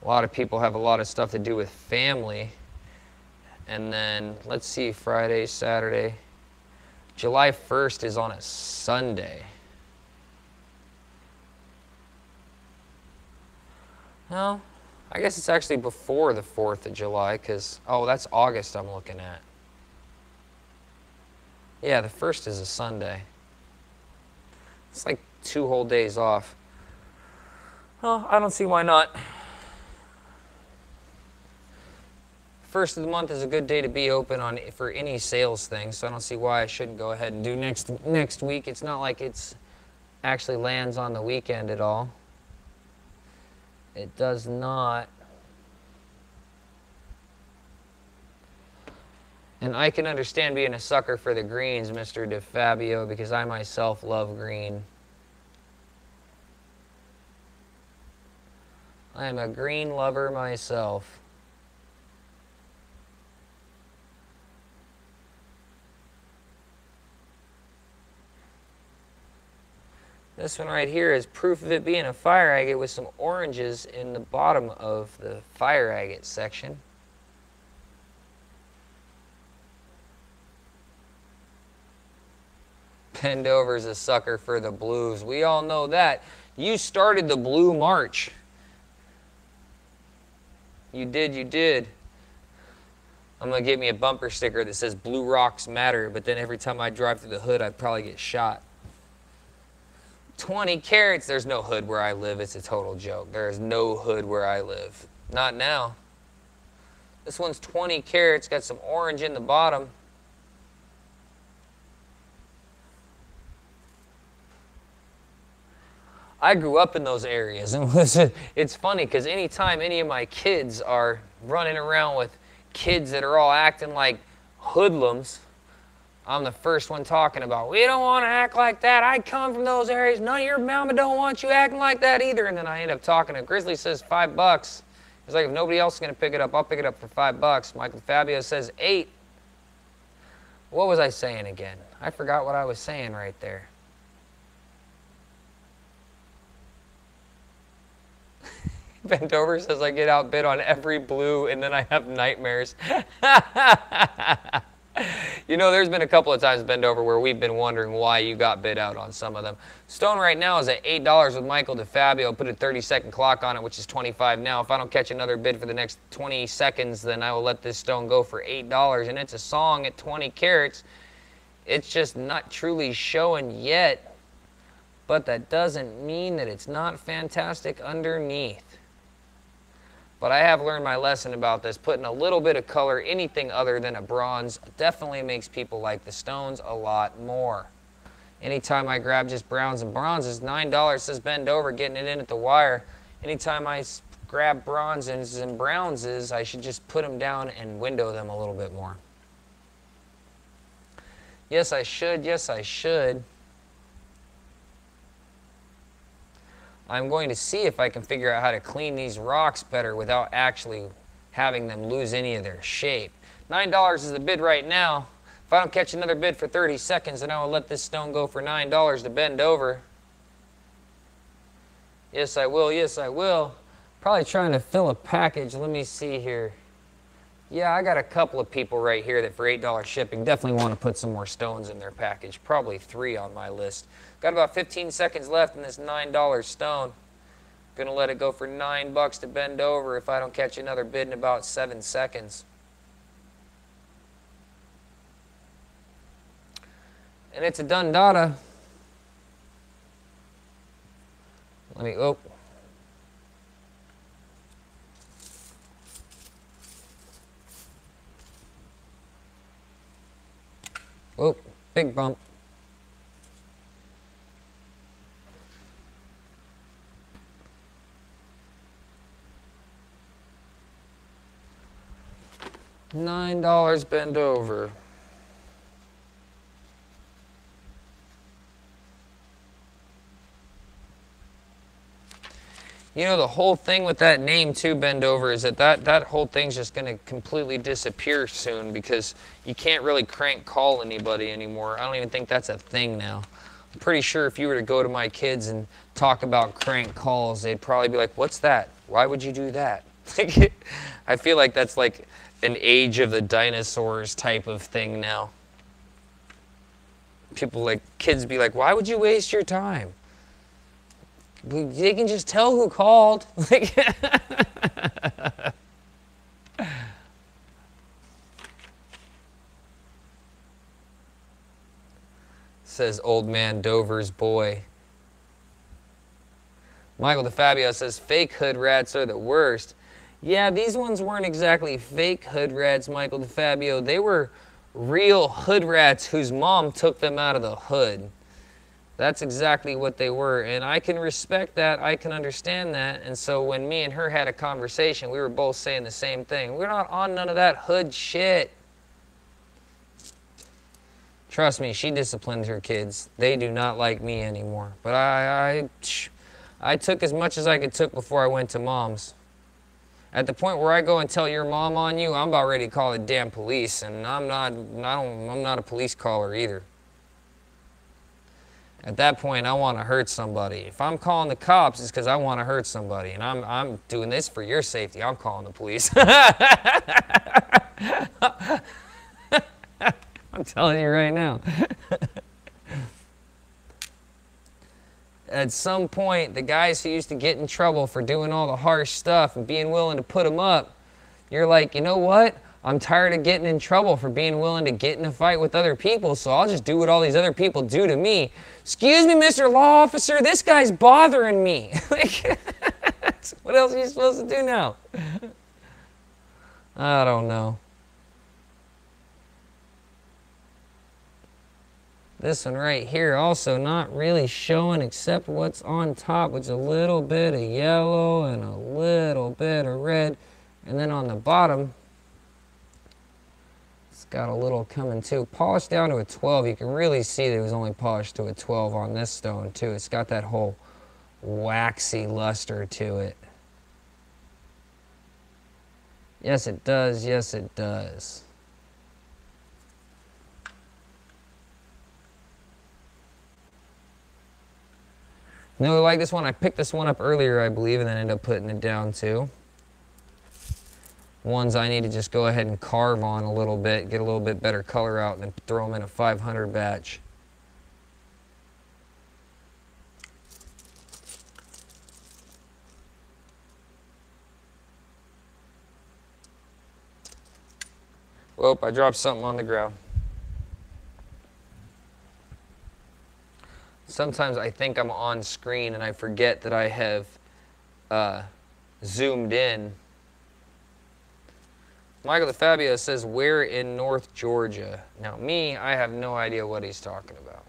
[SPEAKER 1] A lot of people have a lot of stuff to do with family. And then, let's see, Friday, Saturday. July 1st is on a Sunday. No. I guess it's actually before the 4th of July, because, oh, that's August I'm looking at. Yeah, the 1st is a Sunday. It's like 2 whole days off. Well, I don't see why not. 1st of the month is a good day to be open on for any sales thing, so I don't see why I shouldn't go ahead and do next week. It's not like it's actually lands on the weekend at all. It does not. And I can understand being a sucker for the greens, Mr. DeFabio, because I myself love green. I am a green lover myself. This one right here is proof of it being a fire agate with some oranges in the bottom of the fire agate section. Bendover's a sucker for the blues. We all know that. You started the blue march. You did, you did. I'm going to get me a bumper sticker that says Blue Rocks Matter, but then every time I drive through the hood, I'd probably get shot. 20 carats. There's no hood where I live. It's a total joke. There is no hood where I live. Not now. This one's 20 carats. Got some orange in the bottom. I grew up in those areas, and it's funny because anytime any of my kids are running around with kids that are all acting like hoodlums, I'm the first one talking about, we don't want to act like that. I come from those areas. None of your mama don't want you acting like that either. And then I end up talking to Grizzly says $5. He's like, if nobody else is going to pick it up, I'll pick it up for $5. Michael Fabio says $8. What was I saying again? I forgot what I was saying right there. Bendover says I get outbid on every blue and then I have nightmares. You know, there's been a couple of times, Bendover, where we've been wondering why you got bid out on some of them. Stone right now is at $8 with Michael DeFabio. Put a 30-second clock on it, which is $25 now. If I don't catch another bid for the next 20 seconds, then I will let this stone go for $8. And it's a song at 20 carats. It's just not truly showing yet, but that doesn't mean that it's not fantastic underneath. But I have learned my lesson about this. Putting a little bit of color, anything other than a bronze, definitely makes people like the stones a lot more. Anytime I grab just browns and bronzes, $9 says Bendover, getting it in at the wire. Anytime I grab bronzes and brownses, I should just put them down and window them a little bit more. Yes, I should. Yes, I should. I'm going to see if I can figure out how to clean these rocks better without actually having them lose any of their shape. $9 is the bid right now. If I don't catch another bid for 30 seconds, then I will let this stone go for $9 to Bendover. Yes, I will. Yes, I will. Probably trying to fill a package. Let me see here. Yeah, I got a couple of people right here that for $8 shipping definitely want to put some more stones in their package. Probably 3 on my list. Got about 15 seconds left in this $9 stone. Gonna let it go for $9 to Bendover if I don't catch another bid in about 7 seconds. And it's a done data. Let me, oh. Oh, big bump. $9 Bendover. You know, the whole thing with that name too, Bendover, is that whole thing's just going to completely disappear soon because you can't really crank call anybody anymore. I don't even think that's a thing now. I'm pretty sure if you were to go to my kids and talk about crank calls, they'd probably be like, what's that? Why would you do that? I feel like that's like an age of the dinosaurs type of thing now. People like, kids be like, why would you waste your time? They can just tell who called. Says old man Dover's boy. Michael DeFabio says fake hood rats are the worst. Yeah, these ones weren't exactly fake hood rats, Michael DeFabio. They were real hood rats whose mom took them out of the hood. That's exactly what they were, and I can respect that. I can understand that. And so when me and her had a conversation, we were both saying the same thing. We're not on none of that hood shit. Trust me, she disciplined her kids. They do not like me anymore. But I took as much as I could take before I went to mom's. At the point where I go and tell your mom on you, I'm about ready to call the damn police, and I'm not a police caller either. At that point, I want to hurt somebody. If I'm calling the cops, it's because I want to hurt somebody, and I'm doing this for your safety. I'm calling the police. I'm telling you right now. At some point, the guys who used to get in trouble for doing all the harsh stuff and being willing to put them up, you're like, you know what? I'm tired of getting in trouble for being willing to get in a fight with other people, so I'll just do what all these other people do to me. Excuse me, Mr. Law Officer, this guy's bothering me. Like, what else are you supposed to do now? I don't know. This one right here also not really showing except what's on top, which is a little bit of yellow and a little bit of red. And then on the bottom, it's got a little coming too. Polished down to a 12. You can really see that it was only polished to a 12 on this stone too. It's got that whole waxy luster to it. Yes, it does. Yes, it does. No, I like this one. I picked this one up earlier, I believe, and then ended up putting it down too. Ones I need to just go ahead and carve on a little bit, get a little bit better color out, and then throw them in a 500 batch. Whoop, I dropped something on the ground. Sometimes I think I'm on screen and I forget that I have zoomed in. Michael DeFabio says, where in North Georgia? Now me, I have no idea what he's talking about.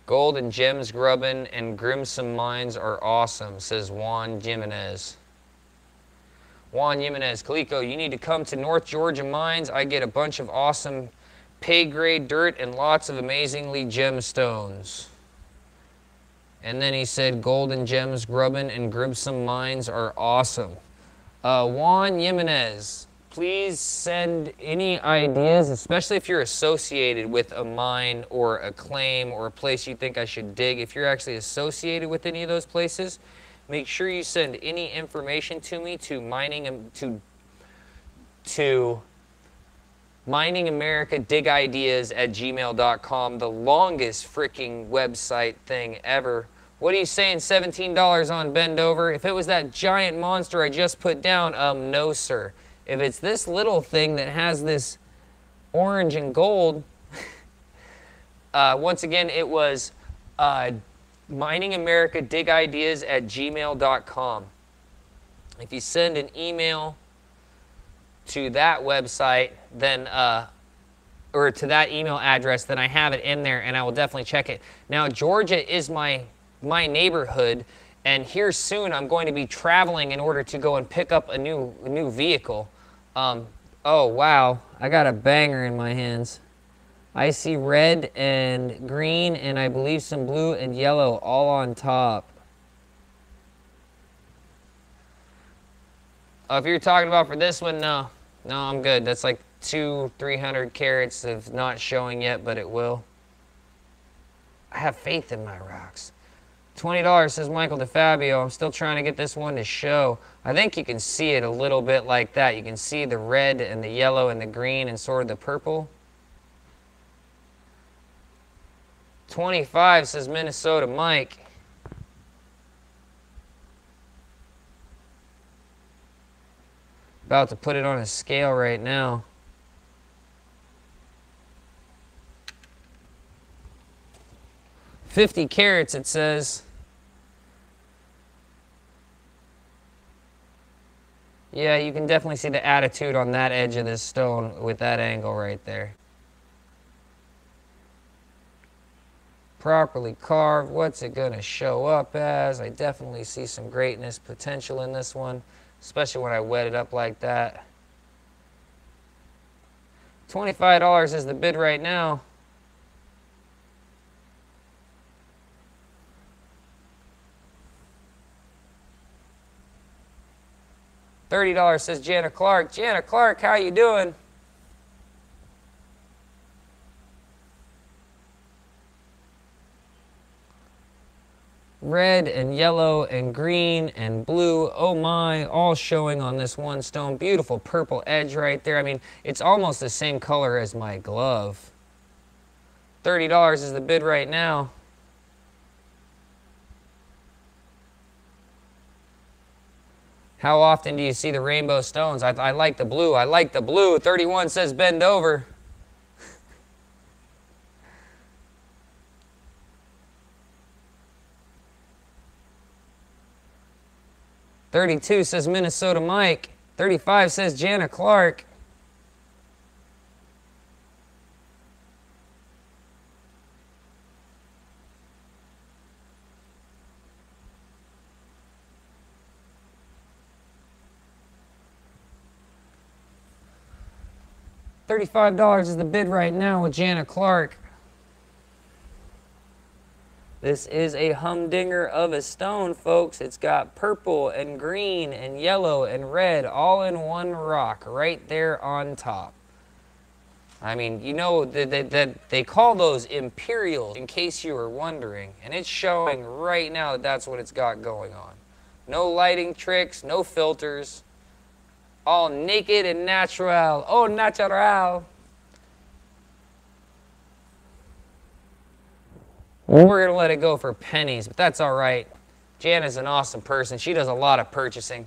[SPEAKER 1] Gold and gems grubbing and Grimsome mines are awesome, says Juan Jimenez. Juan Jimenez, Caleko, you need to come to North Georgia mines. I get a bunch of awesome pay-grade dirt and lots of amazingly gemstones. And then he said gold and gems grubbing and Grimsome mines are awesome. Juan Jimenez, please send any ideas, especially if you're associated with a mine or a claim or a place you think I should dig. If you're actually associated with any of those places, make sure you send any information to me to miningamerica.digideas@gmail.com, the longest freaking website thing ever. What are you saying, $17 on Bend Over? If it was that giant monster I just put down, no sir. If it's this little thing that has this orange and gold, once again, it was miningamerica.digideas@gmail.com. If you send an email to that website, then, or to that email address, then I have it in there and I will definitely check it. Now, Georgia is my neighborhood, and here soon I'm going to be traveling in order to go and pick up a new vehicle. Oh wow, I got a banger in my hands. I see red and green and I believe some blue and yellow all on top. If you're talking about for this one, no, I'm good. That's like 200-300 carats of not showing yet, but it will. I have faith in my rocks. $20, says Michael DeFabio. I'm still trying to get this one to show. I think you can see it a little bit like that. You can see the red and the yellow and the green and sort of the purple. 25, says Minnesota Mike. About to put it on a scale right now. $50 carats, it says. Yeah, you can definitely see the attitude on that edge of this stone with that angle right there. Properly carved. What's it going to show up as? I definitely see some greatness potential in this one, especially when I wet it up like that. $25 is the bid right now. $30 says Jana Clark. Jana Clark, how you doing? Red and yellow and green and blue, oh my, all showing on this one stone. Beautiful purple edge right there. I mean, it's almost the same color as my glove. $30 is the bid right now. How often do you see the rainbow stones? I like the blue. I like the blue. 31 says bend over. $32 says Minnesota Mike. $35 says Jana Clark. $35 is the bid right now with Jana Clark. This is a humdinger of a stone, folks. It's got purple and green and yellow and red all in one rock right there on top. I mean, you know, they call those imperials, in case you were wondering. And it's showing right now that that's what it's got going on. No lighting tricks, no filters. All naked and natural. Oh, natural. We're going to let it go for pennies, but that's all right. Jana's an awesome person. She does a lot of purchasing.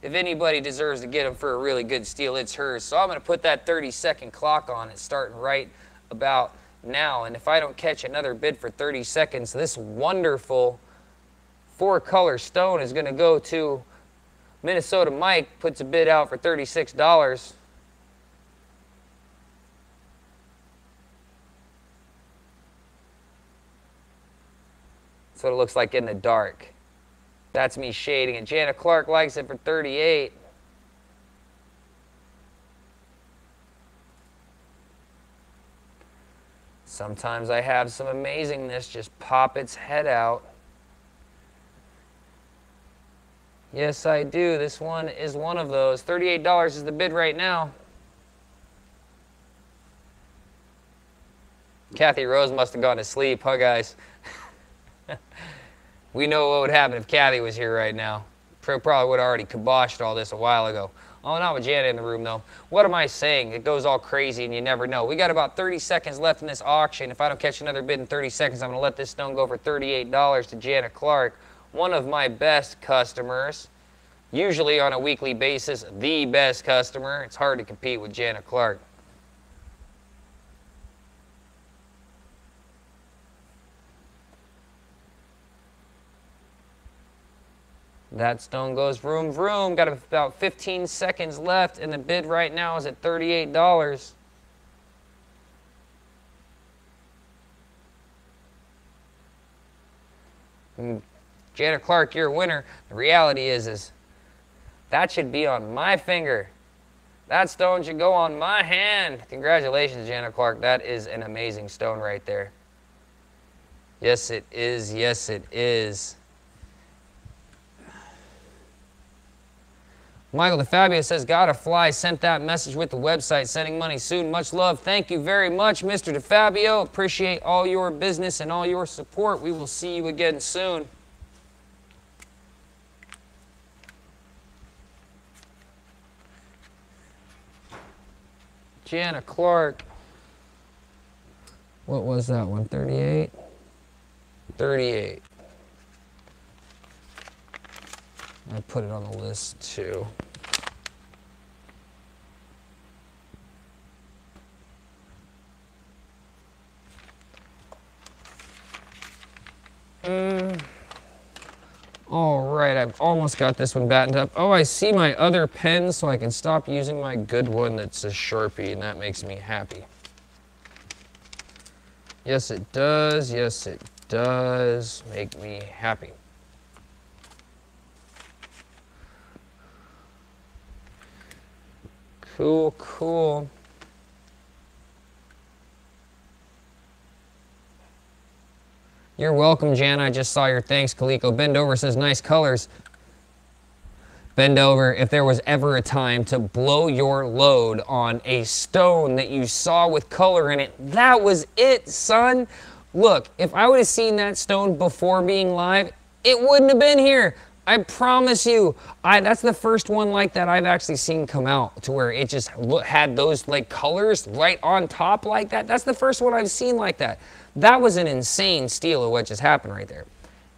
[SPEAKER 1] If anybody deserves to get them for a really good steal, it's hers. So I'm going to put that 30-second clock on it starting right about now. And if I don't catch another bid for 30 seconds, this wonderful 4-color stone is going to go to Minnesota Mike. Puts a bid out for $36. That's what it looks like in the dark. That's me shading it. Jana Clark likes it for $38. Sometimes I have some amazingness just pop its head out. Yes, I do. This one is one of those. $38 is the bid right now. Kathy Rose must have gone to sleep, huh, guys? We know what would happen if Kathy was here right now. Probably would have already kiboshed all this a while ago. Oh, not with Jana in the room, though. What am I saying? It goes all crazy and you never know. We got about 30 seconds left in this auction. If I don't catch another bid in 30 seconds, I'm going to let this stone go for $38 to Jana Clark, one of my best customers. Usually on a weekly basis, the best customer. It's hard to compete with Jana Clark. That stone goes vroom, vroom. Got about 15 seconds left, and the bid right now is at $38. And Jana Clark, you're a winner. The reality is that should be on my finger. That stone should go on my hand. Congratulations, Jana Clark. That is an amazing stone right there. Yes, it is. Yes, it is. Michael DeFabio says, gotta fly, sent that message with the website, sending money soon. Much love. Thank you very much, Mr. DeFabio. Appreciate all your business and all your support. We will see you again soon. Jana Clark. What was that one? 38? 38. I put it on the list too. All right, I've almost got this one battened up. Oh, I see my other pen, so I can stop using my good one that's a Sharpie, and that makes me happy. Yes, it does. Yes, it does make me happy. Cool, cool. You're welcome, Jana. I just saw your thanks. Caleko Bend Over says, nice colors. Bend over. If there was ever a time to blow your load on a stone that you saw with color in it, that was it, son. Look, if I would have seen that stone before being live, it wouldn't have been here. I promise you. That's the first one like that I've actually seen come out to where it just had those like colors right on top like that. That's the first one I've seen like that. That was an insane steal of what just happened right there.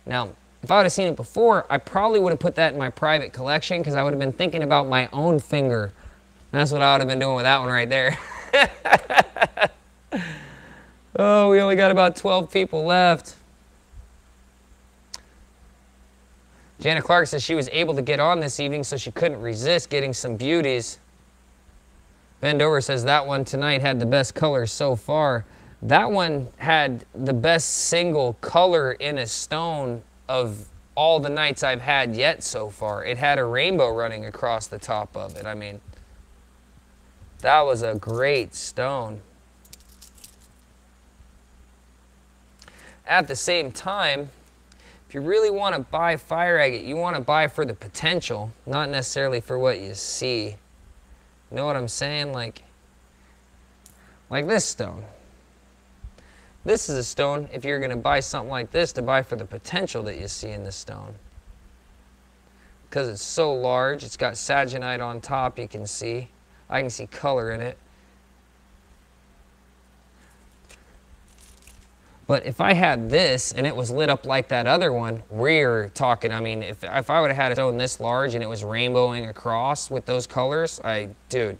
[SPEAKER 1] Now, if I would have seen it before, I probably would have put that in my private collection because I would have been thinking about my own finger. That's what I would have been doing with that one right there. Oh, we only got about 12 people left. Jana Clark says she was able to get on this evening, so she couldn't resist getting some beauties. Bend Over says that one tonight had the best color so far. That one had the best single color in a stone of all the nights I've had yet so far. It had a rainbow running across the top of it. I mean, that was a great stone. At the same time, if you really want to buy fire agate, you want to buy for the potential, not necessarily for what you see. You know what I'm saying? Like this stone. This is a stone, if you're going to buy something like this, to buy for the potential that you see in this stone. Because it's so large, it's got saginite on top, you can see. I can see color in it. But if I had this and it was lit up like that other one, we're talking, I mean, if I would have had a stone this large and it was rainbowing across with those colors, dude.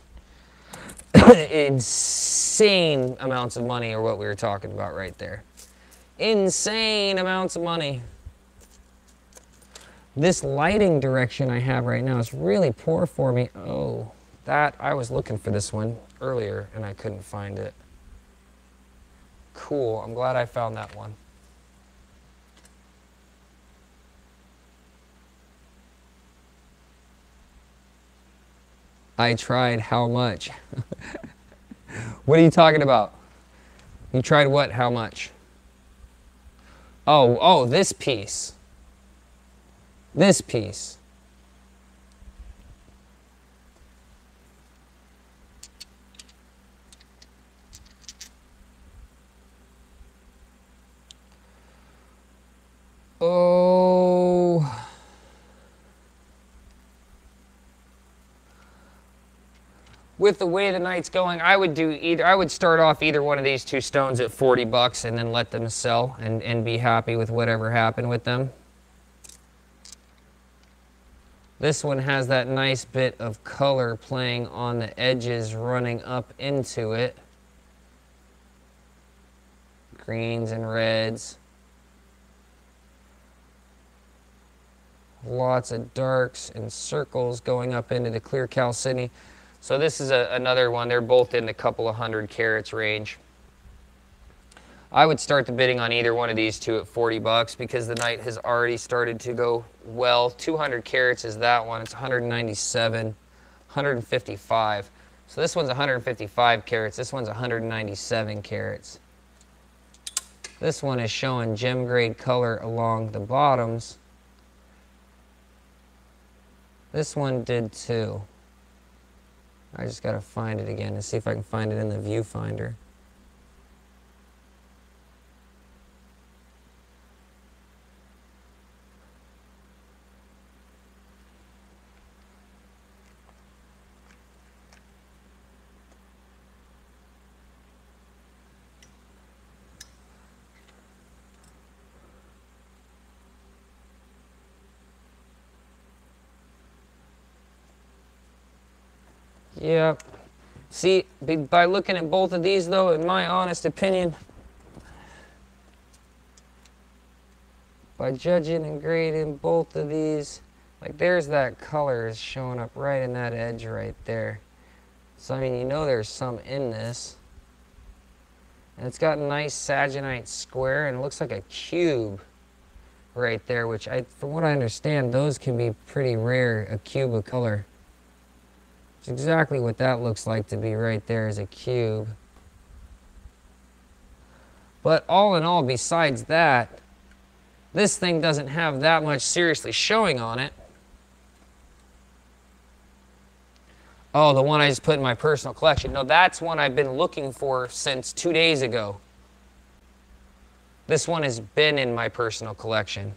[SPEAKER 1] Insane amounts of money are what we were talking about right there. Insane amounts of money. This lighting direction I have right now is really poor for me. Oh, I was looking for this one earlier and I couldn't find it. Cool, I'm glad I found that one. I tried how much? What are you talking about? You tried what? How much? Oh, this piece. This piece. Oh. With the way the night's going, I would start off either one of these two stones at 40 bucks and then let them sell and be happy with whatever happened with them. This one has that nice bit of color playing on the edges running up into it. Greens and reds. Lots of darks and circles going up into the clear chalcedony. So this is another one. They're both in the couple of 100 carats range. I would start the bidding on either one of these two at 40 bucks because the night has already started to go well. 200 carats is that one. It's 197, 155. So this one's 155 carats. This one's 197 carats. This one is showing gem grade color along the bottoms. This one did too. I just got to find it again and see if I can find it in the viewfinder. Yep. See, by looking at both of these, though, in my honest opinion, by judging and grading both of these, like there's that color is showing up right in that edge right there. So, I mean, you know there's some in this. And it's got a nice saginite square and it looks like a cube right there, which from what I understand, those can be pretty rare, a cube of color. It's exactly what that looks like to be right there is a cube. But all in all, besides that, this thing doesn't have that much seriously showing on it. Oh, the one I just put in my personal collection. No, that's one I've been looking for since 2 days ago. This one has been in my personal collection.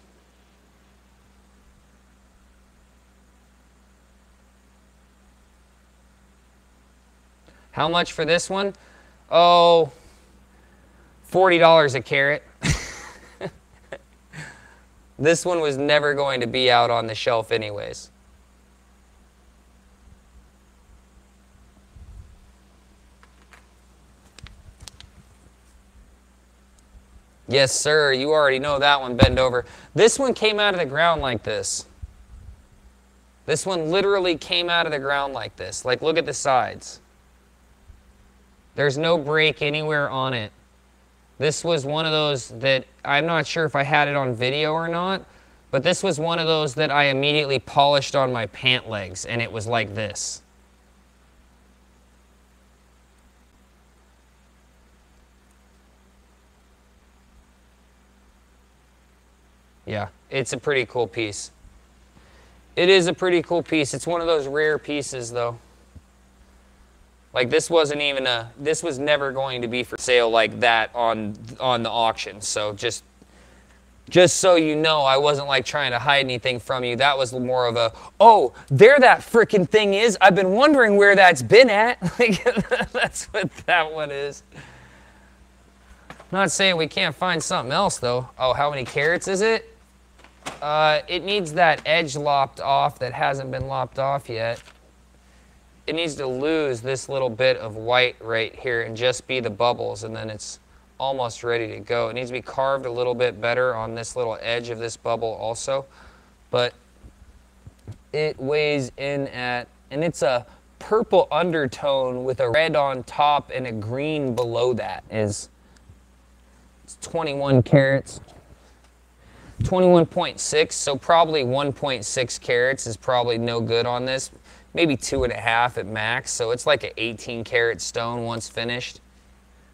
[SPEAKER 1] How much for this one? Oh, $40 a carat. This one was never going to be out on the shelf anyways. Yes, sir. You already know that one, bend over. This one came out of the ground like this. This one literally came out of the ground like this. Like, look at the sides. There's no break anywhere on it. This was one of those that, I'm not sure if I had it on video or not, but this was one of those that I immediately polished on my pant legs, and it was like this. Yeah, it's a pretty cool piece. It is a pretty cool piece. It's one of those rare pieces, though. Like, this wasn't even this was never going to be for sale like that on the auction. So just so you know, I wasn't like trying to hide anything from you. That was more of a, oh, there that frickin' thing is. I've been wondering where that's been at. Like, that's what that one is. Not saying we can't find something else, though. Oh, how many carats is it? It needs that edge lopped off that hasn't been lopped off yet. It needs to lose this little bit of white right here and just be the bubbles, and then it's almost ready to go. It needs to be carved a little bit better on this little edge of this bubble also, but it weighs in at, and it's a purple undertone with a red on top and a green below that. It's 21 carats. 21.6, so probably 1.6 carats is probably no good on this. Maybe 2.5 at max, so it's like an 18 carat stone once finished,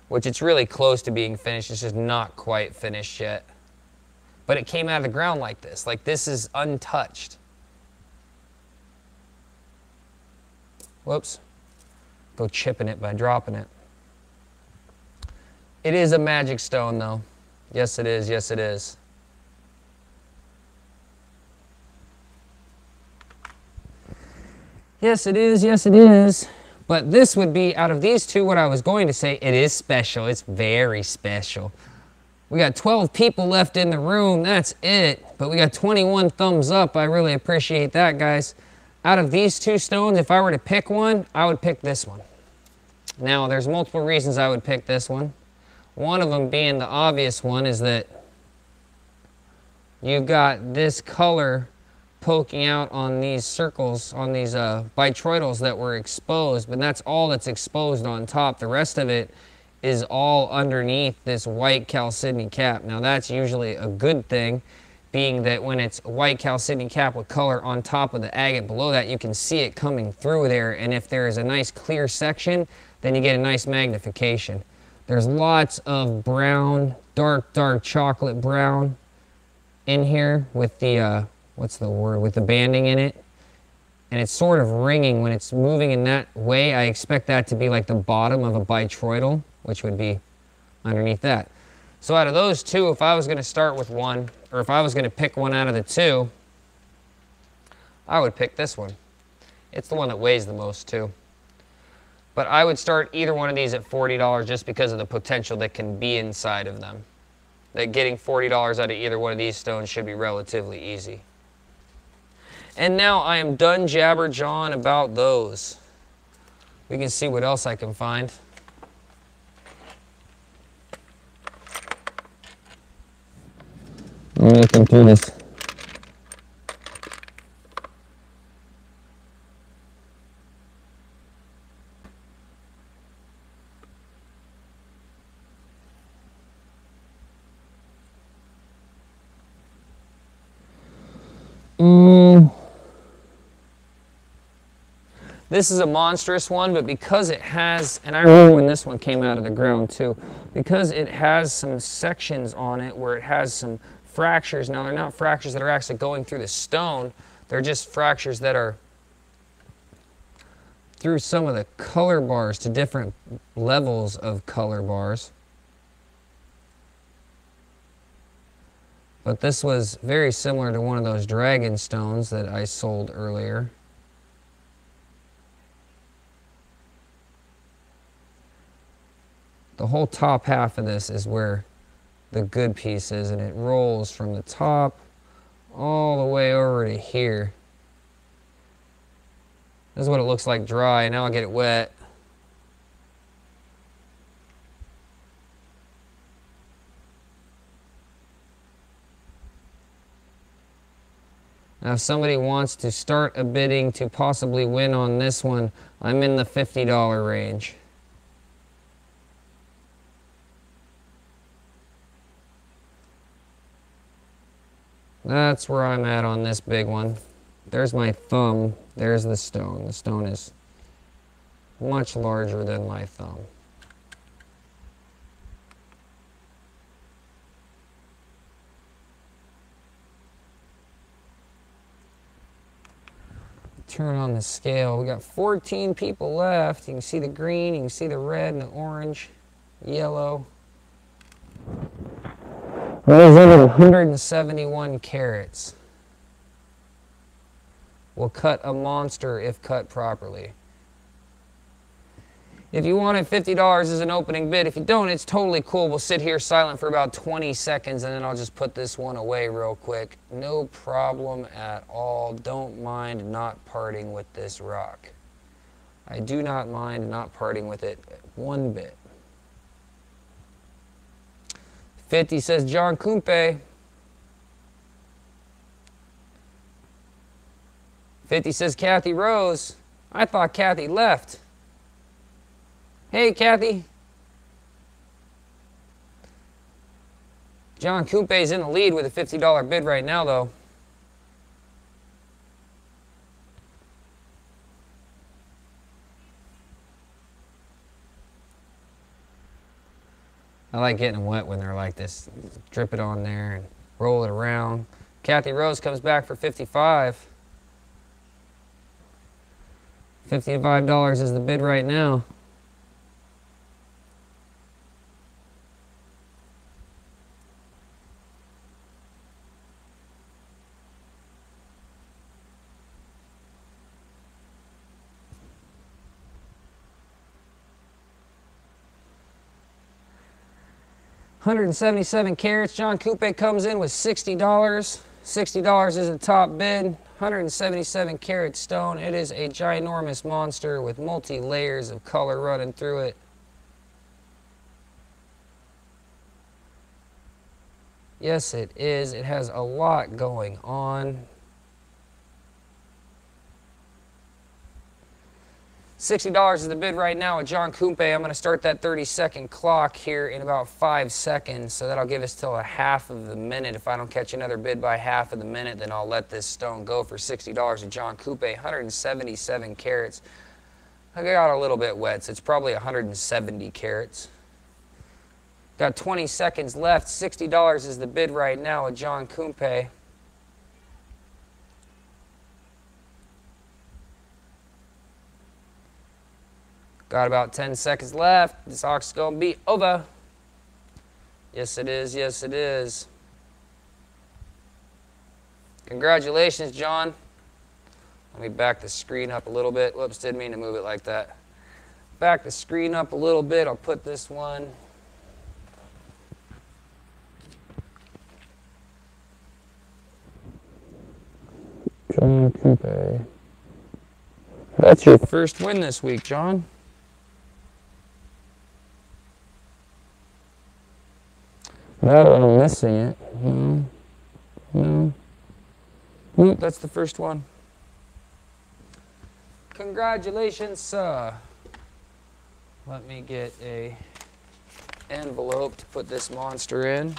[SPEAKER 1] which it's really close to being finished. It's just not quite finished yet. But it came out of the ground like this. Like, this is untouched. Whoops. Go chipping it by dropping it. It is a magic stone, though. Yes, it is. Yes, it is. Yes, it is. Yes, it is. But this would be, out of these two, what I was going to say, it is special. It's very special. We got 12 people left in the room. That's it. But we got 21 thumbs up. I really appreciate that, guys. Out of these two stones, if I were to pick one, I would pick this one. Now, there's multiple reasons I would pick this one. One of them being the obvious one is that you've got this color poking out on these circles, on these bitroidals that were exposed, but that's all that's exposed on top. The rest of it is all underneath this white chalcedony cap. Now that's usually a good thing, being that when it's a white chalcedony cap with color on top of the agate below that, you can see it coming through there, and if there is a nice clear section, then you get a nice magnification. There's lots of brown, dark chocolate brown in here with the what's the word, with the banding in it, and it's sort of ringing when it's moving in that way. I expect that to be like the bottom of a bitroidal, which would be underneath that. So out of those two, if I was going to start with one, or if I was going to pick one out of the two, I would pick this one. It's the one that weighs the most too. But I would start either one of these at $40 just because of the potential that can be inside of them. That getting $40 out of either one of these stones should be relatively easy. And now I am done jabber-jawing about those. We can see what else I can find. Let me look through this. This is a monstrous one, but because it has, and I remember when this one came out of the ground too, because it has some sections on it where it has some fractures. Now, they're not fractures that are actually going through the stone. They're just fractures that are through some of the color bars to different levels of color bars. But this was very similar to one of those dragon stones that I sold earlier. The whole top half of this is where the good piece is, and it rolls from the top all the way over to here. This is what it looks like dry. Now I'll get it wet. Now if somebody wants to start a bidding to possibly win on this one, I'm in the $50 range. That's where I'm at on this big one. There's my thumb. There's the stone. The stone is much larger than my thumb. Turn on the scale. We got 14 people left. You can see the green, you can see the red and the orange, yellow. There's over 171 carats. Will cut a monster if cut properly. If you wanted $50 as an opening bid, if you don't, it's totally cool. We'll sit here silent for about 20 seconds and then I'll just put this one away real quick. No problem at all. Don't mind not parting with this rock. I do not mind not parting with it one bit. 50 says John Kumpe. 50 says Kathy Rose. I thought Kathy left. Hey, Kathy. John Kumpe's in the lead with a $50 bid right now, though. I like getting them wet when they're like this. Drip it on there and roll it around. Kathy Rose comes back for 55. $55 is the bid right now. $177 carats. John Coupe comes in with $60. $60 is the top bid. 177 carat stone. It is a ginormous monster with multi-layers of color running through it. Yes, it is. It has a lot going on. $60 is the bid right now with John Kumpe. I'm going to start that 30-second clock here in about 5 seconds, so that'll give us till a half of the minute. If I don't catch another bid by half of the minute, then I'll let this stone go for $60 with John Kumpe. 177 carats. I got a little bit wet, so it's probably 170 carats. Got 20 seconds left. $60 is the bid right now with John Kumpe. Got about 10 seconds left. This auction's gonna be over. Yes, it is. Yes, it is. Congratulations, John. Let me back the screen up a little bit. Whoops, didn't mean to move it like that. Back the screen up a little bit. I'll put this one. John Coupe. That's your first win this week, John. That or I'm missing it. No. No. Nope, that's the first one. Congratulations, sir. Let me get a envelope to put this monster in.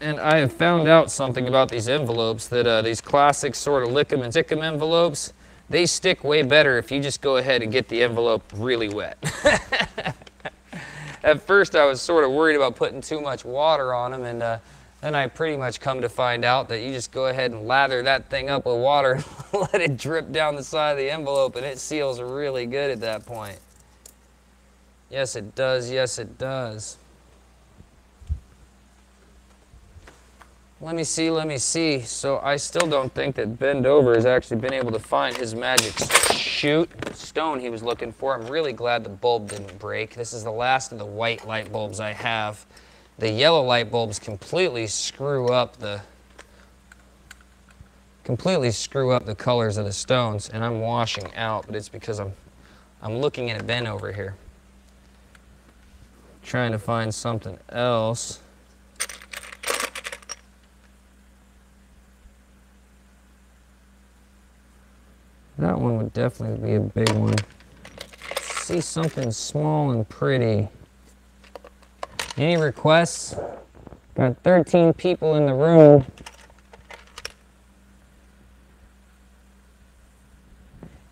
[SPEAKER 1] And I have found out something about these envelopes, that these classic sort of lick 'em and stick 'em envelopes, they stick way better if you just go ahead and get the envelope really wet. At first I was sort of worried about putting too much water on them, and then I pretty much come to find out that you just go ahead and lather that thing up with water and let it drip down the side of the envelope, and it seals really good at that point. Yes, it does. Yes, it does. Let me see, let me see. So I still don't think that Bend Over has actually been able to find his magic stone he was looking for. I'm really glad the bulb didn't break. This is the last of the white light bulbs I have. The yellow light bulbs completely screw up the colors of the stones, and I'm washing out, but it's because I'm looking at a Bend Over here. Trying to find something else. That one would definitely be a big one. See something small and pretty. Any requests? Got 13 people in the room.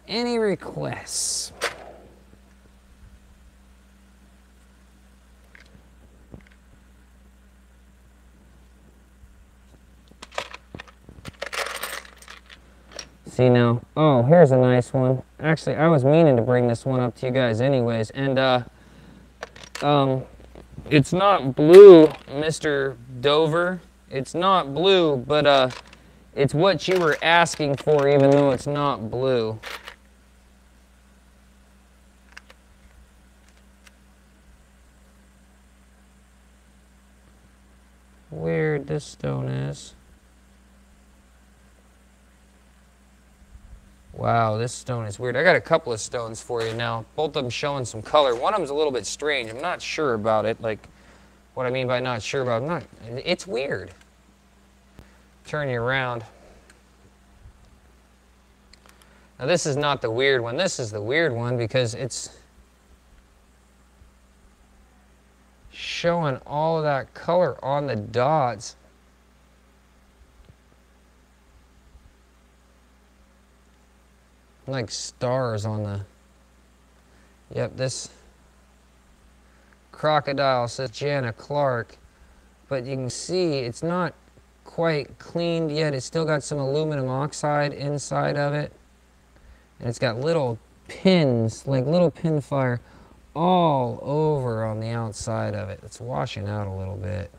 [SPEAKER 1] Any requests? See now, oh, here's a nice one. Actually, I was meaning to bring this one up to you guys anyways, and it's not blue, Mr. Dover. It's not blue, but it's what you were asking for, even though it's not blue. Weird this stone is. Wow, this stone is weird. I got a couple of stones for you now. Both of them showing some color. One of them's a little bit strange. I'm not sure about it. Like, what I mean by not sure about it, it's weird. Turn you around. Now this is not the weird one. This is the weird one because it's showing all of that color on the dots. Like stars on the, yep, this crocodile says Jana Clark, but you can see it's not quite cleaned yet. It's still got some aluminum oxide inside of it, and it's got little pins, like little pin fire all over on the outside of it. It's washing out a little bit,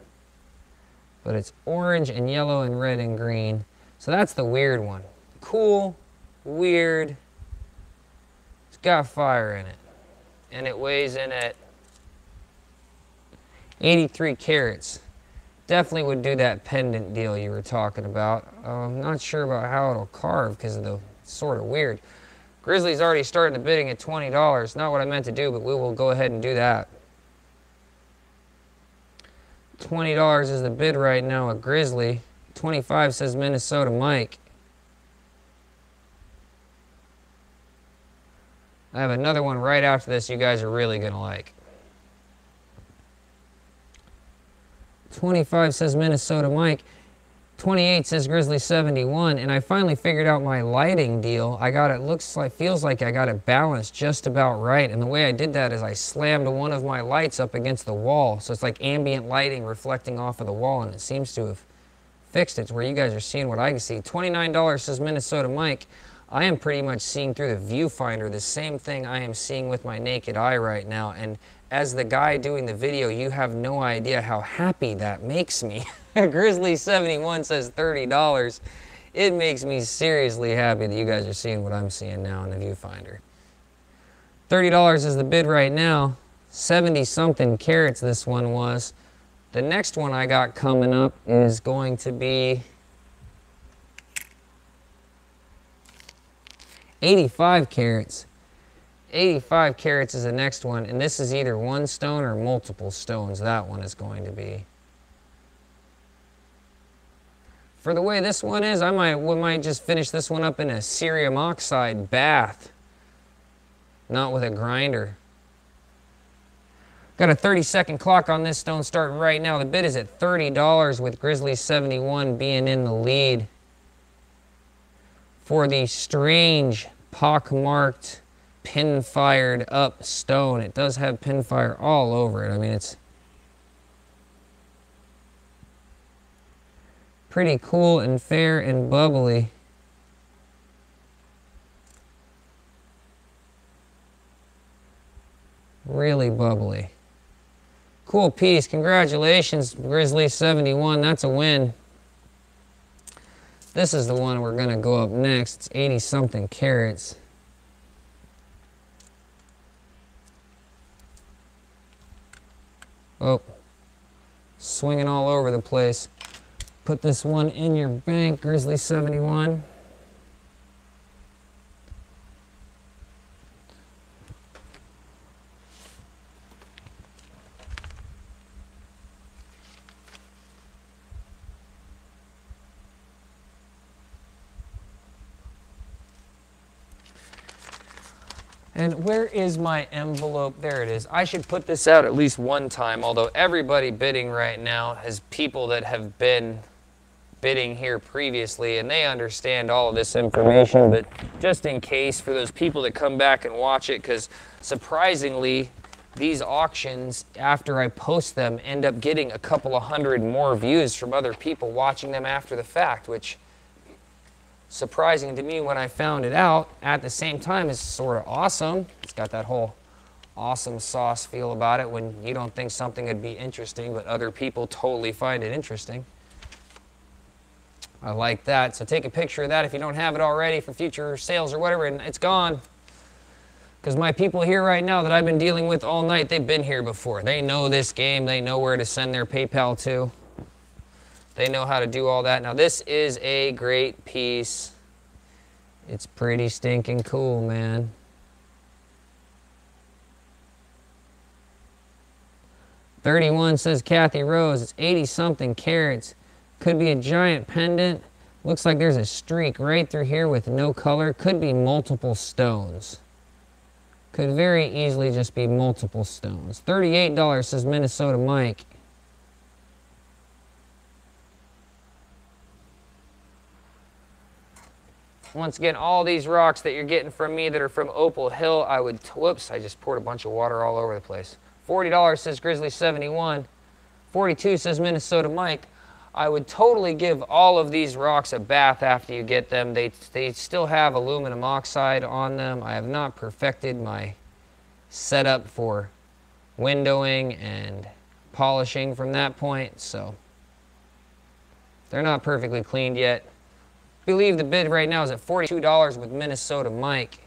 [SPEAKER 1] but it's orange and yellow and red and green. So that's the weird one. Cool. Weird. It's got fire in it, and it weighs in at 83 carats. Definitely would do that pendant deal you were talking about. I'm not sure about how it'll carve because of the sort of weird. Grizzly's already starting the bidding at $20. Not what I meant to do, but we will go ahead and do that. $20 is the bid right now at Grizzly. 25 says Minnesota Mike. I have another one right after this you guys are really going to like. 25 says Minnesota Mike. 28 says Grizzly 71. And I finally figured out my lighting deal. I got it, feels like I got it balanced just about right. And the way I did that is I slammed one of my lights up against the wall. So it's like ambient lighting reflecting off of the wall. And it seems to have fixed it to where you guys are seeing what I can see. $29 says Minnesota Mike. I am pretty much seeing through the viewfinder the same thing I am seeing with my naked eye right now. And as the guy doing the video, you have no idea how happy that makes me. Grizzly 71 says $30. It makes me seriously happy that you guys are seeing what I'm seeing now in the viewfinder. $30 is the bid right now. 70-something carats this one was. The next one I got coming up is going to be 85 carats. 85 carats is the next one, and this is either one stone or multiple stones. That one is going to be. For the way this one is, we might just finish this one up in a cerium oxide bath, not with a grinder. Got a 30-second clock on this stone starting right now. The bid is at $30 with Grizzly 71 being in the lead for the strange pockmarked pin-fired up stone. It does have pin fire all over it. I mean, it's pretty cool and fair and bubbly. Really bubbly. Cool piece. Congratulations, Grizzly 71. That's a win. This is the one we're going to go up next. It's 80-something carats. Oh, swinging all over the place. Put this one in your bank, Grizzly 71. And where is my envelope? There it is. I should put this out at least one time, although everybody bidding right now has people that have been bidding here previously, and they understand all of this information, but just in case for those people that come back and watch it, because surprisingly, these auctions, after I post them, end up getting a couple of hundred more views from other people watching them after the fact, which surprising to me when I found it out. At the same time, is sort of awesome. It's got that whole awesome sauce feel about it when you don't think something would be interesting, but other people totally find it interesting. I like that. So take a picture of that if you don't have it already for future sales or whatever, and it's gone. Because my people here right now that I've been dealing with all night, they've been here before. They know this game. They know where to send their PayPal to. They know how to do all that. Now, this is a great piece. It's pretty stinking cool, man. $31 says Kathy Rose. It's 80-something carats. Could be a giant pendant. Looks like there's a streak right through here with no color. Could be multiple stones. Could very easily just be multiple stones. $38 says Minnesota Mike. Once again, all these rocks that you're getting from me that are from Opal Hill, I would, whoops, I just poured a bunch of water all over the place. $40 says Grizzly 71. $42 says Minnesota Mike. I would totally give all of these rocks a bath after you get them. They still have aluminum oxide on them. I have not perfected my setup for windowing and polishing from that point, so they're not perfectly cleaned yet. I believe the bid right now is at $42 with Minnesota Mike.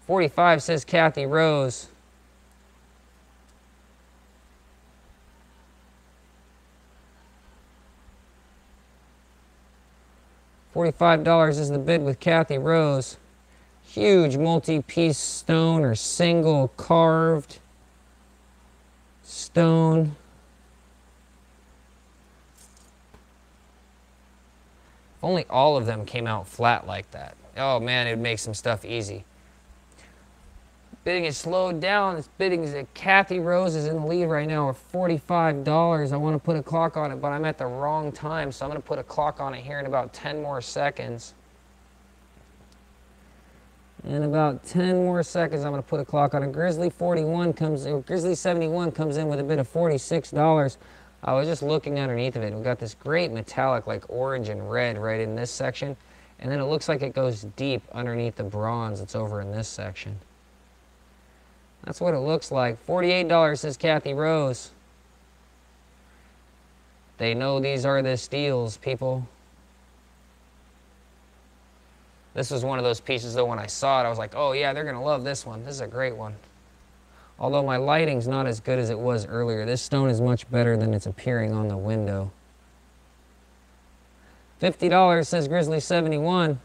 [SPEAKER 1] 45 says Kathy Rose. $45 is the bid with Kathy Rose. Huge multi-piece stone or single carved stone. If only all of them came out flat like that. Oh man, it would make some stuff easy. Bidding is slowed down. This bidding is at Kathy Rose is in the lead right now with $45. I want to put a clock on it, but I'm at the wrong time, so I'm going to put a clock on it here in about 10 more seconds. In about 10 more seconds, I'm going to put a clock on it. Grizzly 71 comes in, Grizzly 71 comes in with a bid of $46. I was just looking underneath of it. We've got this great metallic like orange and red right in this section. And then it looks like it goes deep underneath the bronze that's over in this section. That's what it looks like. $48 says Kathy Rose. They know these are the steals, people. This was one of those pieces, though, when I saw it, I was like, oh, yeah, they're going to love this one. This is a great one. Although my lighting's not as good as it was earlier. This stone is much better than it's appearing on the window. $50 says Grizzly 71.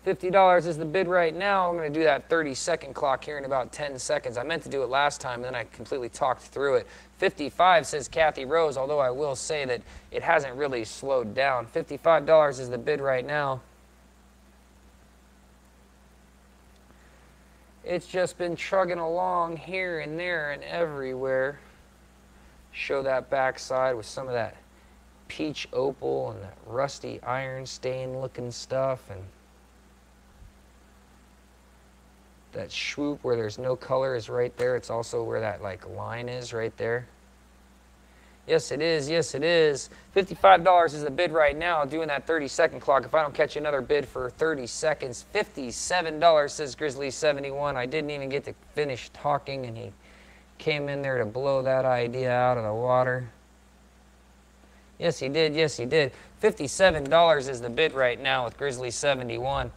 [SPEAKER 1] $50 is the bid right now. I'm going to do that 30-second clock here in about 10 seconds. I meant to do it last time, and then I completely talked through it. 55 says Kathy Rose, although I will say that it hasn't really slowed down. $55 is the bid right now. It's just been chugging along here and there and everywhere. Show that backside with some of that peach opal and that rusty iron stain looking stuff, and that swoop where there's no color is right there. It's also where that like line is right there. Yes, it is. Yes, it is. $55 is the bid right now, doing that 30-second clock. If I don't catch another bid for 30 seconds, $57, says Grizzly71. I didn't even get to finish talking, and he came in there to blow that idea out of the water. Yes, he did. Yes, he did. $57 is the bid right now with Grizzly71.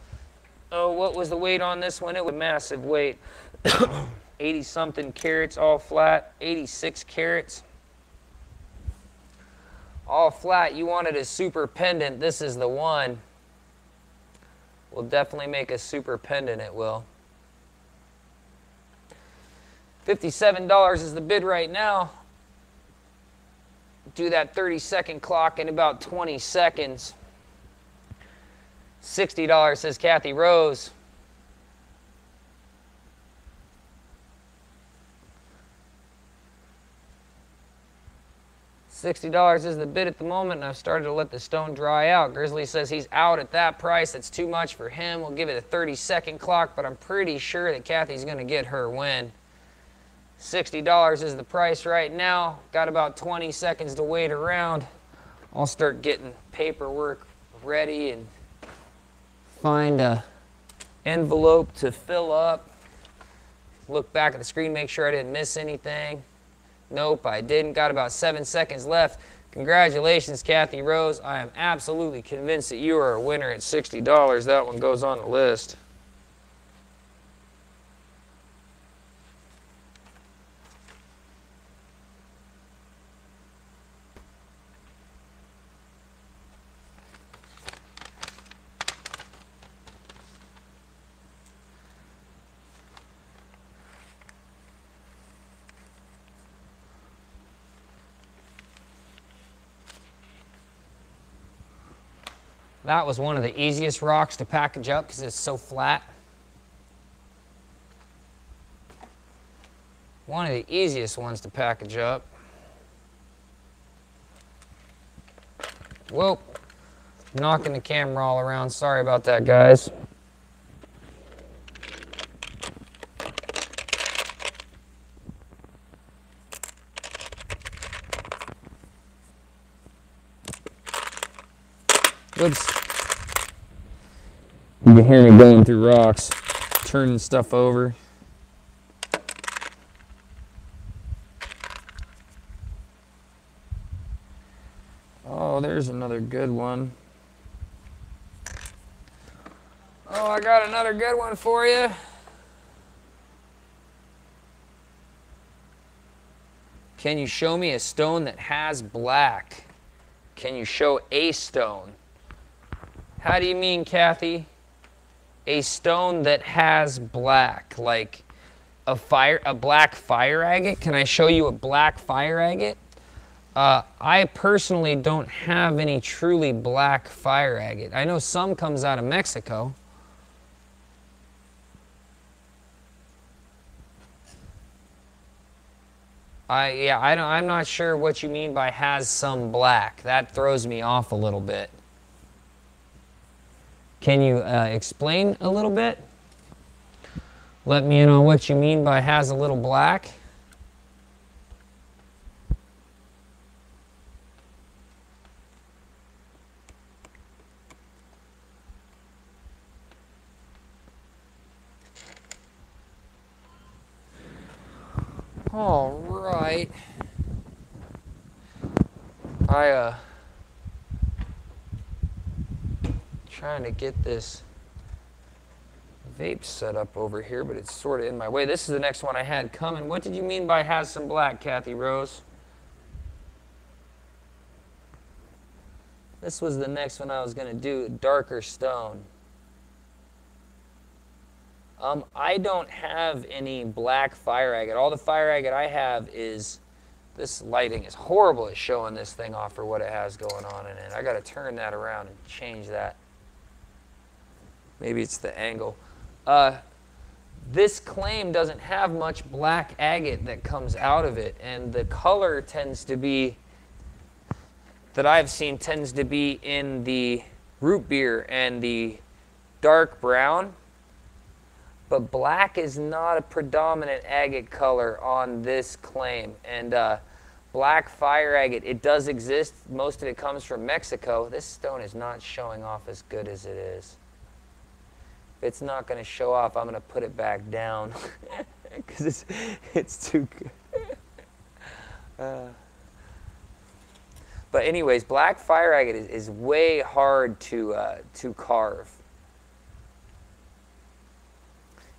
[SPEAKER 1] Oh, what was the weight on this one? It was a massive weight. 80-something carats, all flat. 86 carats. All flat. You wanted a super pendant. This is the one. Will definitely make a super pendant, it will. $57 is the bid right now. Do that 30-second clock in about 20 seconds. $60, says Kathy Rose. $60 is the bid at the moment, and I've started to let the stone dry out. Grizzly says he's out at that price. That's too much for him. We'll give it a 30-second clock, but I'm pretty sure that Kathy's going to get her win. $60 is the price right now. Got about 20 seconds to wait around. I'll start getting paperwork ready and find a envelope to fill up. Look back at the screen, make sure I didn't miss anything. Nope, I didn't. Got about 7 seconds left. Congratulations, Kathy Rose. I am absolutely convinced that you are a winner at $60. That one goes on the list. That was one of the easiest rocks to package up because it's so flat. One of the easiest ones to package up. Whoa, knocking the camera all around. Sorry about that, guys. Oops. You can hear me going through rocks, turning stuff over. Oh, there's another good one. Oh, I got another good one for you. Can you show me a stone that has black? Can you show a stone? How do you mean, Kathy? A stone that has black, like a black fire agate? Can I show you a black fire agate? I personally don't have any truly black fire agate. I know some comes out of Mexico. I'm not sure what you mean by has some black. That throws me off a little bit. Can you explain a little bit? Let me know what you mean by has a little black. All right. Trying to get this vape set up over here, but it's sort of in my way. This is the next one I had coming. What did you mean by has some black, Kathy Rose? This was the next one I was going to do, darker stone. I don't have any black fire agate. All the fire agate I have is, this lighting is horrible at showing this thing off for what it has going on in it. I got to turn that around and change that. Maybe it's the angle. This claim doesn't have much black agate that comes out of it, and the color tends to be, that I've seen, tends to be in the root beer and the dark brown, but black is not a predominant agate color on this claim. And black fire agate, it does exist. Most of it comes from Mexico. This stone is not showing off as good as it is. If it's not going to show off, I'm going to put it back down because it's too good. But anyways, black fire agate is way hard to carve.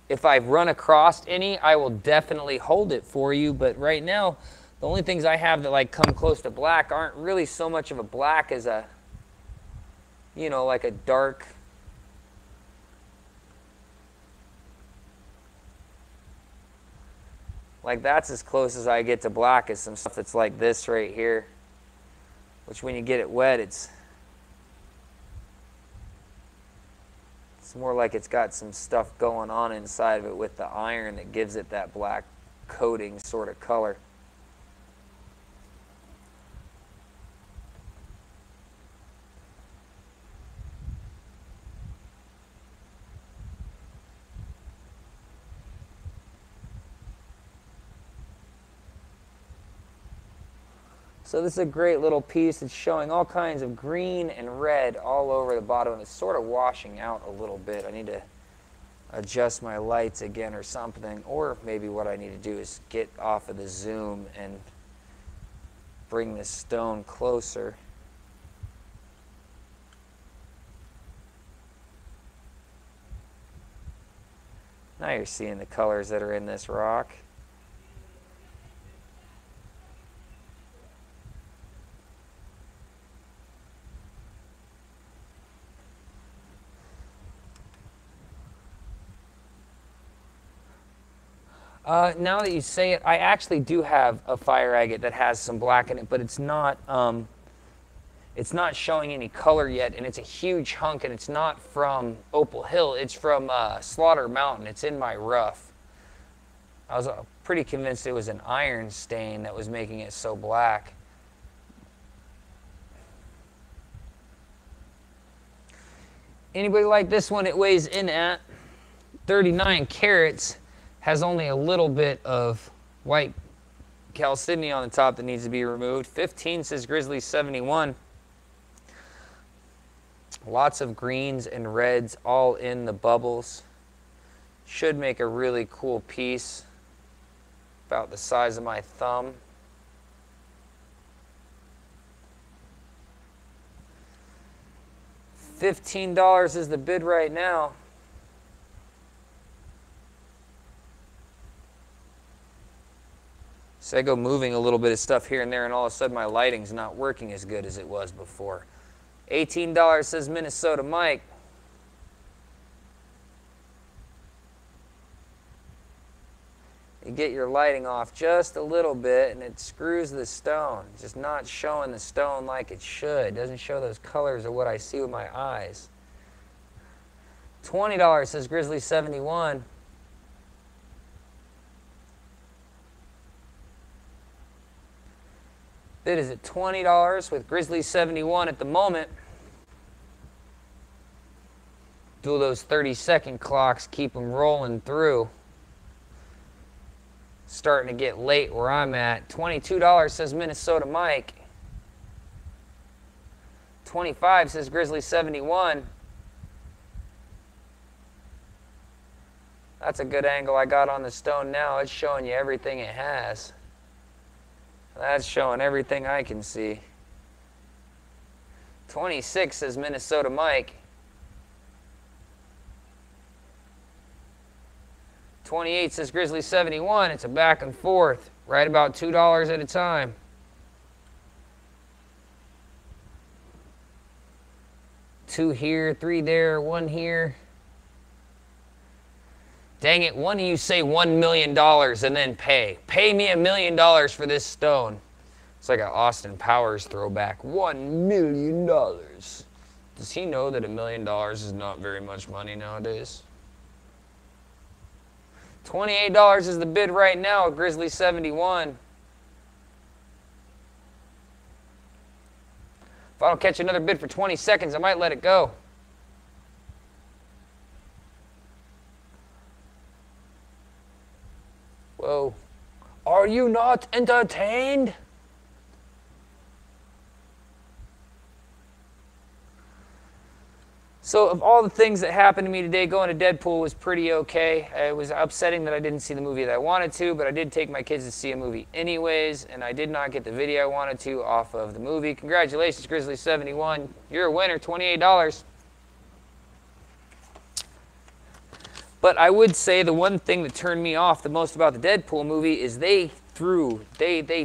[SPEAKER 1] If I run across any, I will definitely hold it for you. But right now, the only things I have that like come close to black aren't really so much of a black as a, you know, like a dark. Like that's as close as I get to black as some stuff that's like this right here. Which when you get it wet, it's more like it's got some stuff going on inside of it with the iron that gives it that black coating sort of color. So this is a great little piece. It's showing all kinds of green and red all over the bottom. It's sort of washing out a little bit. I need to adjust my lights again or something. Or maybe what I need to do is get off of the zoom and bring this stone closer. Now you're seeing the colors that are in this rock. Now that you say it, I actually do have a fire agate that has some black in it, but it's not showing any color yet, and it's a huge hunk, and it's not from Opal Hill. It's from Slaughter Mountain. It's in my rough. I was pretty convinced it was an iron stain that was making it so black. Anybody like this one? It weighs in at 39 carats. Has only a little bit of white chalcedony on the top that needs to be removed. 15 says Grizzly 71. Lots of greens and reds all in the bubbles. Should make a really cool piece. About the size of my thumb. $15 is the bid right now. So I go moving a little bit of stuff here and there, and all of a sudden my lighting's not working as good as it was before. $18 says Minnesota Mike. You get your lighting off just a little bit, and it screws the stone. It's just not showing the stone like it should. It doesn't show those colors of what I see with my eyes. $20 says Grizzly 71. Bid is at $20 with Grizzly 71 at the moment. Do those 30-second clocks, keep them rolling through. Starting to get late where I'm at. $22 says Minnesota Mike. 25 says Grizzly 71. That's a good angle I got on the stone now. It's showing you everything it has. That's showing everything I can see. 26 says Minnesota Mike. 28 says Grizzly 71. It's a back and forth, right about $2 at a time. Two here, three there, one here. Dang it, one of you say $1 million and then pay. Pay me $1 million for this stone. It's like an Austin Powers throwback. $1 million. Does he know that $1 million is not very much money nowadays? $28 is the bid right now at Grizzly 71. If I don't catch another bid for 20 seconds, I might let it go. Whoa. Are you not entertained? So of all the things that happened to me today, going to Deadpool was pretty okay. It was upsetting that I didn't see the movie that I wanted to, but I did take my kids to see a movie anyways, and I did not get the video I wanted to off of the movie. Congratulations, Grizzly71. You're a winner, $28. But I would say the one thing that turned me off the most about the Deadpool movie is they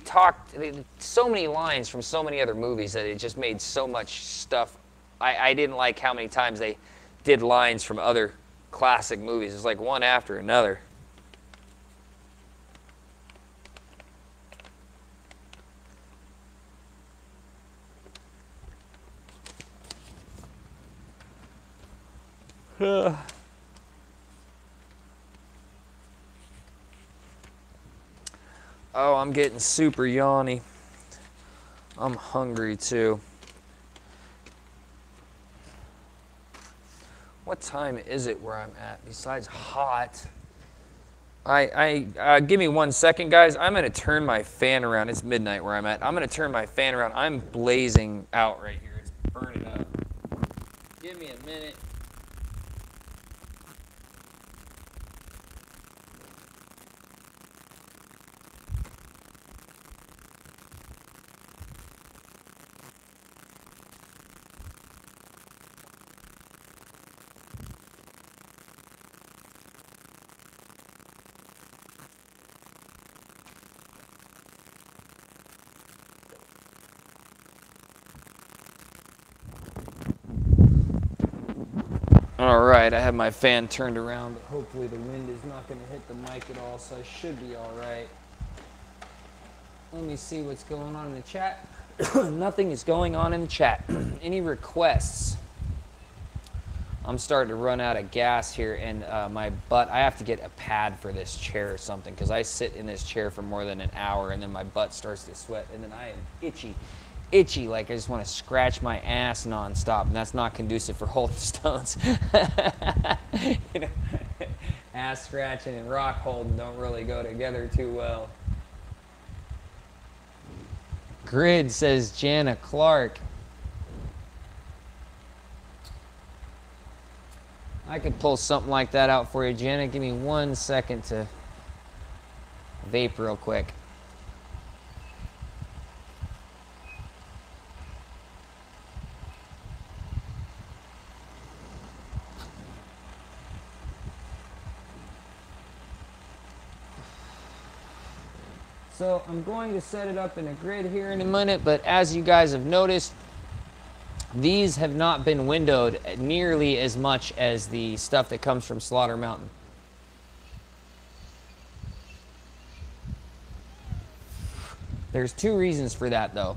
[SPEAKER 1] talked so many lines from so many other movies that it just made so much stuff. I didn't like how many times they did lines from other classic movies. It was like one after another. Oh, I'm getting super yawny. I'm hungry too. What time is it where I'm at besides hot? Give me 1 second, guys. I'm gonna turn my fan around. It's midnight where I'm at. I'm gonna turn my fan around. I'm blazing out right here. It's burning up. Give me a minute. All right, I have my fan turned around, but hopefully the wind is not going to hit the mic at all, so I should be all right. Let me see what's going on in the chat. Nothing is going on in the chat. Any requests? I'm starting to run out of gas here, and my butt, I have to get a pad for this chair or something, because I sit in this chair for more than an hour, and then my butt starts to sweat, and then I am itchy, like I just want to scratch my ass nonstop, and that's not conducive for holding stones. You know, ass scratching and rock holding don't really go together too well. Grid says Jana Clark. I could pull something like that out for you, Jana. Give me 1 second to vape real quick. So I'm going to set it up in a grid here in a minute, but as you guys have noticed, these have not been windowed nearly as much as the stuff that comes from Slaughter Mountain. There's two reasons for that, though.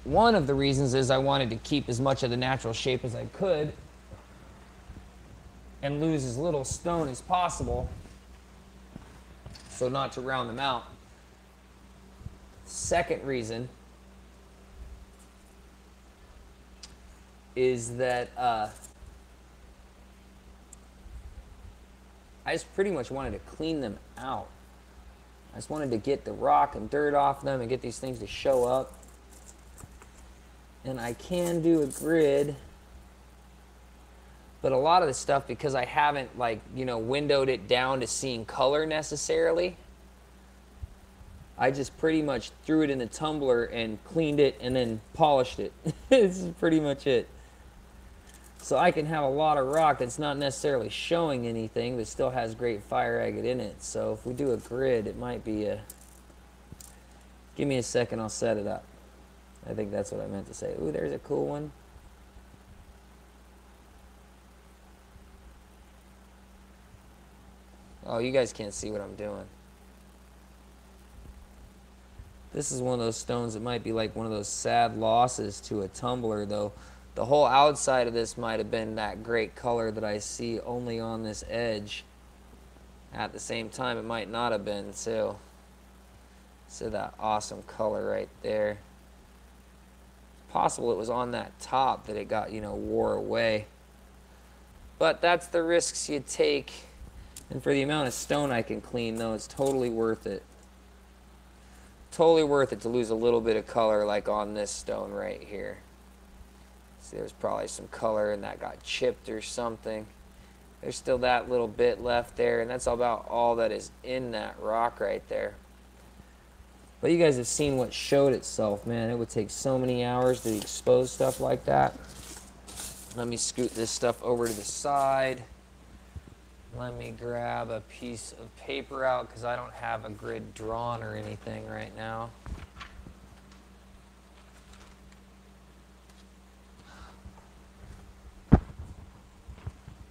[SPEAKER 1] One of the reasons is I wanted to keep as much of the natural shape as I could and lose as little stone as possible, so not to round them out. Second reason is that I just pretty much wanted to clean them out. I just wanted to get the rock and dirt off them and get these things to show up. And I can do a grid, but a lot of the stuff, because I haven't, like, you know, windowed it down to seeing color necessarily, I just pretty much threw it in the tumbler and cleaned it and then polished it. This is pretty much it. So I can have a lot of rock that's not necessarily showing anything, but still has great fire agate in it. So if we do a grid, it might be a... Give me a second, I'll set it up. I think that's what I meant to say. Ooh, there's a cool one. Oh, you guys can't see what I'm doing. This is one of those stones that might be like one of those sad losses to a tumbler, though, The whole outside of this might have been that great color that I see only on this edge. At the same time, it might not have been, too. So that awesome color right there. It's possible it was on that top that it got, you know, wore away. But that's the risks you take. And for the amount of stone I can clean, though, it's totally worth it. Totally worth it to lose a little bit of color like on this stone right here. See, there's probably some color and that got chipped or something. There's still that little bit left there, and that's about all that is in that rock right there. But you guys have seen what showed itself, man. It would take so many hours to expose stuff like that. Let me scoot this stuff over to the side. Let me grab a piece of paper out because I don't have a grid drawn or anything right now.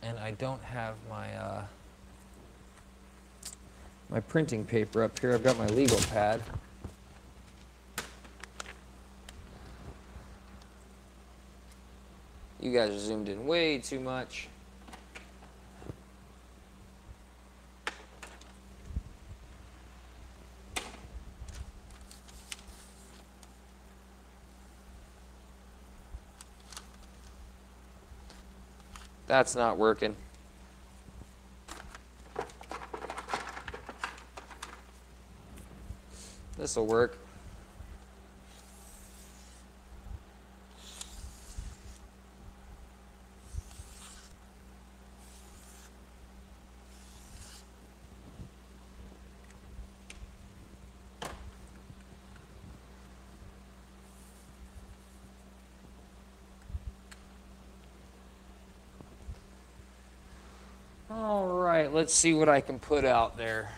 [SPEAKER 1] And I don't have my my printing paper up here. I've got my legal pad. You guys are zoomed in way too much. That's not working. This'll work. All right, let's see what I can put out there.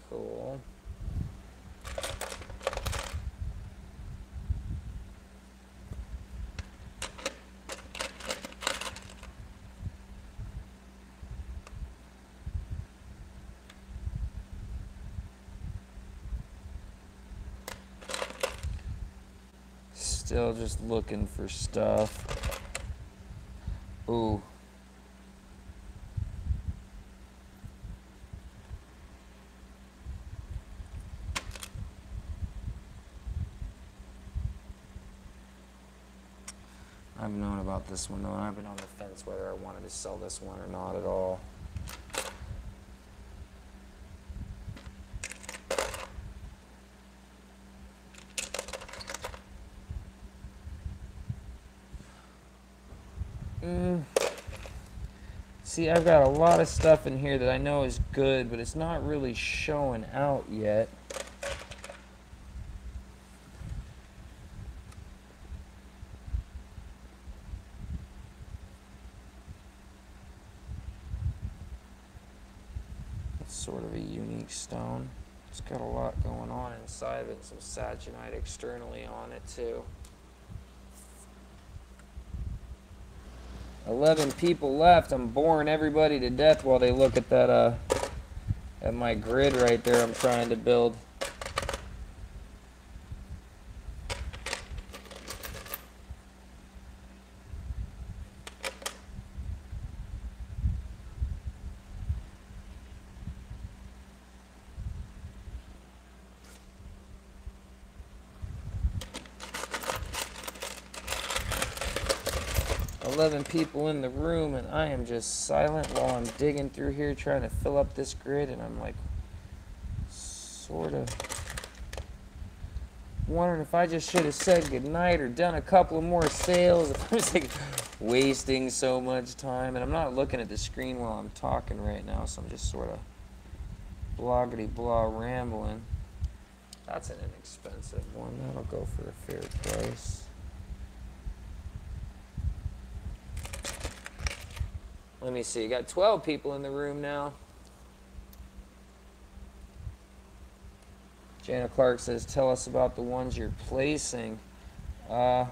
[SPEAKER 1] Cool. Still just looking for stuff. Ooh. I've known about this one though, and I've been on the fence whether I wanted to sell this one or not at all. See, I've got a lot of stuff in here that I know is good, but it's not really showing out yet. It's sort of a unique stone. It's got a lot going on inside of it, some saginite externally on it too. 11 people left. I'm boring everybody to death while they look at that at my grid right there I'm trying to build. People in the room, and I am just silent while I'm digging through here trying to fill up this grid, and I'm like sort of wondering if I just should have said goodnight or done a couple of more sales, if I'm just like wasting so much time. And I'm not looking at the screen while I'm talking right now, so I'm just sort of bloggity blah rambling. That's an inexpensive one. That'll go for a fair price. Let me see. You got 12 people in the room now. Jana Clark says, tell us about the ones you're placing. I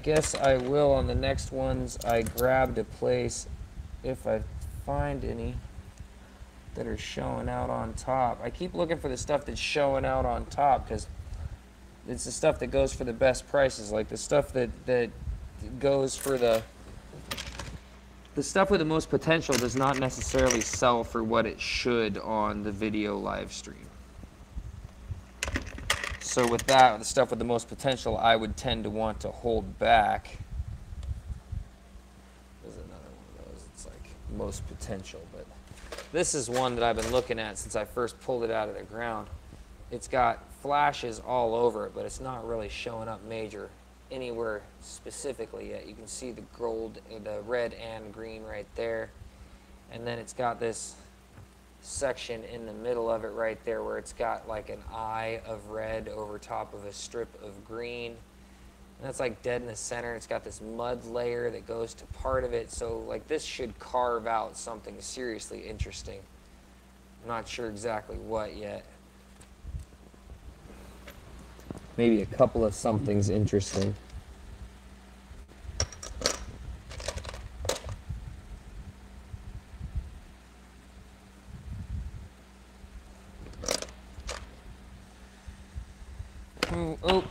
[SPEAKER 1] guess I will on the next ones I grab to place, if I find any that are showing out on top. I keep looking for the stuff that's showing out on top because it's the stuff that goes for the best prices. Like the stuff that goes for the stuff with the most potential does not necessarily sell for what it should on the video live stream. So with that, the stuff with the most potential, I would tend to want to hold back. There's another one of those. It's like most potential, but this is one that I've been looking at since I first pulled it out of the ground. It's got flashes all over it, but it's not really showing up major anywhere specifically yet. You can see the gold, the red and green right there. And then it's got this section in the middle of it right there where it's got like an eye of red over top of a strip of green. And that's like dead in the center. It's got this mud layer that goes to part of it. So like this should carve out something seriously interesting. I'm not sure exactly what yet. Maybe a couple of somethings interesting. Oh.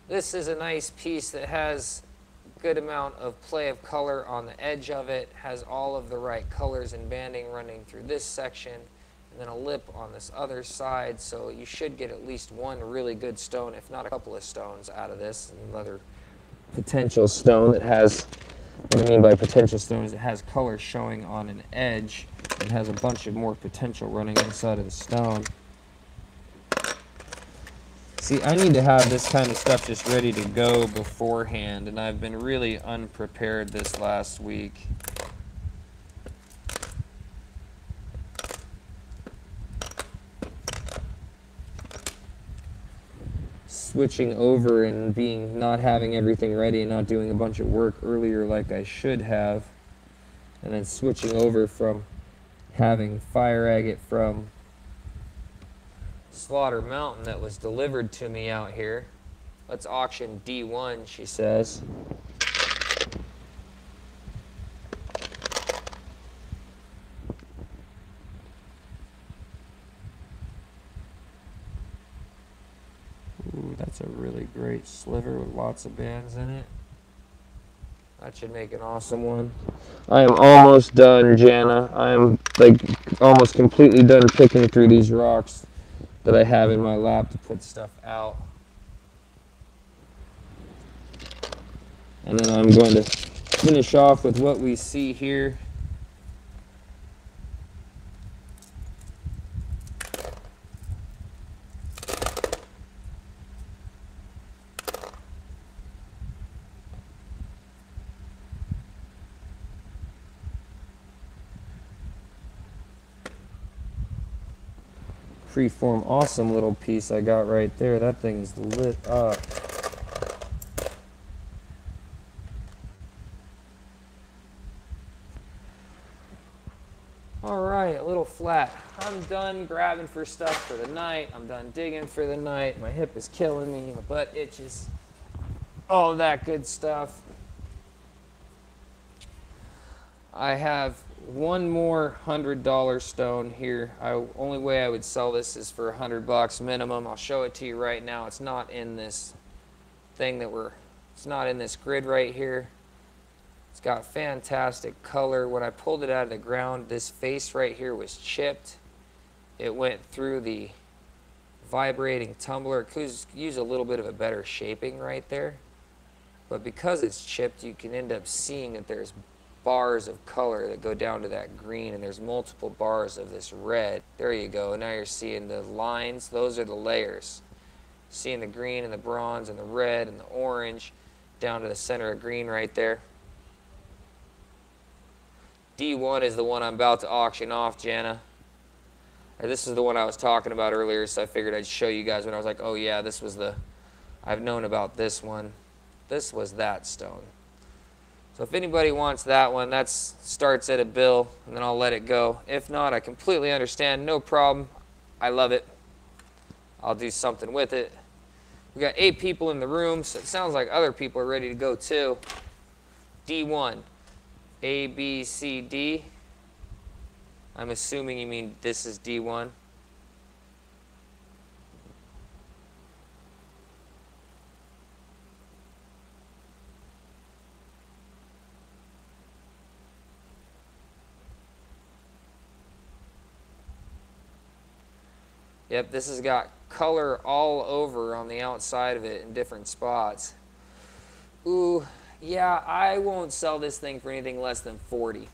[SPEAKER 1] This is a nice piece that has a good amount of play of color on the edge of it, has all of the right colors and banding running through this section, and then a lip on this other side, so you should get at least one really good stone, if not a couple of stones out of this. Another potential stone that has, what I mean by potential stone is it has color showing on an edge and has a bunch of more potential running inside of the stone. See, I need to have this kind of stuff just ready to go beforehand, and I've been really unprepared this last week. Switching over and not having everything ready and not doing a bunch of work earlier like I should have, and then switching over from having fire agate from Slaughter Mountain that was delivered to me out here. Let's auction D1, she says. Ooh, that's a really great sliver with lots of bands in it. That should make an awesome one. I am almost done, Jana. I am like almost completely done picking through these rocks that I have in my lap to put stuff out. And then I'm going to finish off with what we see here. Freeform, awesome little piece I got right there. That thing's lit up. All right, a little flat. I'm done grabbing for stuff for the night. I'm done digging for the night. My hip is killing me. My butt itches. All that good stuff. I have one more $100 stone here. Only way I would sell this is for $100 minimum. I'll show it to you right now. It's not in this thing it's not in this grid right here. It's got fantastic color. When I pulled it out of the ground, this face right here was chipped. It went through the vibrating tumbler. It could use a little bit of a better shaping right there. But because it's chipped, you can end up seeing that there's bars of color that go down to that green, and there's multiple bars of this red. There you go. Now you're seeing the lines. Those are the layers. Seeing the green and the bronze and the red and the orange down to the center of green right there. D1 is the one I'm about to auction off, Jana. This is the one I was talking about earlier, so I figured I'd show you guys when I was like, oh yeah, this was the, I've known about this one. This was that stone. So if anybody wants that one, that starts at a bill, and then I'll let it go. If not, I completely understand, no problem. I love it. I'll do something with it. We got 8 people in the room, so it sounds like other people are ready to go too. D1, A, B, C, D. I'm assuming you mean this is D1. Yep, this has got color all over on the outside of it in different spots. Ooh, yeah, I won't sell this thing for anything less than 40.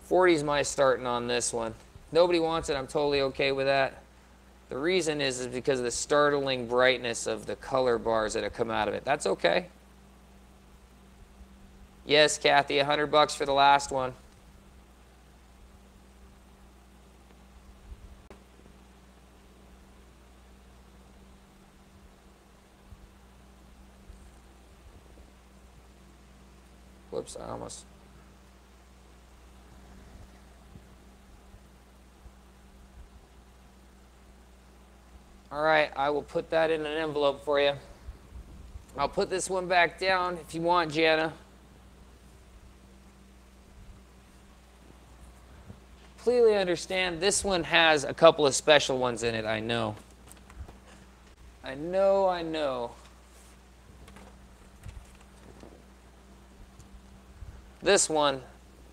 [SPEAKER 1] 40 is my starting on this one. Nobody wants it, I'm totally okay with that. The reason is because of the startling brightness of the color bars that have come out of it. That's okay. Yes, Kathy, $100 for the last one. Whoops, I almost... All right, I will put that in an envelope for you. I'll put this one back down if you want, Jana. Completely understand. This one has a couple of special ones in it, I know. I know. This one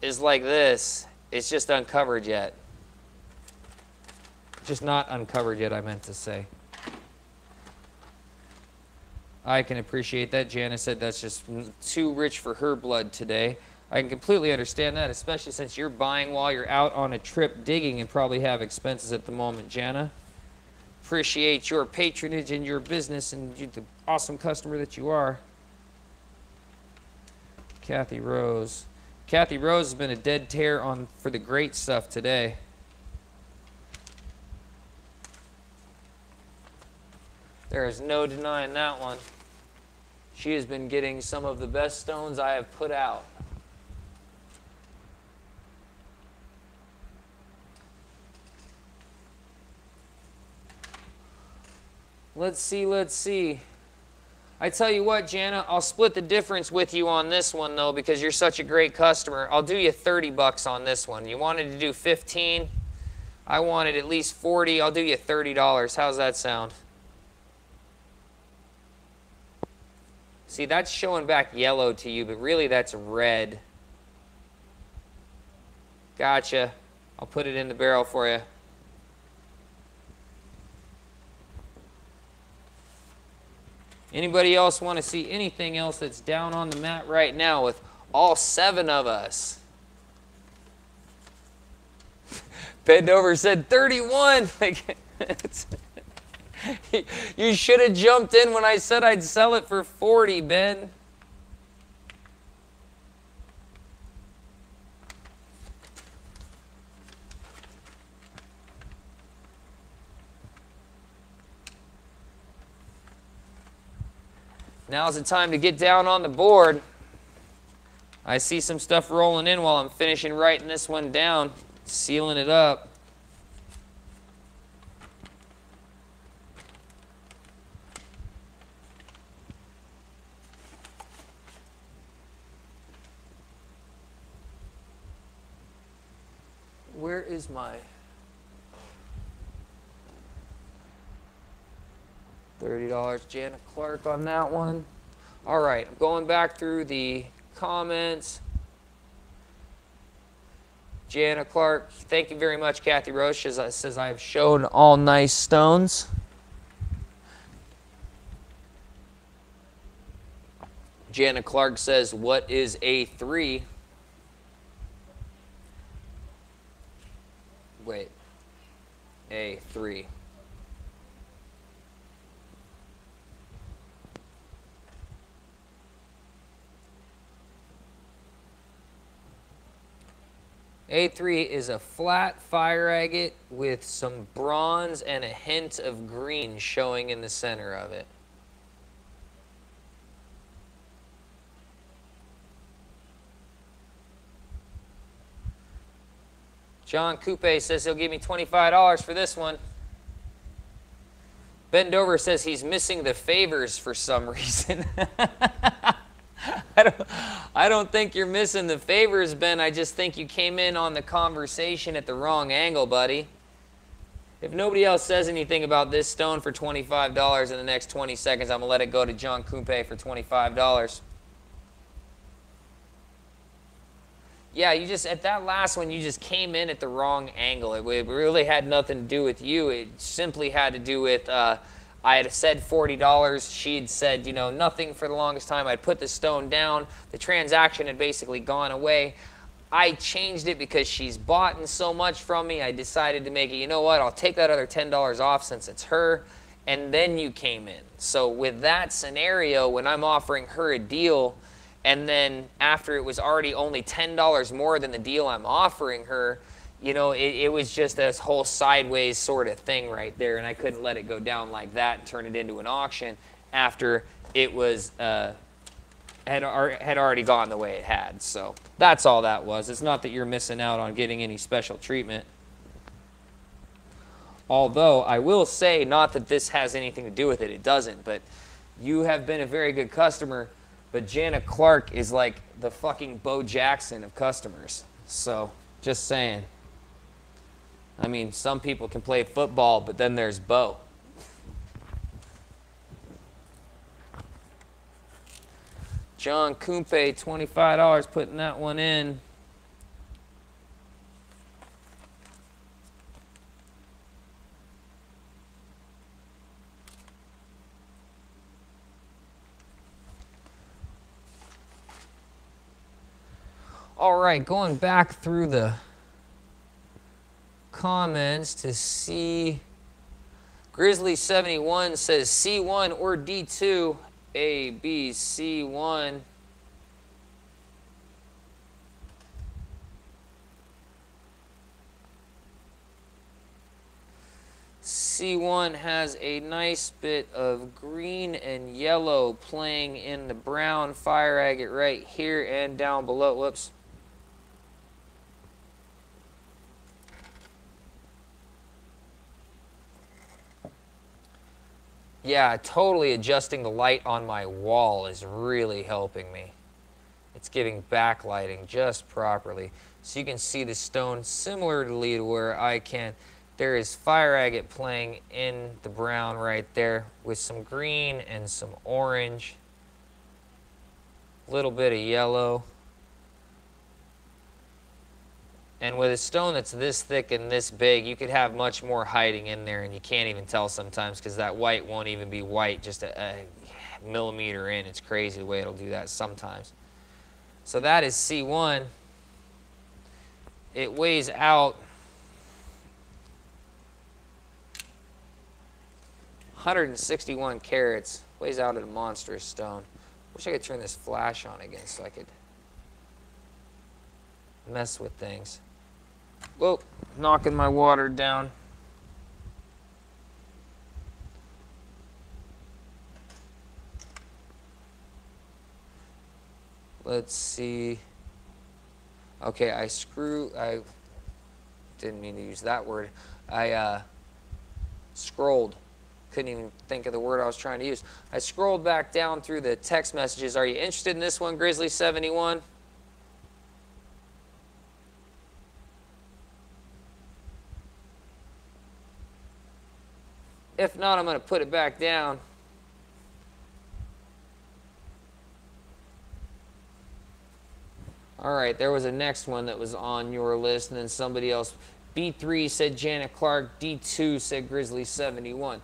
[SPEAKER 1] is like this. It's just uncovered yet. Just not uncovered yet, I meant to say. I can appreciate that. Jana said that's just too rich for her blood today. I can completely understand that, especially since you're buying while you're out on a trip digging and probably have expenses at the moment, Jana. Appreciate your patronage and your business and you, the awesome customer that you are. Kathy Rose. Kathy Rose has been a dead tear for the great stuff today. There is no denying that one. She has been getting some of the best stones I have put out. Let's see. I tell you what, Jana, I'll split the difference with you on this one, though, because you're such a great customer. I'll do you $30 on this one. You wanted to do 15. I wanted at least 40. I'll do you $30. How's that sound? See, that's showing back yellow to you, but really that's red. Gotcha. I'll put it in the barrel for you. Anybody else want to see anything else that's down on the mat right now with all 7 of us? Bend over said 31. You should have jumped in when I said I'd sell it for 40, Ben. Now's the time to get down on the board. I see some stuff rolling in while I'm finishing writing this one down, sealing it up. Where is my $30 Jana Clark on that one? All right, I'm going back through the comments. Jana Clark, thank you very much. Kathy Roche says I have shown all nice stones. Jana Clark says, what is A3? Wait, A3. A3 is a flat fire agate with some bronze and a hint of green showing in the center of it. John Coupe says he'll give me $25 for this one. Ben Dover says he's missing the favors for some reason. I don't think you're missing the favors, Ben. I just think you came in on the conversation at the wrong angle, buddy. If nobody else says anything about this stone for $25 in the next 20 seconds, I'm going to let it go to John Coupe for $25. Yeah, you just, at that last one, you just came in at the wrong angle. It really had nothing to do with you. It simply had to do with, I had said $40. She'd said, you know, nothing for the longest time. I'd put the stone down. The transaction had basically gone away. I changed it because she's bought so much from me. I decided to make it, you know what, I'll take that other $10 off since it's her. And then you came in. So with that scenario, when I'm offering her a deal, and then after it was already only $10 more than the deal I'm offering her, you know, it was just this whole sideways sort of thing right there, and I couldn't let it go down like that and turn it into an auction after it was had already gone the way it had. So that's all that was. It's not that you're missing out on getting any special treatment. Although I will say, not that this has anything to do with it, it doesn't, but you have been a very good customer. But Jana Clark is like the fucking Bo Jackson of customers. So, just saying. I mean, some people can play football, but then there's Bo. John Coupe, $25, putting that one in. All right, going back through the comments to see. Grizzly71 says C1 or D2. A, B, C1. C1 has a nice bit of green and yellow playing in the brown fire agate right here and down below. Whoops. Yeah, totally adjusting the light on my wall is really helping me. It's giving backlighting just properly. So you can see the stone similarly to where I can. There is fire agate playing in the brown right there with some green and some orange. A little bit of yellow. And with a stone that's this thick and this big, you could have much more hiding in there, and you can't even tell sometimes because that white won't even be white just a millimeter in. It's crazy the way it'll do that sometimes. So that is C1. It weighs out 161 carats. Weighs out at a monstrous stone. Wish I could turn this flash on again so I could mess with things. Whoa, knocking my water down. Let's see. Okay, I didn't mean to use that word. I scrolled. Couldn't even think of the word I was trying to use. I scrolled back down through the text messages. Are you interested in this one, Grizzly71? If not, I'm going to put it back down. All right, there was a next one that was on your list, and then somebody else. B3 said Janet Clark. D2 said Grizzly71.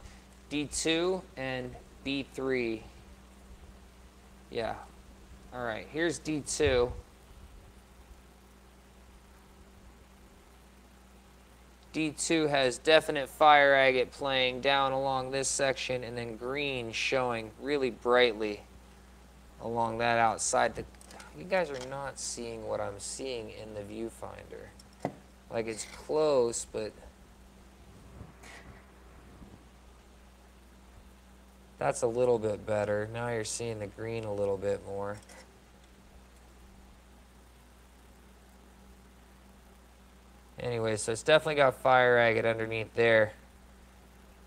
[SPEAKER 1] D2 and B3. Yeah. All right, here's D2. D2 has definite fire agate playing down along this section, and then green showing really brightly along that outside. You guys are not seeing what I'm seeing in the viewfinder. Like it's close, but that's a little bit better. Now you're seeing the green a little bit more. Anyway, so it's definitely got fire agate underneath there.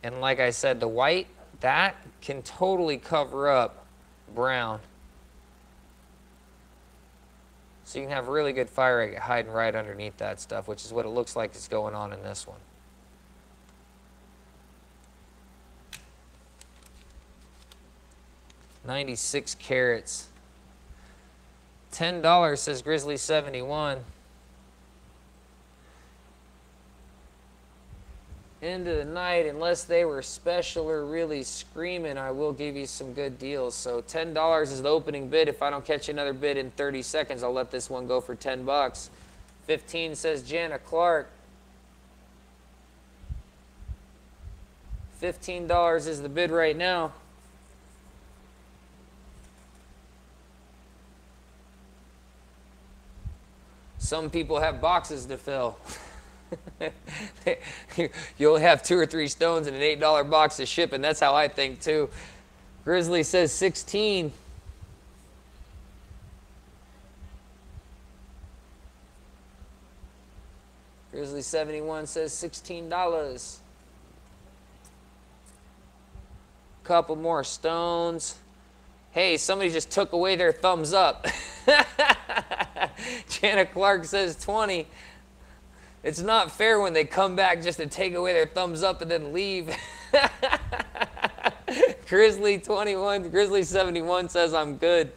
[SPEAKER 1] And like I said, the white, that can totally cover up brown. So you can have really good fire agate hiding right underneath that stuff, which is what it looks like is going on in this one. $96 carats. $10 says Grizzly 71. Into the night, unless they were special or really screaming, I will give you some good deals. So $10 is the opening bid. If I don't catch another bid in 30 seconds, I'll let this one go for 10 bucks. 15 says Jana Clark. $15 is the bid right now. Some people have boxes to fill. You only have 2 or 3 stones in an $8 box of shipping. That's how I think too. Grizzly says 16. Grizzly 71 says $16. Couple more stones. Hey, somebody just took away their thumbs up. Jana Clark says 20. It's not fair when they come back just to take away their thumbs up and then leave. Grizzly 21, Grizzly 71 says I'm good.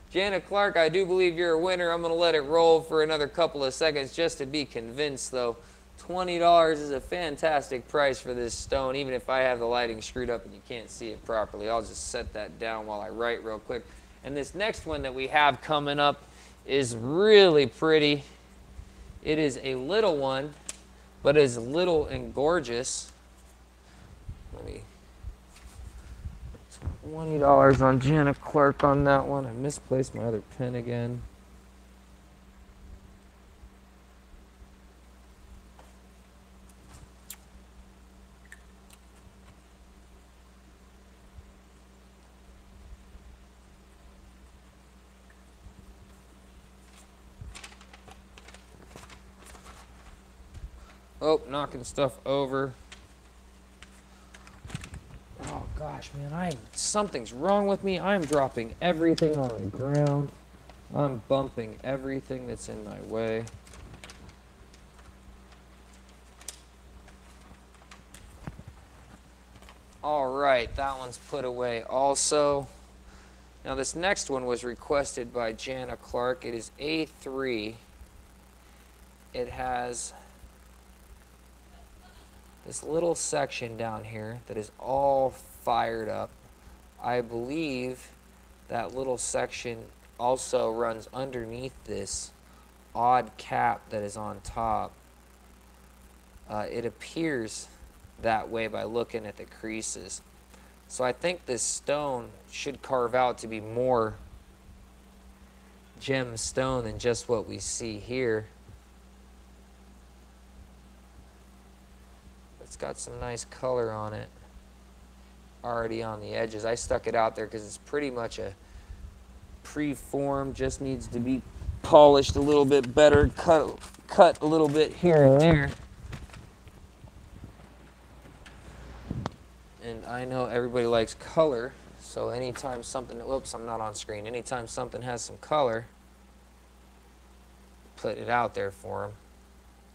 [SPEAKER 1] Jana Clark, I do believe you're a winner. I'm going to let it roll for another couple of seconds just to be convinced, though. $20 is a fantastic price for this stone, even if I have the lighting screwed up and you can't see it properly. I'll just set that down while I write real quick. And this next one that we have coming up is really pretty. It is a little one, but is little and gorgeous. Let me, $20 on Jana Clark on that one. I misplaced my other pen again. Oh, knocking stuff over. Oh gosh, man, something's wrong with me. I'm dropping everything on the ground. I'm bumping everything that's in my way. All right, that one's put away also. Now this next one was requested by Jana Clark. It is A3. It has this little section down here that is all fired up. I believe that little section also runs underneath this odd cap that is on top. It appears that way by looking at the creases. So I think this stone should carve out to be more gem stone than just what we see here. It's got some nice color on it already on the edges. I stuck it out there because it's pretty much a pre-formed, just needs to be polished a little bit better, cut a little bit here and there. And I know everybody likes color, so anytime something, whoops, I'm not on screen. Anytime something has some color, put it out there for them.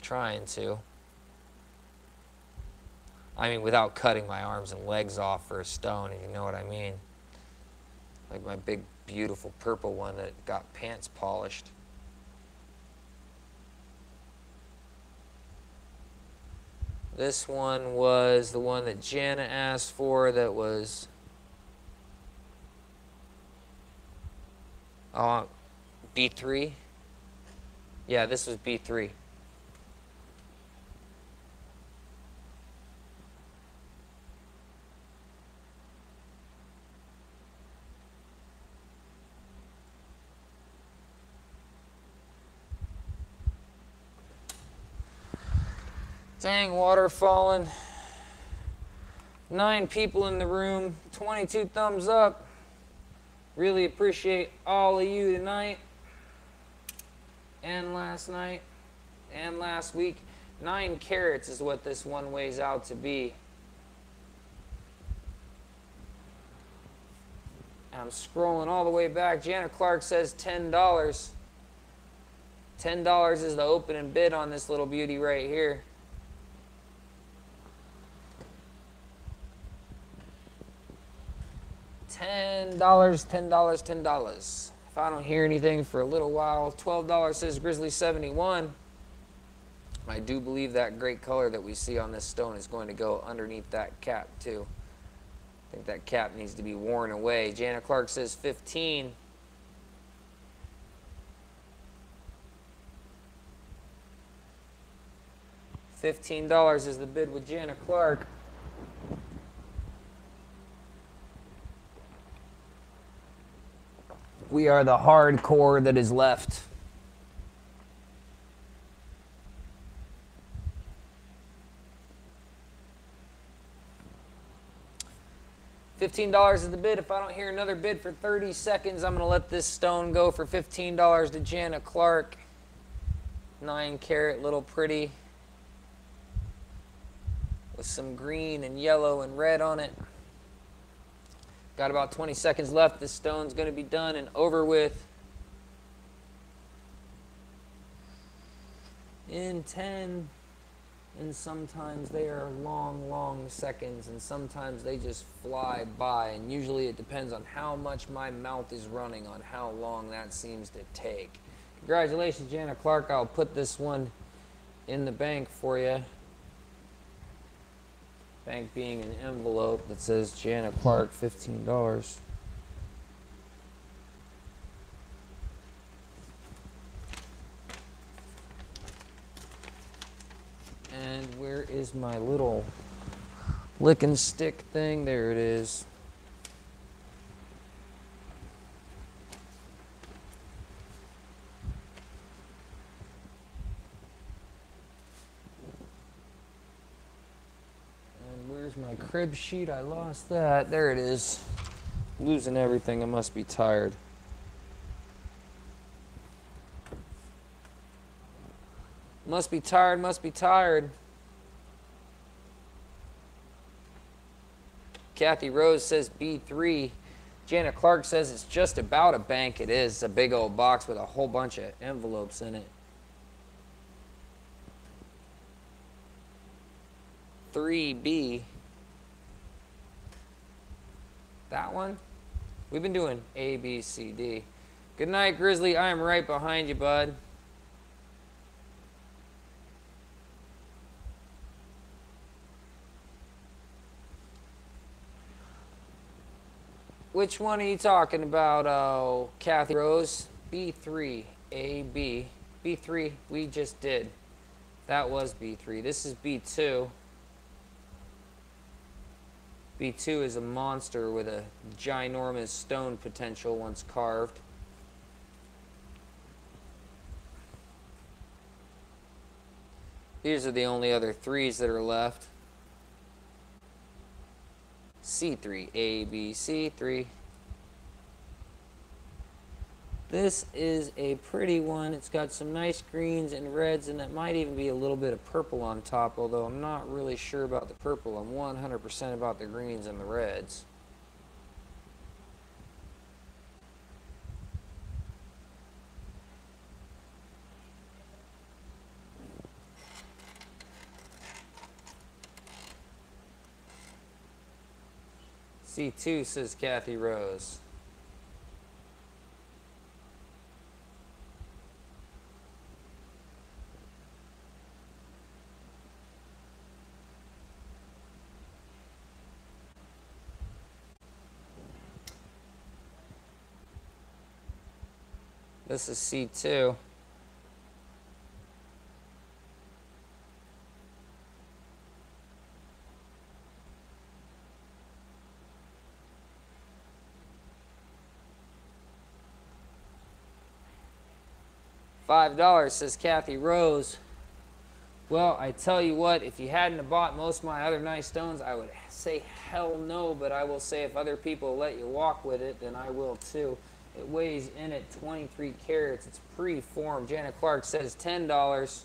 [SPEAKER 1] Trying to. I mean, without cutting my arms and legs off for a stone, if you know what I mean. Like my big, beautiful purple one that got pants polished. This one was the one that Jana asked for that was B3. Yeah, this was B3. Dang, water falling. 9 people in the room, 22 thumbs up. Really appreciate all of you tonight and last night and last week. 9 carats is what this one weighs out to be. I'm scrolling all the way back. Janet Clark says $10. $10 is the opening bid on this little beauty right here. $10, $10, $10. If I don't hear anything for a little while, $12 says Grizzly 71. I do believe that great color that we see on this stone is going to go underneath that cap too. I think that cap needs to be worn away. Janet Clark says 15. $15 is the bid with Janet Clark. We are the hardcore that is left. $15 is the bid. If I don't hear another bid for 30 seconds, I'm going to let this stone go for $15 to Janet Clark. 9 carat, little pretty. With some green and yellow and red on it. Got about 20 seconds left. This stone's going to be done and over with in 10. And sometimes they are long, long seconds, and sometimes they just fly by. And usually it depends on how much my mouth is running on how long that seems to take. Congratulations, Janet Clark. I'll put this one in the bank for you. Bank being an envelope that says Janet Clark, $15. And where is my little lick and stick thing? There it is. And where's my crib sheet? I lost that. There it is. Losing everything. I must be tired. Must be tired, must be tired. Kathy Rose says B3. Janet Clark says it's just about a bank. It is a big old box with a whole bunch of envelopes in it. 3B. That one? We've been doing A, B, C, D. Good night, Grizzly. I am right behind you, bud. Which one are you talking about, oh, Kathy Rose? B3, A, B. B3, we just did. That was B3. This is B2. B2 is a monster with a ginormous stone potential once carved. These are the only other 3s that are left. C3, A, B, C3. This is a pretty one. It's got some nice greens and reds, and that might even be a little bit of purple on top, although I'm not really sure about the purple. I'm 100% about the greens and the reds. C2, says Kathy Rose. This is C2. $5, says Kathy Rose. Well, I tell you what, if you hadn't have bought most of my other nice stones, I would say hell no, but I will say if other people let you walk with it, then I will too. It weighs in at 23 carats. It's pre-formed. Janet Clark says $10.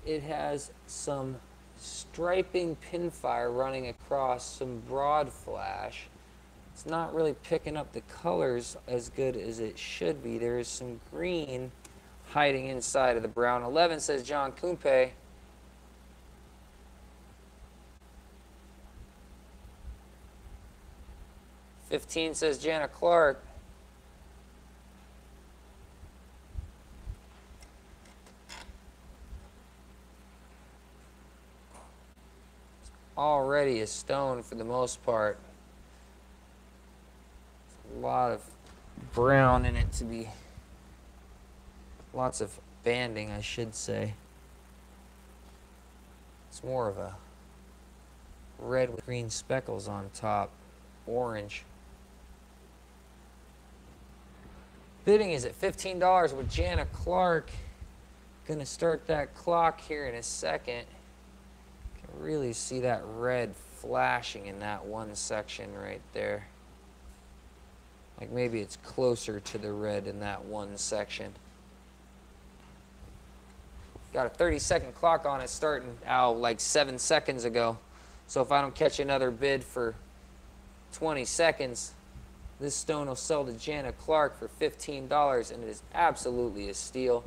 [SPEAKER 1] It has some striping pinfire running across, some broad flash. It's not really picking up the colors as good as it should be. There is some green hiding inside of the brown. 11 says John Kumpe. $15 says Janet Clark. It's already a stone for the most part. A lot of brown in it to be, lots of banding, I should say. It's more of a red with green speckles on top, orange. Bidding is at $15 with Janet Clark. Gonna start that clock here in a second. Can really see that red flashing in that one section right there. Like maybe it's closer to the red in that one section. Got a 30-second clock on it starting out like 7 seconds ago. So if I don't catch another bid for 20 seconds, this stone will sell to Janet Clark for $15, and it is absolutely a steal.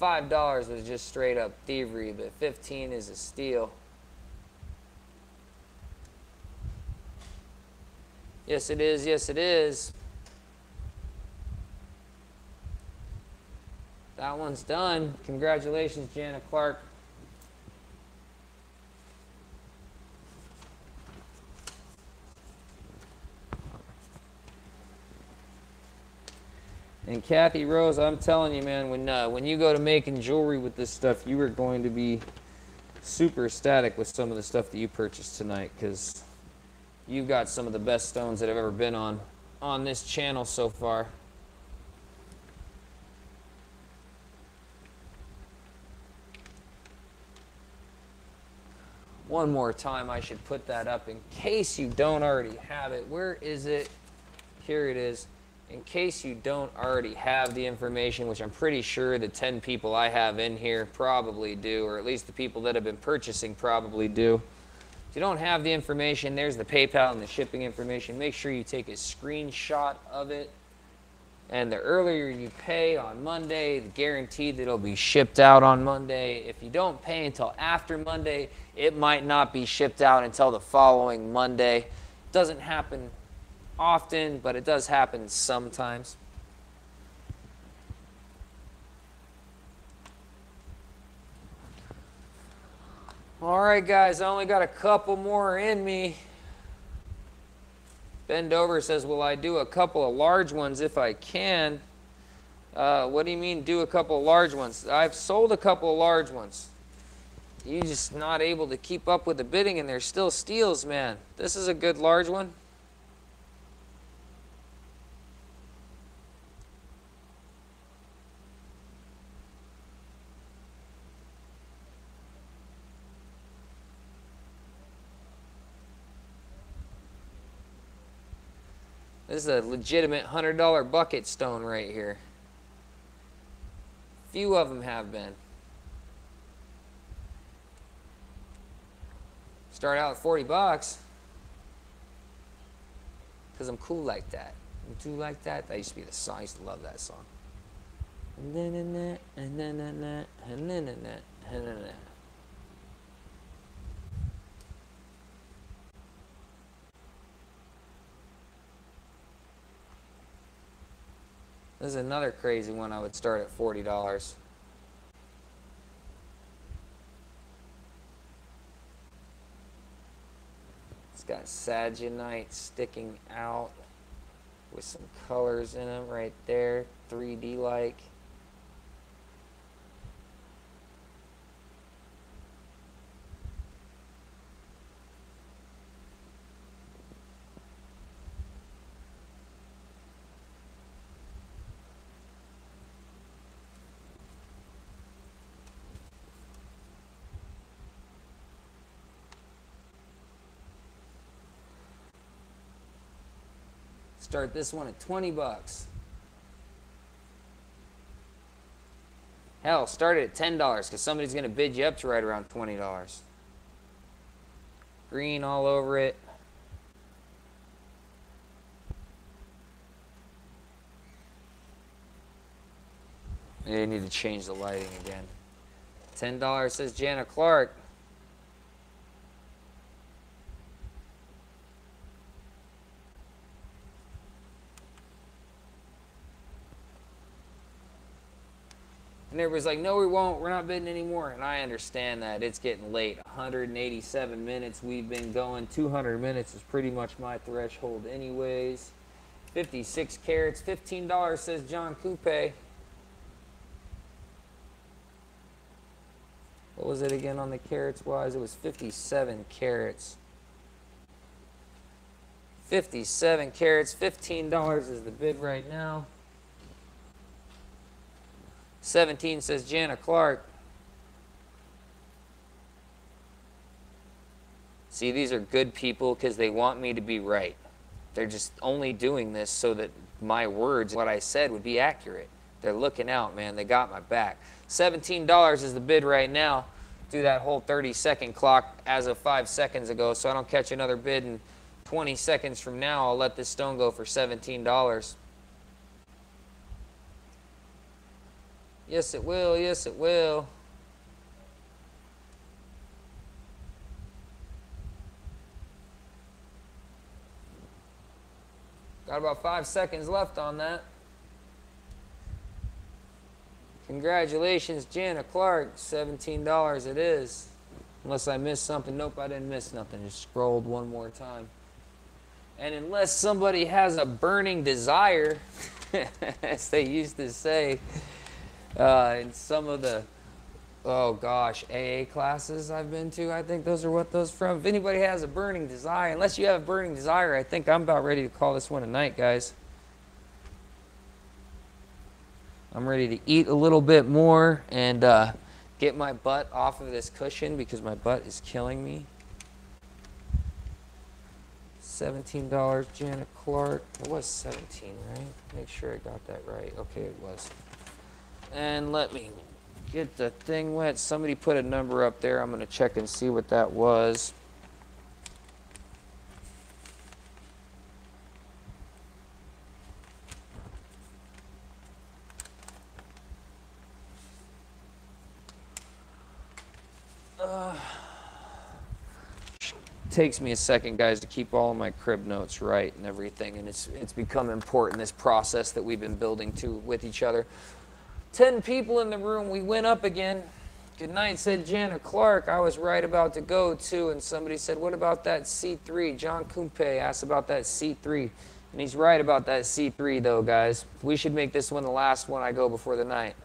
[SPEAKER 1] $5 was just straight up thievery, but 15 is a steal. Yes, it is. Yes, it is. That one's done. Congratulations, Janet Clark. And Kathy Rose, I'm telling you, man, when you go to making jewelry with this stuff, you are going to be super ecstatic with some of the stuff that you purchased tonight, because you've got some of the best stones that have ever been on this channel so far. One more time, I should put that up in case you don't already have it. Where is it? Here it is. In case you don't already have the information, which I'm pretty sure the 10 people I have in here probably do, or at least the people that have been purchasing probably do. If you don't have the information, there's the PayPal and the shipping information. Make sure you take a screenshot of it. And the earlier you pay on Monday, guaranteed that it'll be shipped out on Monday. If you don't pay until after Monday, it might not be shipped out until the following Monday. It doesn't happen often, but it does happen sometimes. All right, guys, I only got a couple more in me. Bend Over says, will I do a couple of large ones if I can? What do you mean do a couple of large ones? I've sold a couple of large ones. You're just not able to keep up with the bidding, and they're still steals, man. This is a good large one. This is a legitimate $100 bucket stone right here. Few of them have been. Start out at 40 bucks. Because I'm cool like that. I'm too like that. That used to be the song. I used to love that song. This is another crazy one I would start at $40. It's got saginite sticking out with some colors in them right there, 3D-like. Start this one at 20 bucks. Hell, start it at $10 because somebody's going to bid you up to right around $20. Green all over it. They need to change the lighting again. $10 says Jana Clark. And everybody's like, no, we won't. We're not bidding anymore. And I understand that. It's getting late. 187 minutes we've been going. 200 minutes is pretty much my threshold anyways. 56 carats. $15 says John Coupe. What was it again on the carats wise? It was 57 carats. 57 carats. $15 is the bid right now. 17 says Jana Clark. See, these are good people because they want me to be right. They're just only doing this so that my words, what I said, would be accurate. They're looking out, man. They got my back. $17 is the bid right now. Do that whole 30-second clock as of 5 seconds ago, so I don't catch another bid in 20 seconds from now. I'll let this stone go for $17. Yes, it will. Yes, it will. Got about 5 seconds left on that. Congratulations, Jana Clark. $17 it is. Unless I missed something. Nope, I didn't miss nothing. Just scrolled one more time. And unless somebody has a burning desire, as they used to say, in some of the, oh gosh, AA classes I've been to, I think those are what those from. If anybody has a burning desire, unless you have a burning desire, I think I'm about ready to call this one a night, guys. I'm ready to eat a little bit more and get my butt off of this cushion because my butt is killing me. $17, Jana Clark. It was 17, right? Make sure I got that right. Okay, it was. And let me get the thing wet. Somebody put a number up there. I'm going to check and see what that was. Takes me a second, guys, to keep all of my crib notes right and everything, and it's become important, this process that we've been building to with each other. 10 people in the room. We went up again. Good night, said Jana Clark. I was right about to go, too. And somebody said, what about that C3? John Kumpe asked about that C3. And he's right about that C3, though, guys. We should make this one the last one I go before the night.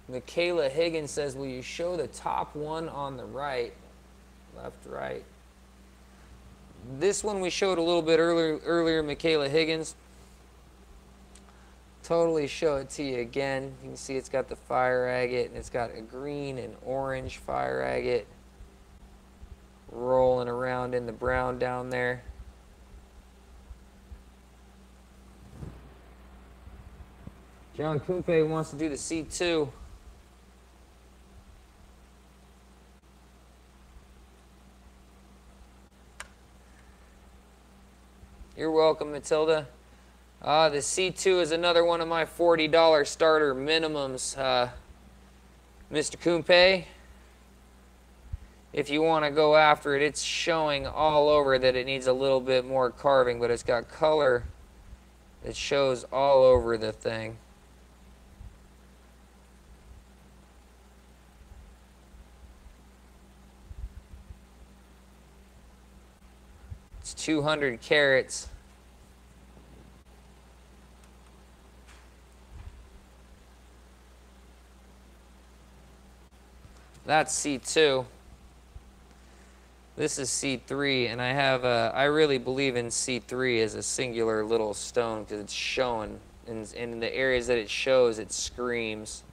[SPEAKER 1] Michaela Higgins says, will you show the top one on the right? Left, right. This one we showed a little bit earlier, Michaela Higgins. Totally show it to you again. You can see it's got the fire agate, and it's got a green and orange fire agate rolling around in the brown down there. John Kumpe wants to do the C2. You're welcome, Matilda. The C2 is another one of my $40 starter minimums, Mr. Kumpe. If you want to go after it, it's showing all over that it needs a little bit more carving, but it's got color that shows all over the thing. It's 200 carats. That's C2. This is C3, and I really believe in C3 as a singular little stone because it's showing, in the areas that it shows, it screams.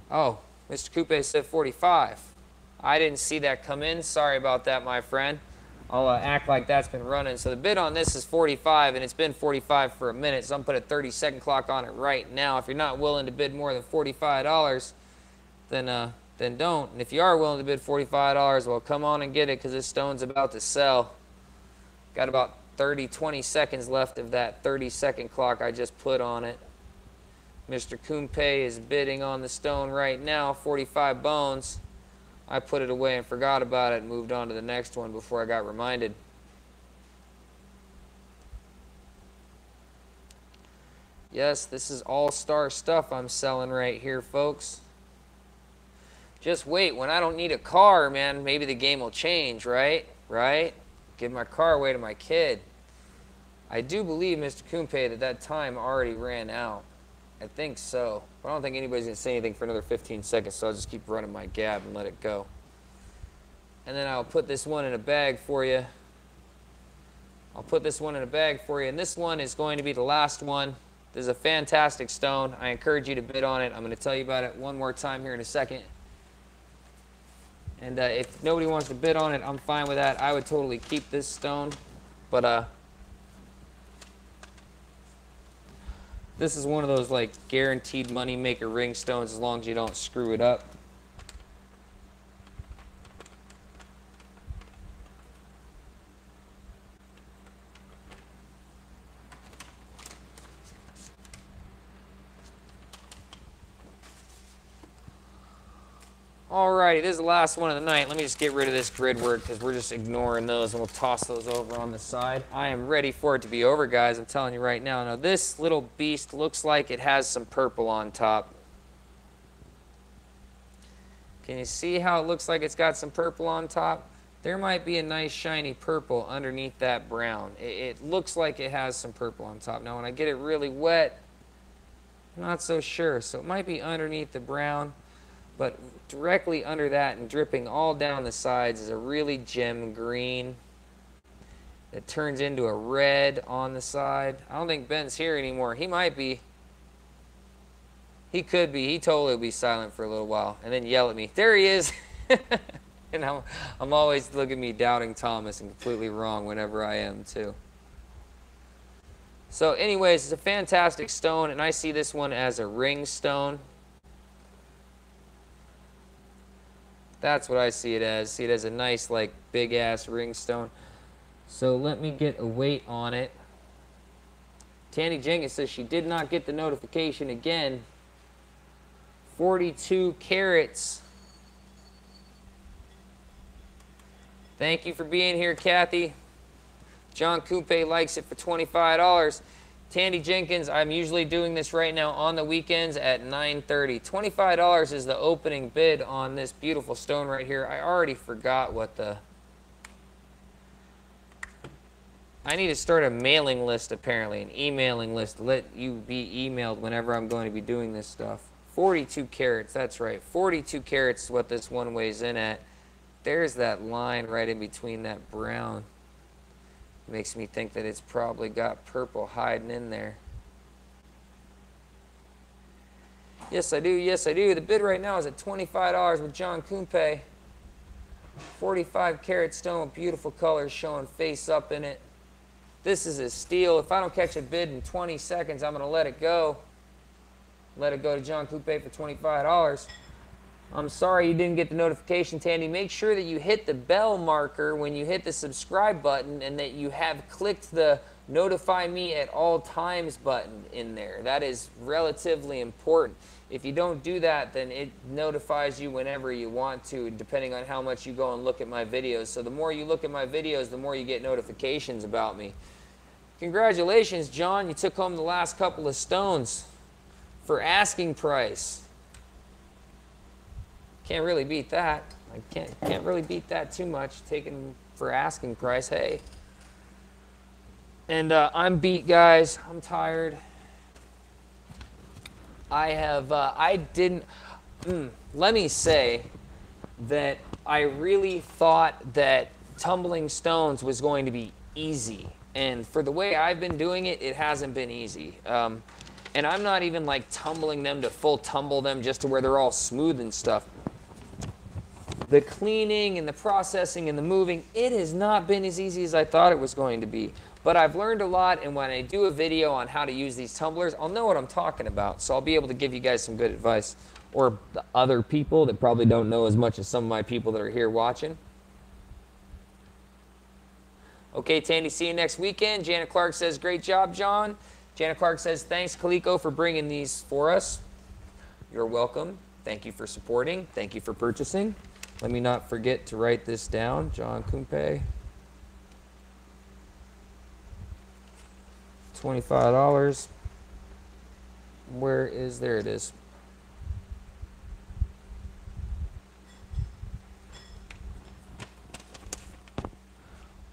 [SPEAKER 1] Oh, Mr. Coupe said 45. I didn't see that come in. Sorry about that, my friend. I'll act like that's been running. So the bid on this is 45, and it's been 45 for a minute, so I'm putting a 30-second clock on it right now. If you're not willing to bid more than $45, then don't. And if you are willing to bid $45, well, come on and get it, because this stone's about to sell. Got about 20 seconds left of that 30-second clock I just put on it. Mr. Coupe is bidding on the stone right now, 45 bones. I put it away and forgot about it and moved on to the next one before I got reminded. Yes, this is all-star stuff I'm selling right here, folks. Just wait. When I don't need a car, man, maybe the game will change, right? Right? Give my car away to my kid. I do believe, Mr. Coupe, that time already ran out. I think so. But I don't think anybody's going to say anything for another 15 seconds, so I'll just keep running my gab and let it go. And then I'll put this one in a bag for you. I'll put this one in a bag for you. And this one is going to be the last one. This is a fantastic stone. I encourage you to bid on it. I'm going to tell you about it one more time here in a second. And if nobody wants to bid on it, I'm fine with that. I would totally keep this stone. But this is one of those like guaranteed money maker ring stones as long as you don't screw it up. Alrighty, this is the last one of the night. Let me just get rid of this grid work because we're just ignoring those, and we'll toss those over on the side. I am ready for it to be over, guys. I'm telling you right now. Now, this little beast looks like it has some purple on top. Can you see how it looks like it's got some purple on top? There might be a nice shiny purple underneath that brown. It looks like it has some purple on top. Now, when I get it really wet, I'm not so sure. So it might be underneath the brown. But directly under that and dripping all down the sides is a really gem green that turns into a red on the side. I don't think Ben's here anymore. He might be. He could be. He totally will be silent for a little while and then yell at me. There he is. And I'm always looking at me doubting Thomas and completely wrong whenever I am too. So anyways, it's a fantastic stone, and I see this one as a ring stone. That's what I see it as. See it as a nice, like, big-ass ring stone. So let me get a weight on it. Tandy Jenkins says she did not get the notification again. 42 carats. Thank you for being here, Kathy. John Coupe likes it for $25. Tandy Jenkins, I'm usually doing this right now on the weekends at 9:30. $25 is the opening bid on this beautiful stone right here. I already forgot what the... I need to start a mailing list, apparently, an emailing list to let you be emailed whenever I'm going to be doing this stuff. 42 carats, that's right. 42 carats is what this one weighs in at. There's that line right in between that brown. Makes me think that it's probably got purple hiding in there. Yes, I do. Yes, I do. The bid right now is at $25 with John Coupe. 45 carat stone with beautiful colors showing face up in it. This is a steal. If I don't catch a bid in 20 seconds, I'm going to let it go. Let it go to John Coupe for $25. I'm sorry you didn't get the notification, Tandy. Make sure that you hit the bell marker when you hit the subscribe button and that you have clicked the notify me at all times button in there. That is relatively important. If you don't do that, then it notifies you whenever you want to, depending on how much you go and look at my videos. So the more you look at my videos, the more you get notifications about me. Congratulations, John. You took home the last couple of stones for asking price. Can't really beat that. I can't really beat that too much, taken for asking price. Hey. And I'm beat, guys. I'm tired. Let me say that I really thought that tumbling stones was going to be easy. And for the way I've been doing it, it hasn't been easy. And And I'm not even like tumbling them to full tumble them just to where they're all smooth and stuff. The cleaning and the processing and the moving, it has not been as easy as I thought it was going to be. But I've learned a lot, and when I do a video on how to use these tumblers, I'll know what I'm talking about. So I'll be able to give you guys some good advice. Or the other people that probably don't know as much as some of my people that are here watching. Okay, Tandy, see you next weekend. Janet Clark says, great job, John. Janet Clark says, thanks, Caleko, for bringing these for us. You're welcome. Thank you for supporting. Thank you for purchasing. Let me not forget to write this down. John Kumpe. $25. Where is, there it is.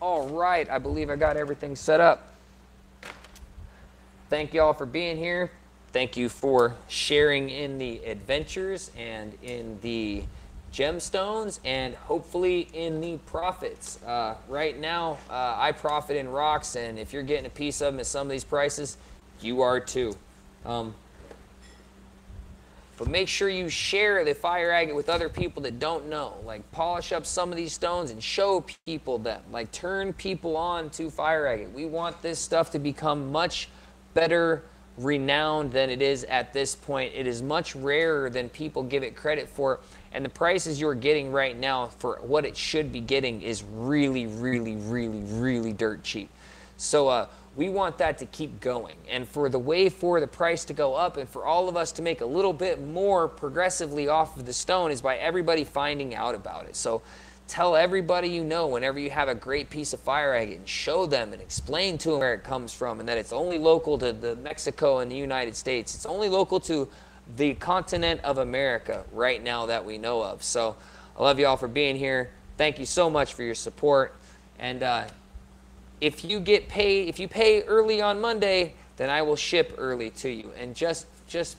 [SPEAKER 1] All right, I believe I got everything set up. Thank you all for being here. Thank you for sharing in the adventures and in the gemstones and hopefully in the profits. Right now, I profit in rocks, and if you're getting a piece of them at some of these prices, you are too. But make sure you share the fire agate with other people that don't know. Like, polish up some of these stones and show people them. Like, turn people on to fire agate. We want this stuff to become much better renowned than it is at this point. It is much rarer than people give it credit for. And the prices you're getting right now for what it should be getting is really, really, really, really dirt cheap. So we want that to keep going. And for the way for the price to go up and for all of us to make a little bit more progressively off of the stone is by everybody finding out about it. So tell everybody you know whenever you have a great piece of fire agate, and show them and explain to them where it comes from and that it's only local to the Mexico and the United States. It's only local to the continent of America right now that we know of. So I love you all for being here. Thank you so much for your support. And if you get paid, if you pay early on Monday, then I will ship early to you. And just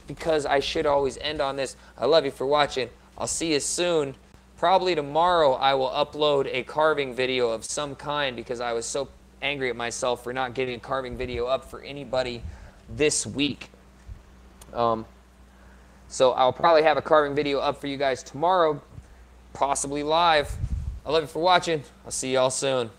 [SPEAKER 1] because I should always end on this, I love you for watching. I'll see you soon. Probably tomorrow I will upload a carving video of some kind because I was so angry at myself for not getting a carving video up for anybody this week. So I'll probably have a carving video up for you guys tomorrow, possibly live. I love you for watching. I'll see y'all soon.